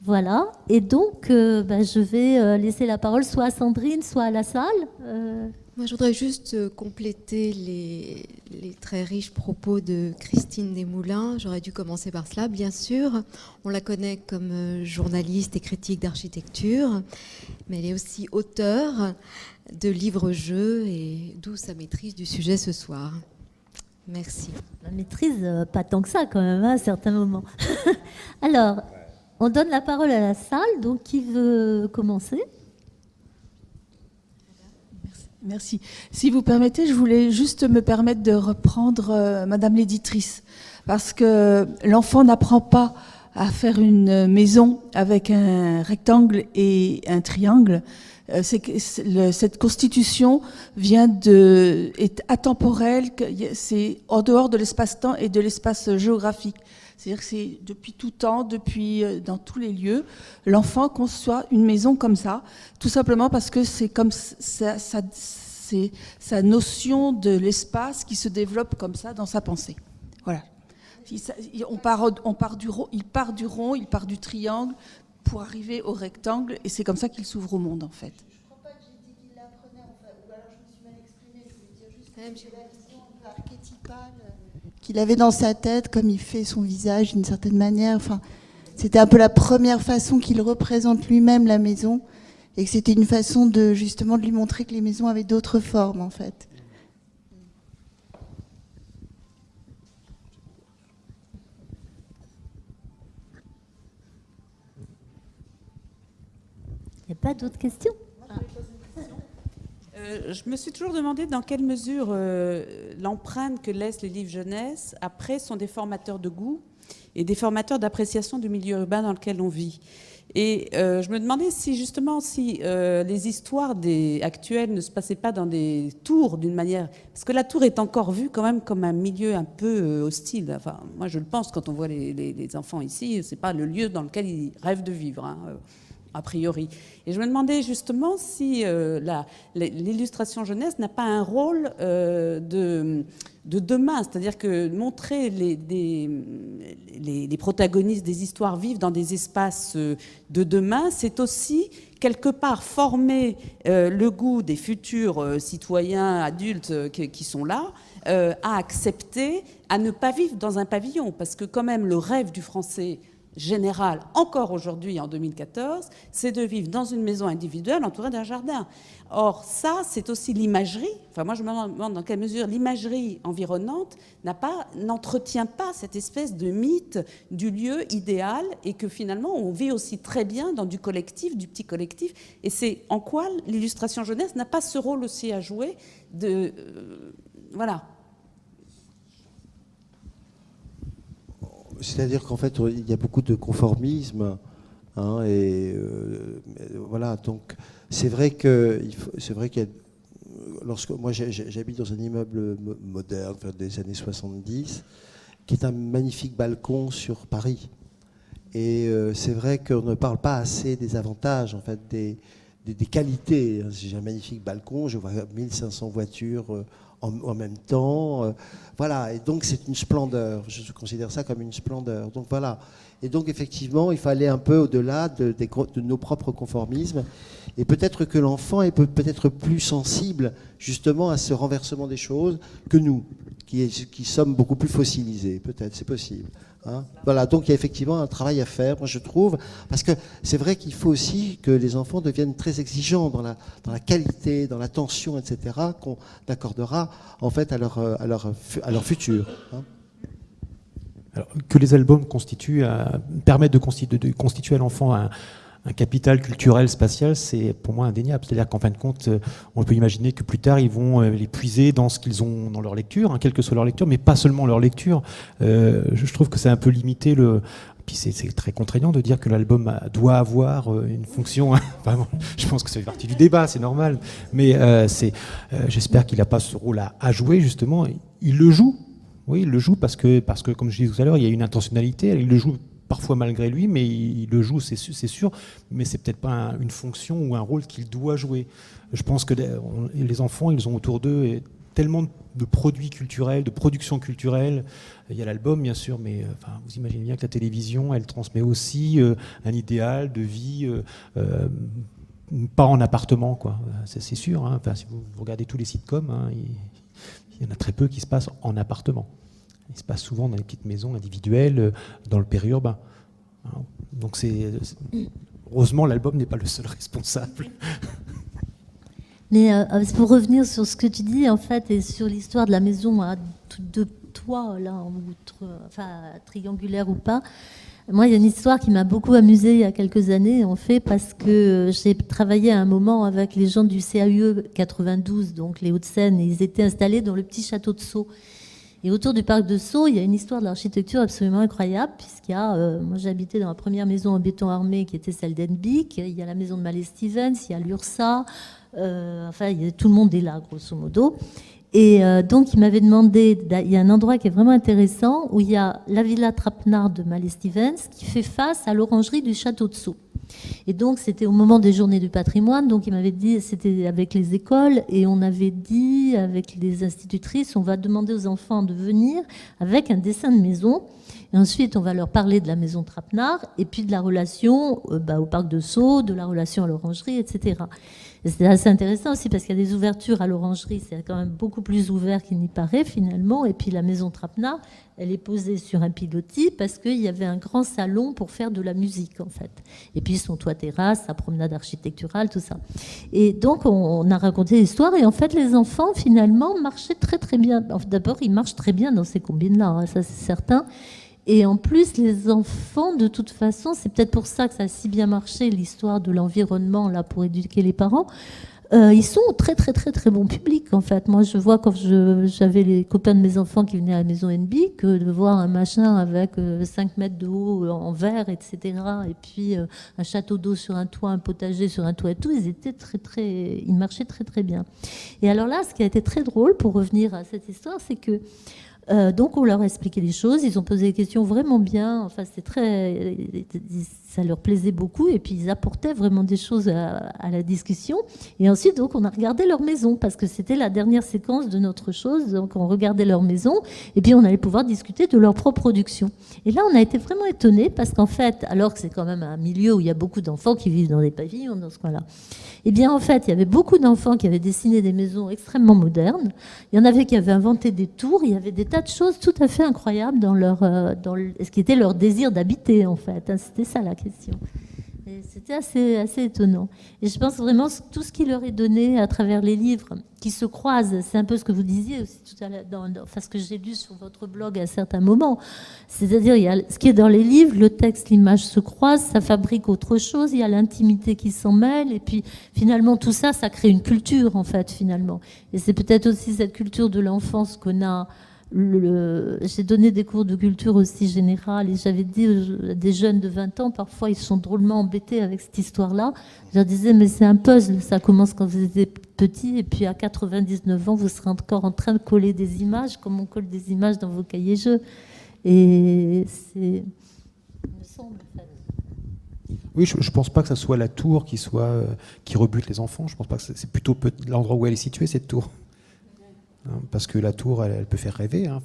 Voilà, et donc je vais laisser la parole soit à Sandrine, soit à la salle. Moi, je voudrais juste compléter les très riches propos de Christine Desmoulins. J'aurais dû commencer par cela, bien sûr. On la connaît comme journaliste et critique d'architecture, mais elle est aussi auteure de livres-jeux, et d'où sa maîtrise du sujet ce soir. Merci. La maîtrise, pas tant que ça quand même, à certains moments. Alors, on donne la parole à la salle, donc qui veut commencer ? Merci. Si vous permettez, je voulais juste me permettre de reprendre Madame l'éditrice, parce que l'enfant n'apprend pas à faire une maison avec un rectangle et un triangle. Cette constitution est atemporelle, c'est en dehors de l'espace-temps et de l'espace géographique. C'est-à-dire que c'est depuis tout temps, dans tous les lieux, l'enfant conçoit une maison comme ça, tout simplement parce que c'est comme ça, c'est sa notion de l'espace qui se développe comme ça dans sa pensée. Voilà. Il part du rond, il part du triangle pour arriver au rectangle, et c'est comme ça qu'il s'ouvre au monde, en fait. Je ne crois pas que j'ai dit qu'il l'apprenait, ou alors je me suis mal exprimée. Je voulais dire juste que c'est la vision un peu archétypale qu'il avait dans sa tête, comme il fait son visage d'une certaine manière. Enfin, c'était un peu la première façon qu'il représente lui-même la maison, et que c'était une façon justement de lui montrer que les maisons avaient d'autres formes, en fait. Il n'y a pas d'autres questions ? Je me suis toujours demandé dans quelle mesure l'empreinte que laissent les livres jeunesse, après, sont des formateurs de goût et des formateurs d'appréciation du milieu urbain dans lequel on vit. Et je me demandais si justement les histoires actuelles ne se passaient pas dans des tours d'une manière, parce que la tour est encore vue quand même comme un milieu un peu hostile. Enfin, moi je le pense quand on voit les enfants ici, c'est pas le lieu dans lequel ils rêvent de vivre, hein, a priori. Et je me demandais justement si l'illustration jeunesse n'a pas un rôle de demain, c'est-à-dire que montrer les protagonistes des histoires vives dans des espaces de demain, c'est aussi quelque part former le goût des futurs citoyens adultes qui sont là à accepter, à ne pas vivre dans un pavillon, parce que quand même le rêve du français général, encore aujourd'hui en 2014, c'est de vivre dans une maison individuelle entourée d'un jardin. Or, ça, c'est aussi l'imagerie. Enfin, moi, je me demande dans quelle mesure l'imagerie environnante n'entretient pas cette espèce de mythe du lieu idéal, et que finalement, on vit aussi très bien dans du collectif, du petit collectif. Et c'est en quoi l'illustration jeunesse n'a pas ce rôle aussi à jouer de... voilà. C'est-à-dire qu'en fait, il y a beaucoup de conformisme, hein, et voilà. Donc, c'est vrai qu'il y a. Lorsque moi, j'habite dans un immeuble moderne, des années 70, qui est un magnifique balcon sur Paris. Et c'est vrai qu'on ne parle pas assez des avantages, en fait, des qualités. J'ai un magnifique balcon, je vois 1500 voitures en même temps, voilà, et donc c'est une splendeur, je considère ça comme une splendeur, donc voilà, et donc effectivement il faut aller un peu au-delà de nos propres conformismes, et peut-être que l'enfant est peut-être plus sensible justement à ce renversement des choses que nous, qui sommes beaucoup plus fossilisés, peut-être, c'est possible. Hein, voilà, donc il y a effectivement un travail à faire, moi je trouve, parce que c'est vrai qu'il faut aussi que les enfants deviennent très exigeants dans la qualité, dans l'attention, etc., qu'on accordera en fait à leur futur. Hein. Alors, que les albums permettent de constituer à l'enfant un capital culturel spatial, c'est pour moi indéniable. C'est-à-dire qu'en fin de compte, on peut imaginer que plus tard, ils vont les puiser dans ce qu'ils ont dans leur lecture, hein, quelle que soit leur lecture, mais pas seulement leur lecture. Je trouve que c'est un peu limité. Puis c'est très contraignant de dire que l'album doit avoir une fonction. Vraiment, je pense que ça fait partie du débat, c'est normal. Mais j'espère qu'il n'a pas ce rôle à jouer, justement. Il le joue. Oui, il le joue parce que, comme je disais tout à l'heure, il y a une intentionnalité. Il le joue parfois malgré lui, mais il le joue, c'est sûr, mais c'est peut-être pas une fonction ou un rôle qu'il doit jouer. Je pense que les enfants, ils ont autour d'eux tellement de produits culturels, de productions culturelles. Il y a l'album, bien sûr, mais vous imaginez bien que la télévision, elle transmet aussi un idéal de vie, pas en appartement, quoi. C'est sûr. Hein. Enfin, si vous regardez tous les sitcoms, hein, il y en a très peu qui se passent en appartement. Il se passe souvent dans les petites maisons individuelles, dans le périurbain. Donc heureusement, l'album n'est pas le seul responsable. Mais pour revenir sur ce que tu dis, en fait, et sur l'histoire de la maison à deux toits, là, triangulaire ou pas, moi, il y a une histoire qui m'a beaucoup amusée il y a quelques années, en fait, parce que j'ai travaillé à un moment avec les gens du CAUE 92, donc les Hauts-de-Seine, et ils étaient installés dans le petit château de Sceaux. Et autour du parc de Sceaux, il y a une histoire de l'architecture absolument incroyable, puisqu'il y a, moi j'ai habité dans la première maison en béton armé qui était celle d'Enbic, il y a la maison de Mallet Stevens, il y a l'URSA, tout le monde est là, grosso modo. Et donc il m'avait demandé, il y a un endroit qui est vraiment intéressant, où il y a la villa Trapenard de Mallet Stevens, qui fait face à l'orangerie du château de Sceaux. Et donc, c'était au moment des journées du patrimoine, donc il m'avait dit, c'était avec les écoles, et on avait dit, avec les institutrices, on va demander aux enfants de venir avec un dessin de maison, et ensuite on va leur parler de la maison Trapenard, et puis de la relation au parc de Sceaux, de la relation à l'orangerie, etc. Et c'est assez intéressant aussi, parce qu'il y a des ouvertures à l'orangerie, c'est quand même beaucoup plus ouvert qu'il n'y paraît, finalement, et puis la maison Trapenard, elle est posée sur un pilotis parce qu'il y avait un grand salon pour faire de la musique, en fait. Et puis son toit terrasse, sa promenade architecturale, tout ça. Et donc, on a raconté l'histoire. Et en fait, les enfants, finalement, marchaient très, très bien. D'abord, ils marchent très bien dans ces combines-là, hein, ça, c'est certain. Et en plus, les enfants, de toute façon, c'est peut-être pour ça que ça a si bien marché, l'histoire de l'environnement, là, pour éduquer les parents. Ils sont très très très très bon public en fait. Moi je vois quand j'avais les copains de mes enfants qui venaient à la maison NB que de voir un machin avec 5 mètres de haut en verre, etc. Et puis un château d'eau sur un toit, un potager sur un toit et tout, ils marchaient très très bien. Et alors là, ce qui a été très drôle pour revenir à cette histoire, c'est que donc on leur a expliqué les choses, ils ont posé des questions vraiment bien, enfin ça leur plaisait beaucoup et puis ils apportaient vraiment des choses à la discussion. Et ensuite donc on a regardé leur maison parce que c'était la dernière séquence de notre chose, donc on regardait leur maison et puis on allait pouvoir discuter de leur propre production. Et là on a été vraiment étonnés parce qu'en fait, alors que c'est quand même un milieu où il y a beaucoup d'enfants qui vivent dans des pavillons dans ce coin-là, et bien en fait il y avait beaucoup d'enfants qui avaient dessiné des maisons extrêmement modernes, il y en avait qui avaient inventé des tours, il y avait des tas de choses tout à fait incroyables dans ce qui était leur désir d'habiter en fait. C'était ça la question. Et c'était assez étonnant. Et je pense vraiment que tout ce qui leur est donné à travers les livres qui se croisent, c'est un peu ce que vous disiez aussi tout à l'heure, ce que j'ai lu sur votre blog à certains moments. C'est-à-dire, il y a ce qui est dans les livres, le texte, l'image se croisent, ça fabrique autre chose, il y a l'intimité qui s'en mêle, et puis finalement tout ça, ça crée une culture en fait finalement. Et c'est peut-être aussi cette culture de l'enfance qu'on a. J'ai donné des cours de culture aussi générale et j'avais dit à des jeunes de 20 ans, parfois ils sont drôlement embêtés avec cette histoire-là. Je leur disais, mais c'est un puzzle, ça commence quand vous étiez petit et puis à 99 ans, vous serez encore en train de coller des images comme on colle des images dans vos cahiers jeux. Et c'est... il me semble, en fait. Oui, je ne pense pas que ça soit la tour qui rebute les enfants. Je pense pas que c'est plutôt l'endroit où elle est située, cette tour. Parce que la tour, elle peut faire rêver. Hein,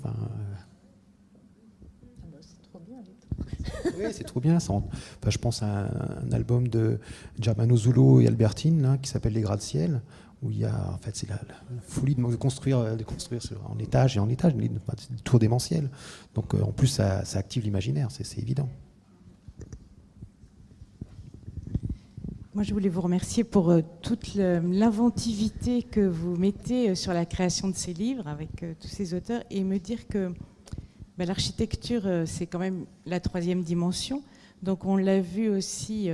c'est trop bien. Les oui, c'est trop bien. Je pense à un album de Germano Zulo et Albertine là, qui s'appelle Les Gratte-Ciel, où il y a, en fait, c'est la folie de construire en étage et en étage, des tours démentielles. Donc, en plus, ça active l'imaginaire, c'est évident. Moi, je voulais vous remercier pour toute l'inventivité que vous mettez sur la création de ces livres avec tous ces auteurs et me dire que l'architecture, c'est quand même la troisième dimension. Donc, on l'a vu aussi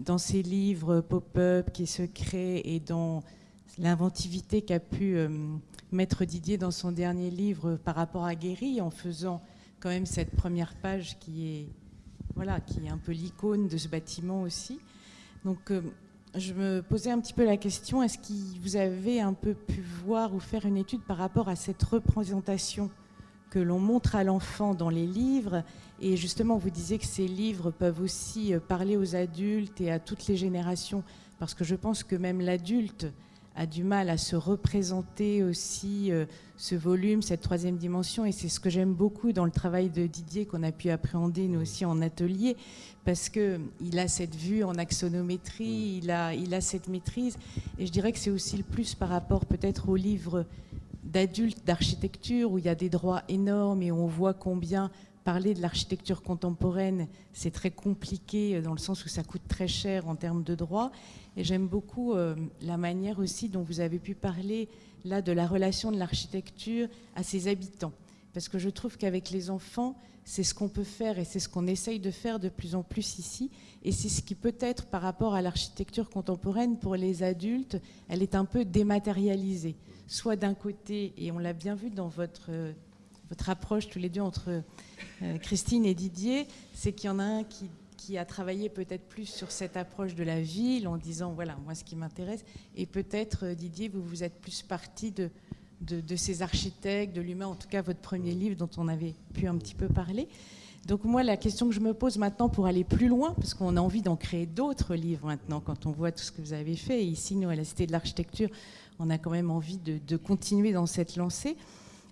dans ces livres pop-up qui se créent et dans l'inventivité qu'a pu mettre Didier dans son dernier livre par rapport à Guéry, en faisant quand même cette première page qui est un peu l'icône de ce bâtiment aussi. Donc, je me posais un petit peu la question, est-ce que vous avez un peu pu voir ou faire une étude par rapport à cette représentation que l'on montre à l'enfant dans les livres? Et justement, vous disiez que ces livres peuvent aussi parler aux adultes et à toutes les générations, parce que je pense que même l'adulte a du mal à se représenter aussi ce volume, cette troisième dimension. Et c'est ce que j'aime beaucoup dans le travail de Didier, qu'on a pu appréhender nous aussi en atelier, parce qu'il a cette vue en axonométrie, il a cette maîtrise. Et je dirais que c'est aussi le plus par rapport peut-être aux livres d'adultes d'architecture, où il y a des droits énormes et on voit combien parler de l'architecture contemporaine, c'est très compliqué dans le sens où ça coûte très cher en termes de droits. Et j'aime beaucoup la manière aussi dont vous avez pu parler là de la relation de l'architecture à ses habitants. Parce que je trouve qu'avec les enfants, c'est ce qu'on peut faire et c'est ce qu'on essaye de faire de plus en plus ici. Et c'est ce qui peut-être par rapport à l'architecture contemporaine, pour les adultes, elle est un peu dématérialisée. Soit d'un côté, et on l'a bien vu dans votre approche tous les deux entre Christine et Didier, c'est qu'il y en a un qui a travaillé peut-être plus sur cette approche de la ville en disant voilà, moi ce qui m'intéresse, et peut-être Didier, vous êtes plus parti de ces architectes, de l'humain, en tout cas votre premier livre dont on avait pu un petit peu parler. Donc moi, la question que je me pose maintenant pour aller plus loin, parce qu'on a envie d'en créer d'autres livres maintenant quand on voit tout ce que vous avez fait, et ici nous à la Cité de l'Architecture, on a quand même envie de continuer dans cette lancée.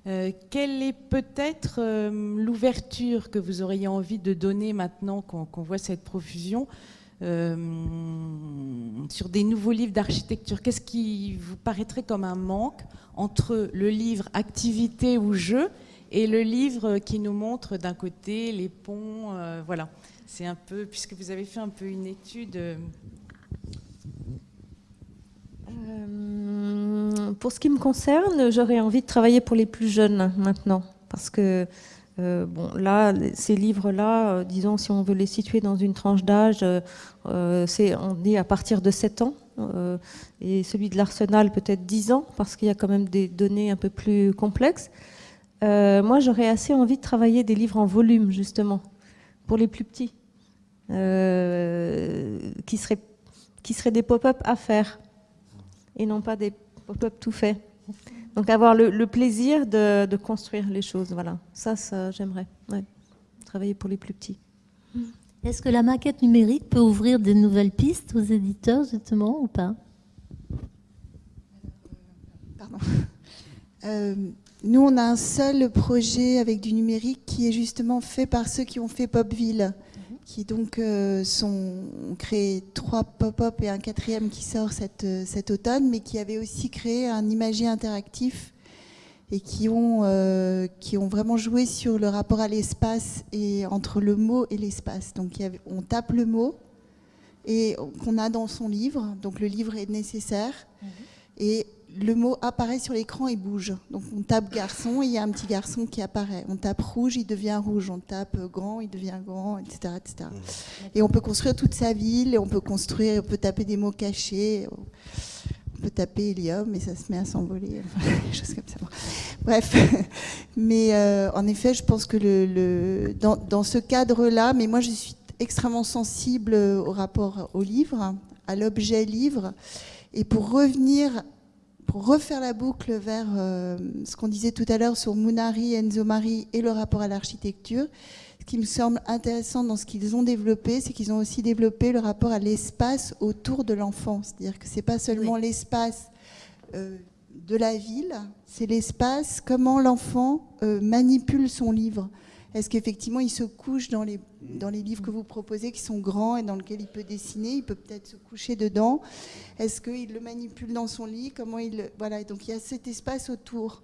Quelle est peut-être l'ouverture que vous auriez envie de donner maintenant qu'on voit cette profusion sur des nouveaux livres d'architecture? Qu'est-ce qui vous paraîtrait comme un manque entre le livre activité ou jeu et le livre qui nous montre d'un côté les ponts, voilà. C'est un peu, puisque vous avez fait un peu une étude... Pour ce qui me concerne, j'aurais envie de travailler pour les plus jeunes maintenant, parce que là, ces livres-là, disons, si on veut les situer dans une tranche d'âge, on dit à partir de 7 ans, et celui de l'Arsenal peut-être 10 ans, parce qu'il y a quand même des données un peu plus complexes. Moi, j'aurais assez envie de travailler des livres en volume, justement, pour les plus petits, qui seraient des pop-up à faire, et non pas des pop-up tout faits. Donc avoir le plaisir de construire les choses, voilà. Ça j'aimerais, ouais. Travailler pour les plus petits. Est-ce que la maquette numérique peut ouvrir des nouvelles pistes aux éditeurs, justement, ou pas? Pardon. Nous, on a un seul projet avec du numérique qui est justement fait par ceux qui ont fait Popville, qui donc ont créé 3 pop-up et un 4e qui sort cet automne, mais qui avaient aussi créé un imagier interactif et qui ont vraiment joué sur le rapport à l'espace et entre le mot et l'espace. Donc on tape le mot et qu'on a dans son livre, donc le livre est nécessaire, et le mot apparaît sur l'écran et bouge. Donc on tape garçon et il y a un petit garçon qui apparaît. On tape rouge, il devient rouge. On tape grand, il devient grand, etc., etc. Et on peut construire toute sa ville, et on peut taper des mots cachés. On peut taper hélium et ça se met à s'envoler, enfin, des choses comme ça. Bref, mais en effet, je pense que dans ce cadre-là, mais moi je suis extrêmement sensible au rapport au livre, à l'objet livre, et pour refaire la boucle vers ce qu'on disait tout à l'heure sur Munari, Enzo Mari et le rapport à l'architecture, ce qui me semble intéressant dans ce qu'ils ont développé, c'est qu'ils ont aussi développé le rapport à l'espace autour de l'enfant. C'est-à-dire que ce n'est pas seulement l'espace de la ville, c'est l'espace, comment l'enfant manipule son livre. Est-ce qu'effectivement il se couche dans les livres que vous proposez qui sont grands et dans lesquels il peut dessiner, il peut peut-être se coucher dedans. Est-ce qu'il le manipule dans son lit? Voilà, donc il y a cet espace autour.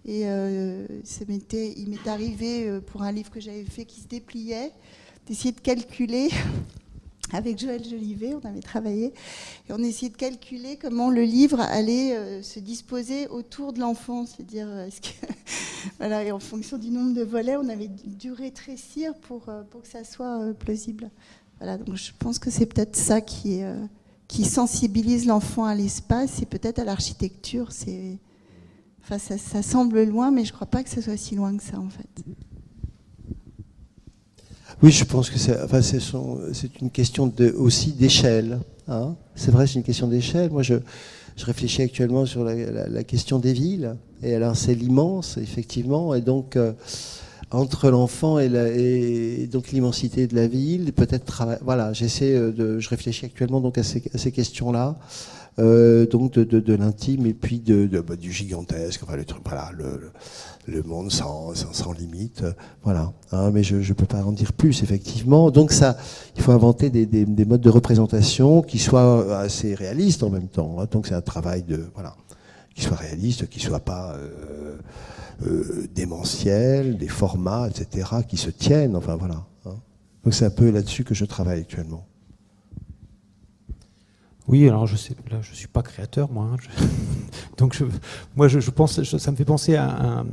Et il m'est arrivé pour un livre que j'avais fait qui se dépliait, d'essayer de calculer, avec Joël Jolivet, on avait travaillé, et on essayait de calculer comment le livre allait se disposer autour de l'enfant. C'est-à-dire, voilà, et en fonction du nombre de volets, on avait dû rétrécir pour que ça soit plausible. Voilà, donc je pense que c'est peut-être ça qui sensibilise l'enfant à l'espace et peut-être à l'architecture. Enfin, ça semble loin, mais je ne crois pas que ce soit si loin que ça, en fait. Oui, je pense que c'est une question aussi d'échelle. Hein. C'est vrai, c'est une question d'échelle. Moi, je réfléchis actuellement sur la question des villes. Et alors, c'est l'immense, effectivement. Et donc, entre l'enfant et donc l'immensité de la ville, peut-être, voilà, je réfléchis actuellement donc à ces questions-là. Donc de l'intime et puis du gigantesque, enfin le truc, voilà, le monde sans limite, voilà. Hein, mais je peux pas en dire plus, effectivement. Donc ça, il faut inventer des modes de représentation qui soient assez réalistes en même temps. Hein. Donc c'est un travail qui soit réaliste, qui soit pas démentiel, des formats, etc., qui se tiennent. Enfin voilà. Hein. Donc c'est un peu là-dessus que je travaille actuellement. Oui, alors je suis pas créateur, moi. Hein, donc je pense, ça me fait penser à un.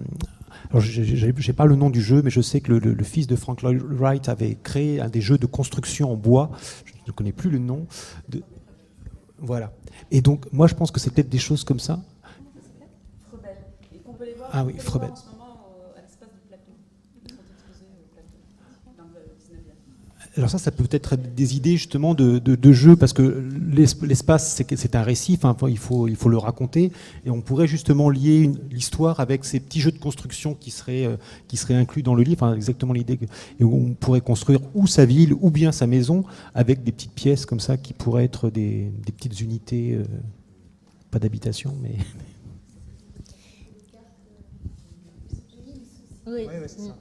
Alors j'ai pas le nom du jeu, mais je sais que le fils de Frank Lloyd Wright avait créé un des jeux de construction en bois. Je ne connais plus le nom. Voilà. Et donc moi je pense que c'est peut-être des choses comme ça. Frebel. Et qu'on peut les voir. Ah oui, Frebel. En ce moment à l'espace du plateau. Ils sont exposés au plateau dans le 19e. Alors ça peut être des idées justement de jeu, parce que l'espace c'est un récit, enfin, il faut le raconter, et on pourrait justement lier l'histoire avec ces petits jeux de construction qui seraient inclus dans le livre, enfin, exactement l'idée et où on pourrait construire ou sa ville ou bien sa maison avec des petites pièces comme ça qui pourraient être des petites unités, pas d'habitation, mais... Oui, c'est ça.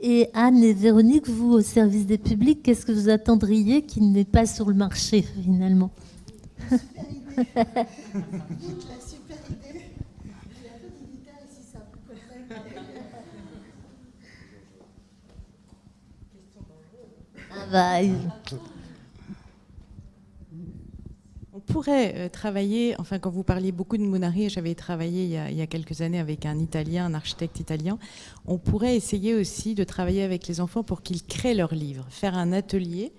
Et Anne et Véronique, vous, au service des publics, qu'est-ce que vous attendriez qui n'est pas sur le marché, finalement? La super idée. Il y a peu d'éditeurs ici, ça. Ah bah, On pourrait travailler, enfin quand vous parliez beaucoup de Munari, j'avais travaillé il y a quelques années avec un Italien, un architecte italien, on pourrait essayer aussi de travailler avec les enfants pour qu'ils créent leurs livres, faire un atelier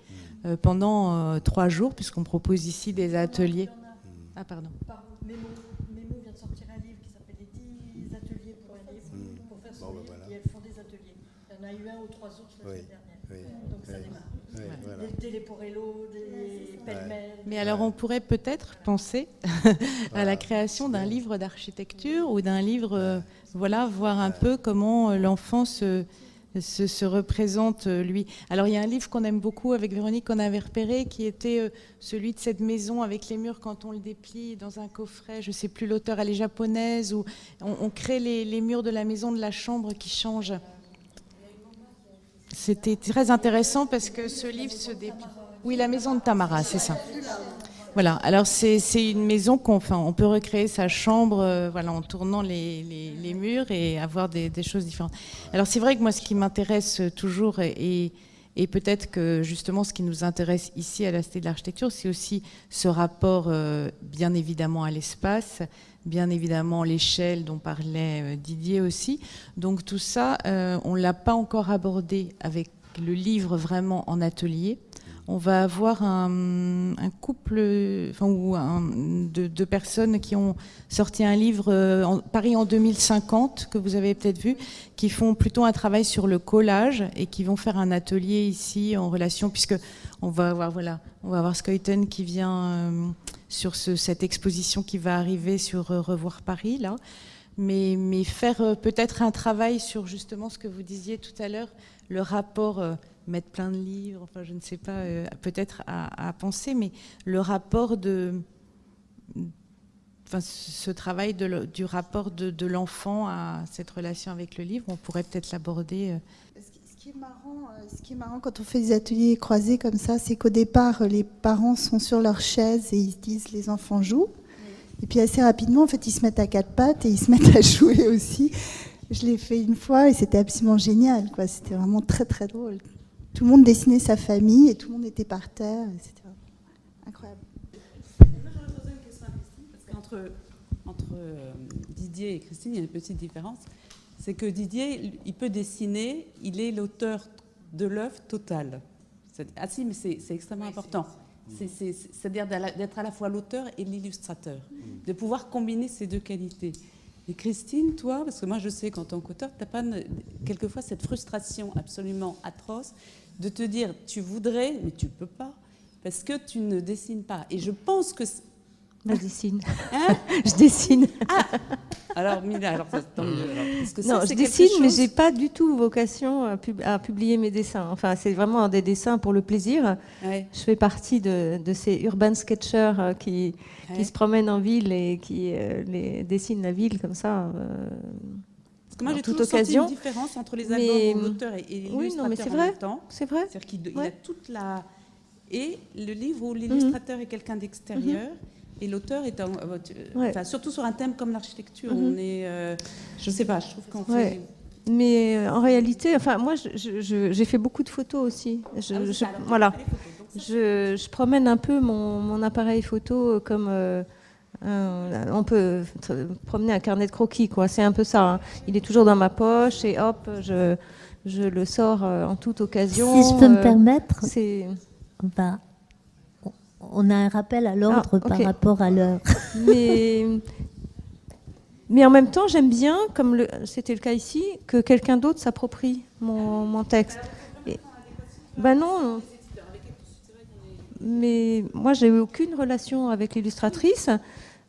pendant 3 jours, puisqu'on propose ici des ateliers. Ah, pardon. Mémo vient de sortir un livre qui s'appelle Les 10 ateliers pour un livre, pour faire son livre, et elles font des ateliers. Il y en a eu un aux 3 ours la semaine dernière. Donc ça démarre. Voilà. Des téléporello, des pêle-mêle. Mais alors on pourrait peut-être penser à la création d'un livre d'architecture ou d'un livre, voilà, voir un peu comment l'enfant se représente lui. Alors il y a un livre qu'on aime beaucoup avec Véronique qu'on avait repéré qui était celui de cette maison avec les murs quand on le déplie dans un coffret, je ne sais plus l'auteur, elle est japonaise, où on crée les murs de la maison, de la chambre qui changent. C'était très intéressant parce que ce livre se déplie. Oui, la maison de Tamara, c'est ça. Voilà, alors c'est une maison on peut recréer sa chambre voilà, en tournant les murs et avoir des choses différentes. Alors c'est vrai que moi ce qui m'intéresse toujours et peut-être que justement ce qui nous intéresse ici à la Cité de l'Architecture, c'est aussi ce rapport bien évidemment à l'espace, bien évidemment l'échelle dont parlait Didier aussi. Donc tout ça, on ne l'a pas encore abordé avec le livre vraiment en atelier. On va avoir un couple de personnes qui ont sorti un livre, Paris en 2050, que vous avez peut-être vu, qui font plutôt un travail sur le collage et qui vont faire un atelier ici en relation, puisque on va avoir Skeuten qui vient sur cette exposition qui va arriver sur Revoir Paris, là. Mais faire peut-être un travail sur justement ce que vous disiez tout à l'heure, le rapport... mettre plein de livres, enfin je ne sais pas, peut-être à penser, mais le rapport ce travail du rapport de l'enfant à cette relation avec le livre, on pourrait peut-être l'aborder. Ce qui est marrant quand on fait des ateliers croisés comme ça, c'est qu'au départ, les parents sont sur leur chaise et ils se disent les enfants jouent. Et puis assez rapidement, en fait, ils se mettent à 4 pattes et ils se mettent à jouer aussi. Je l'ai fait une fois et c'était absolument génial, quoi. C'était vraiment très très drôle. Tout le monde dessinait sa famille et tout le monde était par terre. Et c'était incroyable. Moi, j'aurais posé une question à Christine, parce qu'entre Didier et Christine, il y a une petite différence. C'est que Didier, il peut dessiner, il est l'auteur de l'œuvre totale. Ah si, mais c'est extrêmement important. C'est-à-dire d'être à la fois l'auteur et l'illustrateur, de pouvoir combiner ces deux qualités. Et Christine, toi, parce que moi je sais qu'en tant qu'auteur, tu n'as pas quelquefois cette frustration absolument atroce de te dire tu voudrais, mais tu ne peux pas, parce que tu ne dessines pas. Et je pense que... Je dessine. Hein? Je dessine. Ah alors, Mila, alors, tant mieux. Non, je dessine, mais je n'ai pas du tout vocation à publier mes dessins. Enfin, c'est vraiment des dessins pour le plaisir. Ouais. Je fais partie de ces urban sketchers qui se promènent en ville et qui dessinent la ville comme ça. Parce que moi, j'ai toujours senti une différence entre les albums où l'auteur et l'illustrateur en même temps. C'est vrai. C'est-à-dire qu'il a toute la... Et le livre où l'illustrateur est quelqu'un d'extérieur. Et l'auteur est surtout sur un thème comme l'architecture, on est, je sais pas, je trouve qu'on fait. Mais en réalité, enfin moi, j'ai fait beaucoup de photos aussi. Je promène un peu mon appareil photo comme on peut promener un carnet de croquis, quoi. C'est un peu ça. Hein. Il est toujours dans ma poche et hop, je le sors en toute occasion. Si je peux me permettre, on a un rappel à l'ordre par rapport à l'heure. Mais en même temps, j'aime bien, comme c'était le cas ici, que quelqu'un d'autre s'approprie mon texte. Non. Mais moi, j'ai eu aucune relation avec l'illustratrice,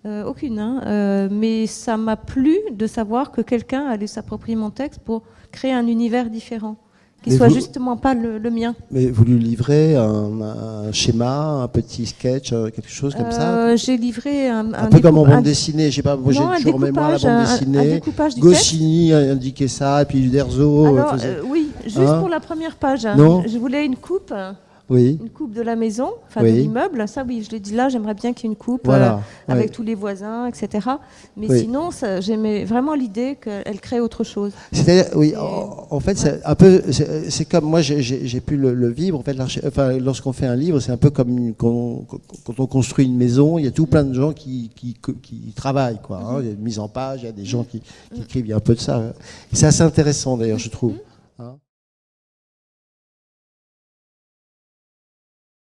aucune. Hein, mais ça m'a plu de savoir que quelqu'un allait s'approprier mon texte pour créer un univers différent. Qui soit justement pas le mien. Mais vous lui livrez un schéma, un petit sketch, quelque chose comme ça. J'ai livré un peu comme en bande dessinée, je sais pas, moi j'ai toujours en mémoire la bande dessinée. Goscinny indiquait ça, et puis Uderzo. Alors, oui, juste pour la première page. Non. Je voulais une coupe. Oui. Une coupe de la maison, enfin de l'immeuble. Ça, oui, je l'ai dit là, j'aimerais bien qu'il y ait une coupe avec tous les voisins, etc. Mais sinon, j'aimais vraiment l'idée qu'elle crée autre chose. C'est-à-dire, en fait, c'est un peu, c'est comme moi, j'ai pu le vivre. En fait, lorsqu'on fait un livre, c'est un peu comme quand on construit une maison. Il y a tout plein de gens qui travaillent, quoi. Hein. Il y a une mise en page, il y a des gens qui écrivent. Il y a un peu de ça. Et c'est assez intéressant, d'ailleurs, je trouve. Hein.